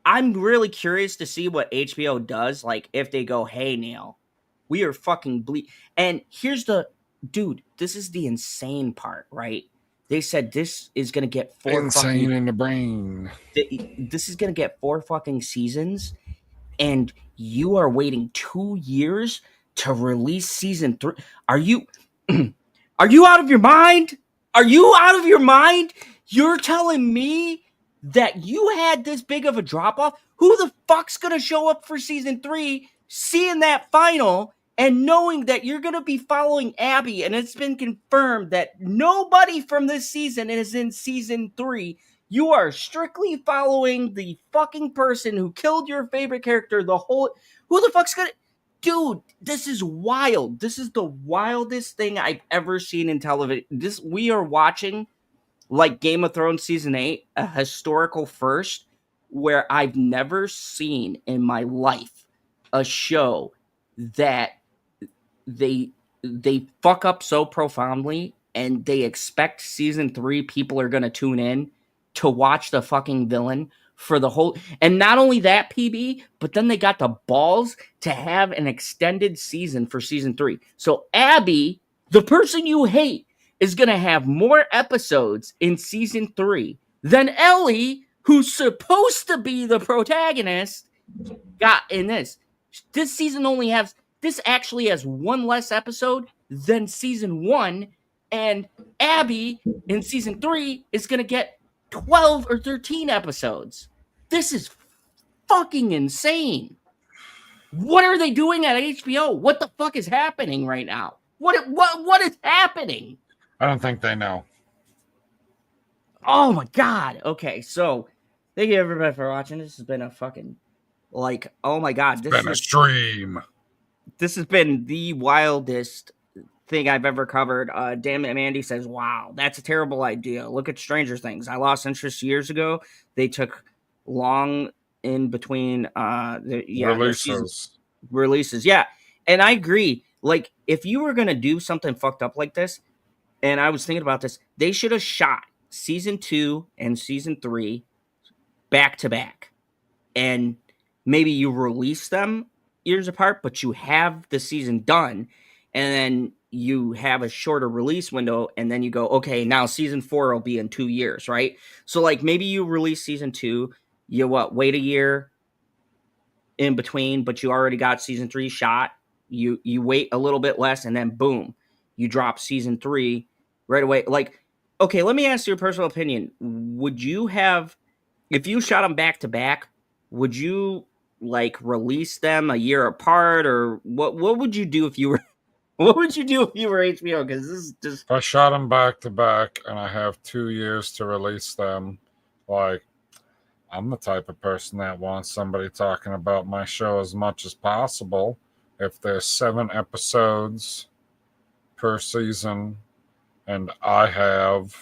I'm really curious to see what HBO does. Like, if they go, hey, Neil, we are fucking And here's dude, this is the insane part, right? They said this is going to get 4 insane in the brain. This is going to get 4 fucking seasons, and you are waiting 2 years to release season 3. Are you out of your mind? Are you out of your mind? You're telling me that you had this big of a drop off? Who the fuck's going to show up for season 3, seeing that final, and knowing that you're going to be following Abby, and it's been confirmed that nobody from this season is in season 3. You are strictly following the fucking person who killed your favorite character who the fuck's gonna... Dude, this is wild. This is the wildest thing I've ever seen in television. We are watching, like Game of Thrones Season 8, a historical first, where I've never seen in my life a show that they fuck up so profoundly, and they expect season 3 people are going to tune in to watch the fucking villain for the whole... And not only that, PB, but then they got the balls to have an extended season for season 3. So Abby, the person you hate, is going to have more episodes in season 3 than Ellie, who's supposed to be the protagonist, got in this. This season this actually has 1 less episode than season 1, and Abby in season 3 is going to get 12 or 13 episodes. This is fucking insane. What are they doing at HBO? What the fuck is happening right now? What is happening? I don't think they know. Oh my god. Okay, so thank you everybody for watching. This has been a fucking oh my god, Been a stream. this has been the wildest thing I've ever covered. Damn it, Mandy says, "Wow, that's a terrible idea. Look at Stranger Things. I lost interest years ago. They took long in between their season releases." Yeah, and I agree. Like, if you were gonna do something fucked up like this, and I was thinking about this, they should have shot season 2 and season 3 back to back, and maybe you release them years apart, but you have the season done, and then you have a shorter release window, and then you go, okay, now season 4 will be in 2 years, right? So like maybe you release season 2, you wait a year in between, but you already got season 3 shot. You wait a little bit less, and then boom, you drop season 3 right away. Like, okay, let me ask you a personal opinion. Would you have, if you shot them back to back, would you like release them a year apart, or what would you do if you were what would you do if you were HBO? Because this is just, If I shot them back to back and I have 2 years to release them, like, I'm the type of person that wants somebody talking about my show as much as possible. If there's 7 episodes per season and I have,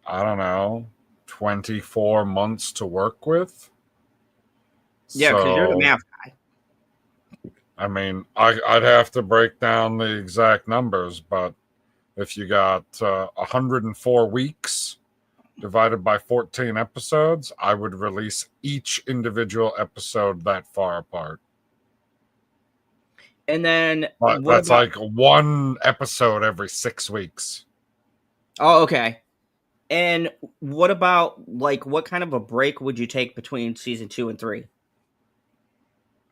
I don't know, 24 months to work with. yeah, because you're the math guy. I mean, I'd have to break down the exact numbers, but if you got 104 weeks divided by 14 episodes, I would release each individual episode that far apart. And then But that's like 1 episode every 6 weeks. Oh, okay. And what about, like, what kind of a break would you take between season 2 and 3?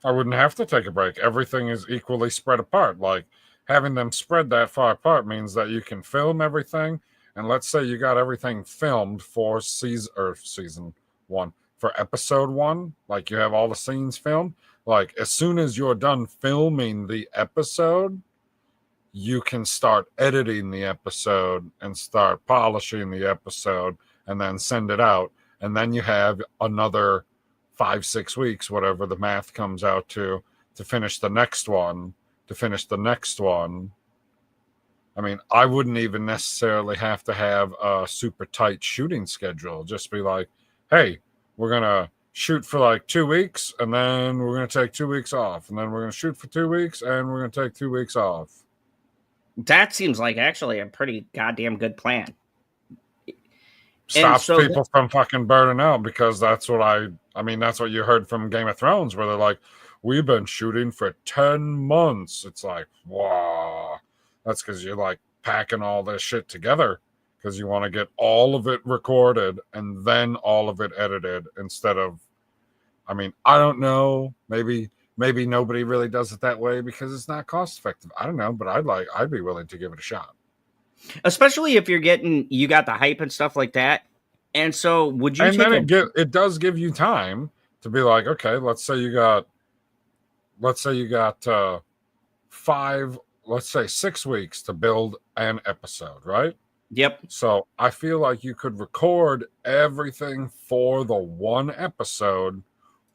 I wouldn't have to take a break. Everything is equally spread apart. Like, having them spread that far apart means that you can film everything. And let's say you got everything filmed for season 1, for episode 1, like you have all the scenes filmed. Like, as soon as you're done filming the episode, you can start editing the episode and start polishing the episode and then send it out. And then you have another 5-6 weeks, whatever the math comes out to finish the next one, I mean, I wouldn't even necessarily have to have a super tight shooting schedule. Just be like, hey, we're going to shoot for like 2 weeks, and then we're going to take 2 weeks off, and then we're going to shoot for 2 weeks, and we're going to take 2 weeks off. That seems like actually a pretty goddamn good plan. Stops people from fucking burning out, because that's what that's what you heard from Game of Thrones, where they're like, we've been shooting for 10 months. It's like, wow. That's because you're like packing all this shit together because you want to get all of it recorded and then all of it edited instead of, I mean, I don't know. Maybe nobody really does it that way because it's not cost effective. I don't know, but I'd be willing to give it a shot. Especially if you got the hype and stuff like that. And so would you it does give you time to be like, okay, let's say you got 6 weeks to build an episode, right? Yep. So I feel like you could record everything for the one episode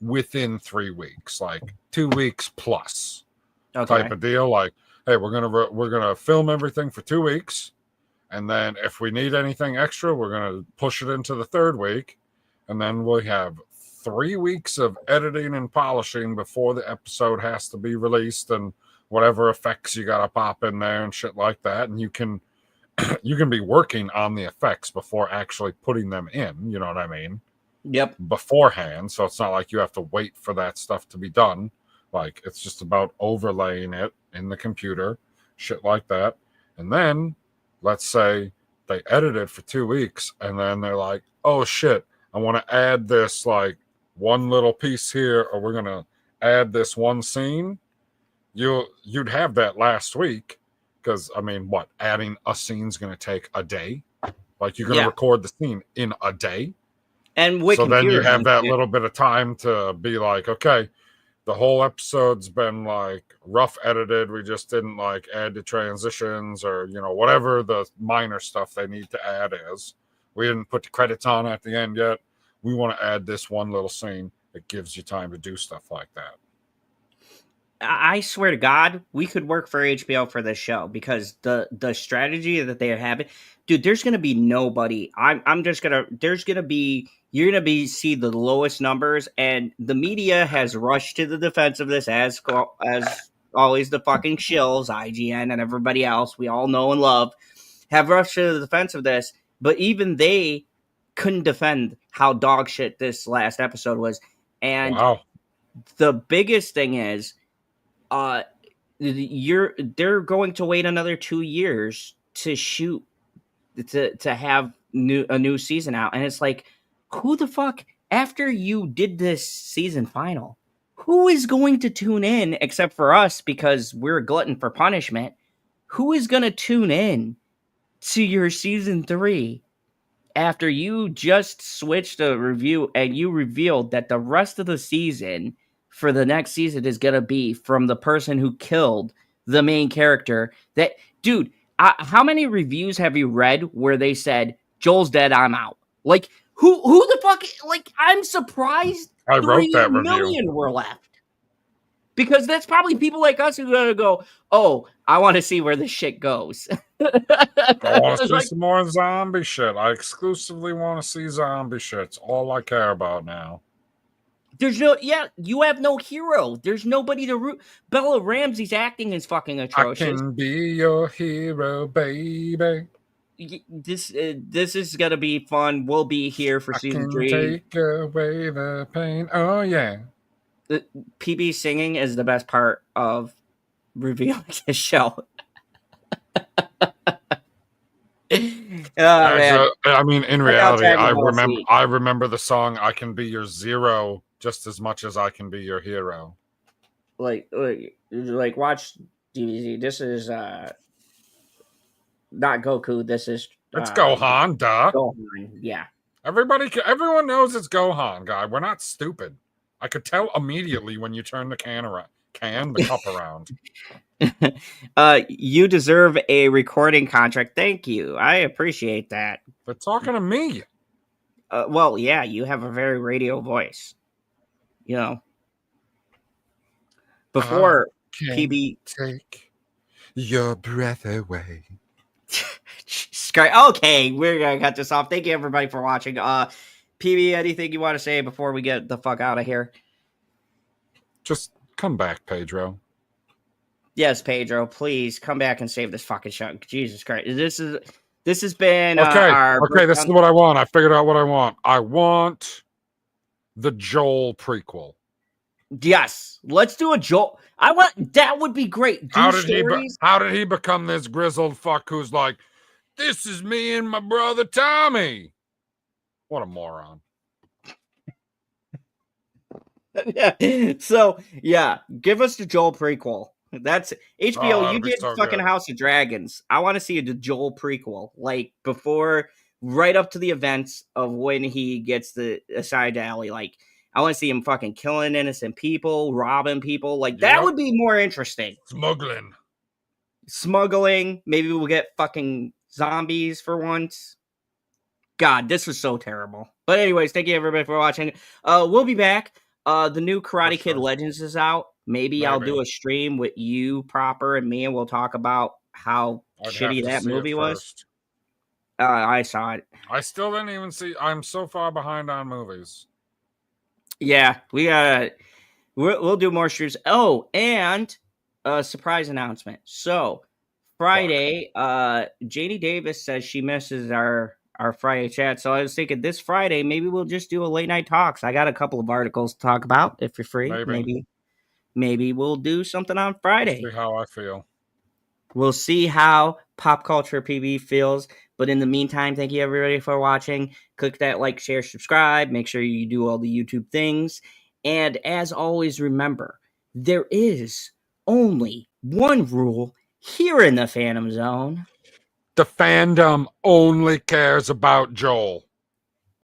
within 3 weeks, like 2 weeks plus type of deal. Like, hey, we're gonna film everything for 2 weeks, and then if we need anything extra, we're gonna push it into the 3rd week, and then we have 3 weeks of editing and polishing before the episode has to be released, and whatever effects you gotta pop in there and shit like that, and you can be working on the effects before actually putting them in. You know what I mean? Yep. Beforehand, so it's not like you have to wait for that stuff to be done. Like, it's just about overlaying it in the computer, shit like that. And then, let's say they edit it for 2 weeks, and then they're like, oh shit, I want to add this like one little piece here, or we're gonna add this one scene. You'd have that last week, because I mean, what, adding a scene's gonna take a day? Like, you're gonna record the scene in a day. And so then you have that little bit of time to be like, okay, the whole episode's been like rough edited. We just didn't like add the transitions or, whatever the minor stuff they need to add is. We didn't put the credits on at the end yet. We want to add this one little scene. It gives you time to do stuff like that. I swear to God, we could work for HBO for this show because the strategy that they are having, dude. There's gonna be nobody. I'm just gonna. There's gonna be. You're gonna be see the lowest numbers, and the media has rushed to the defense of this as always. The fucking shills, IGN, and everybody else we all know and love, have rushed to the defense of this. But even they couldn't defend how dog shit this last episode was. And wow. The biggest thing is. They're going to wait another 2 years to shoot to have a new season out, and it's like, who the fuck after you did this season final, who is going to tune in except for us because we're a glutton for punishment? Who is going to tune in to your season 3 after you just switched a review and you revealed that the rest of the season for the next season is going to be from the person who killed the main character? That dude, how many reviews have you read where they said Joel's dead, I'm out? Like who the fuck? Like I'm surprised. I wrote that 3 review. million were left because that's probably people like us who are gonna go, oh, I want to see where this shit goes. I want to see some more zombie shit. I exclusively want to see zombie shit. It's all I care about now. There's you have no hero. There's nobody to root. Bella Ramsey's acting is fucking atrocious. I can be your hero, baby. This is gonna be fun. We'll be here for season 3. Take away the pain. Oh yeah. The PB singing is the best part of revealing this show. Man. I mean, in reality, I remember the song "I Can Be Your Zero" just as much as I can be your hero. Like watch DBZ. This is not Goku. This is it's Gohan. Duh. Gohan. Yeah. Everyone knows it's Gohan, guy. We're not stupid. I could tell immediately when you turn the the cup around. You deserve a recording contract. Thank you. I appreciate that. They're talking to me. Well, yeah, you have a very radio voice. You know. Before PB take your breath away. Okay, we're gonna cut this off. Thank you everybody for watching. PB, anything you want to say before we get the fuck out of here? Just come back, Pedro. Yes, Pedro, please come back and save this fucking show. Jesus Christ. This has been okay, this is what I want. I figured out what I want. I want the Joel prequel. Yes, let's do a Joel. That would be great. How did he become this grizzled fuck who's like, this is me and my brother Tommy? What a moron. So, yeah, give us the Joel prequel. That's HBO. You did so fucking good. House of Dragons. I want to see a Joel prequel, like before, right up to the events of when he gets assigned to Ellie. Like, I want to see him fucking killing innocent people, robbing people. Like, that would be more interesting. Smuggling. Maybe we'll get fucking zombies for once. God, this was so terrible. But anyways, thank you everybody for watching. We'll be back. The new Karate Kid Legends is out. Maybe I'll do a stream with you, Proper, and me, and we'll talk about how shitty that movie was. I saw it. I still didn't even see. I'm so far behind on movies. Yeah, we'll do more streams. Oh, and a surprise announcement. So Friday, Janie Davis says she misses our Friday chat. So I was thinking this Friday, maybe we'll just do a late night talks. I got a couple of articles to talk about. If you're free, maybe we'll do something on Friday. See how I feel. We'll see how Pop Culture PB feels. But in the meantime, thank you everybody for watching. Click that like, share, subscribe. Make sure you do all the YouTube things. And as always, remember, there is only one rule here in the Phantom Zone. The fandom only cares about Joel.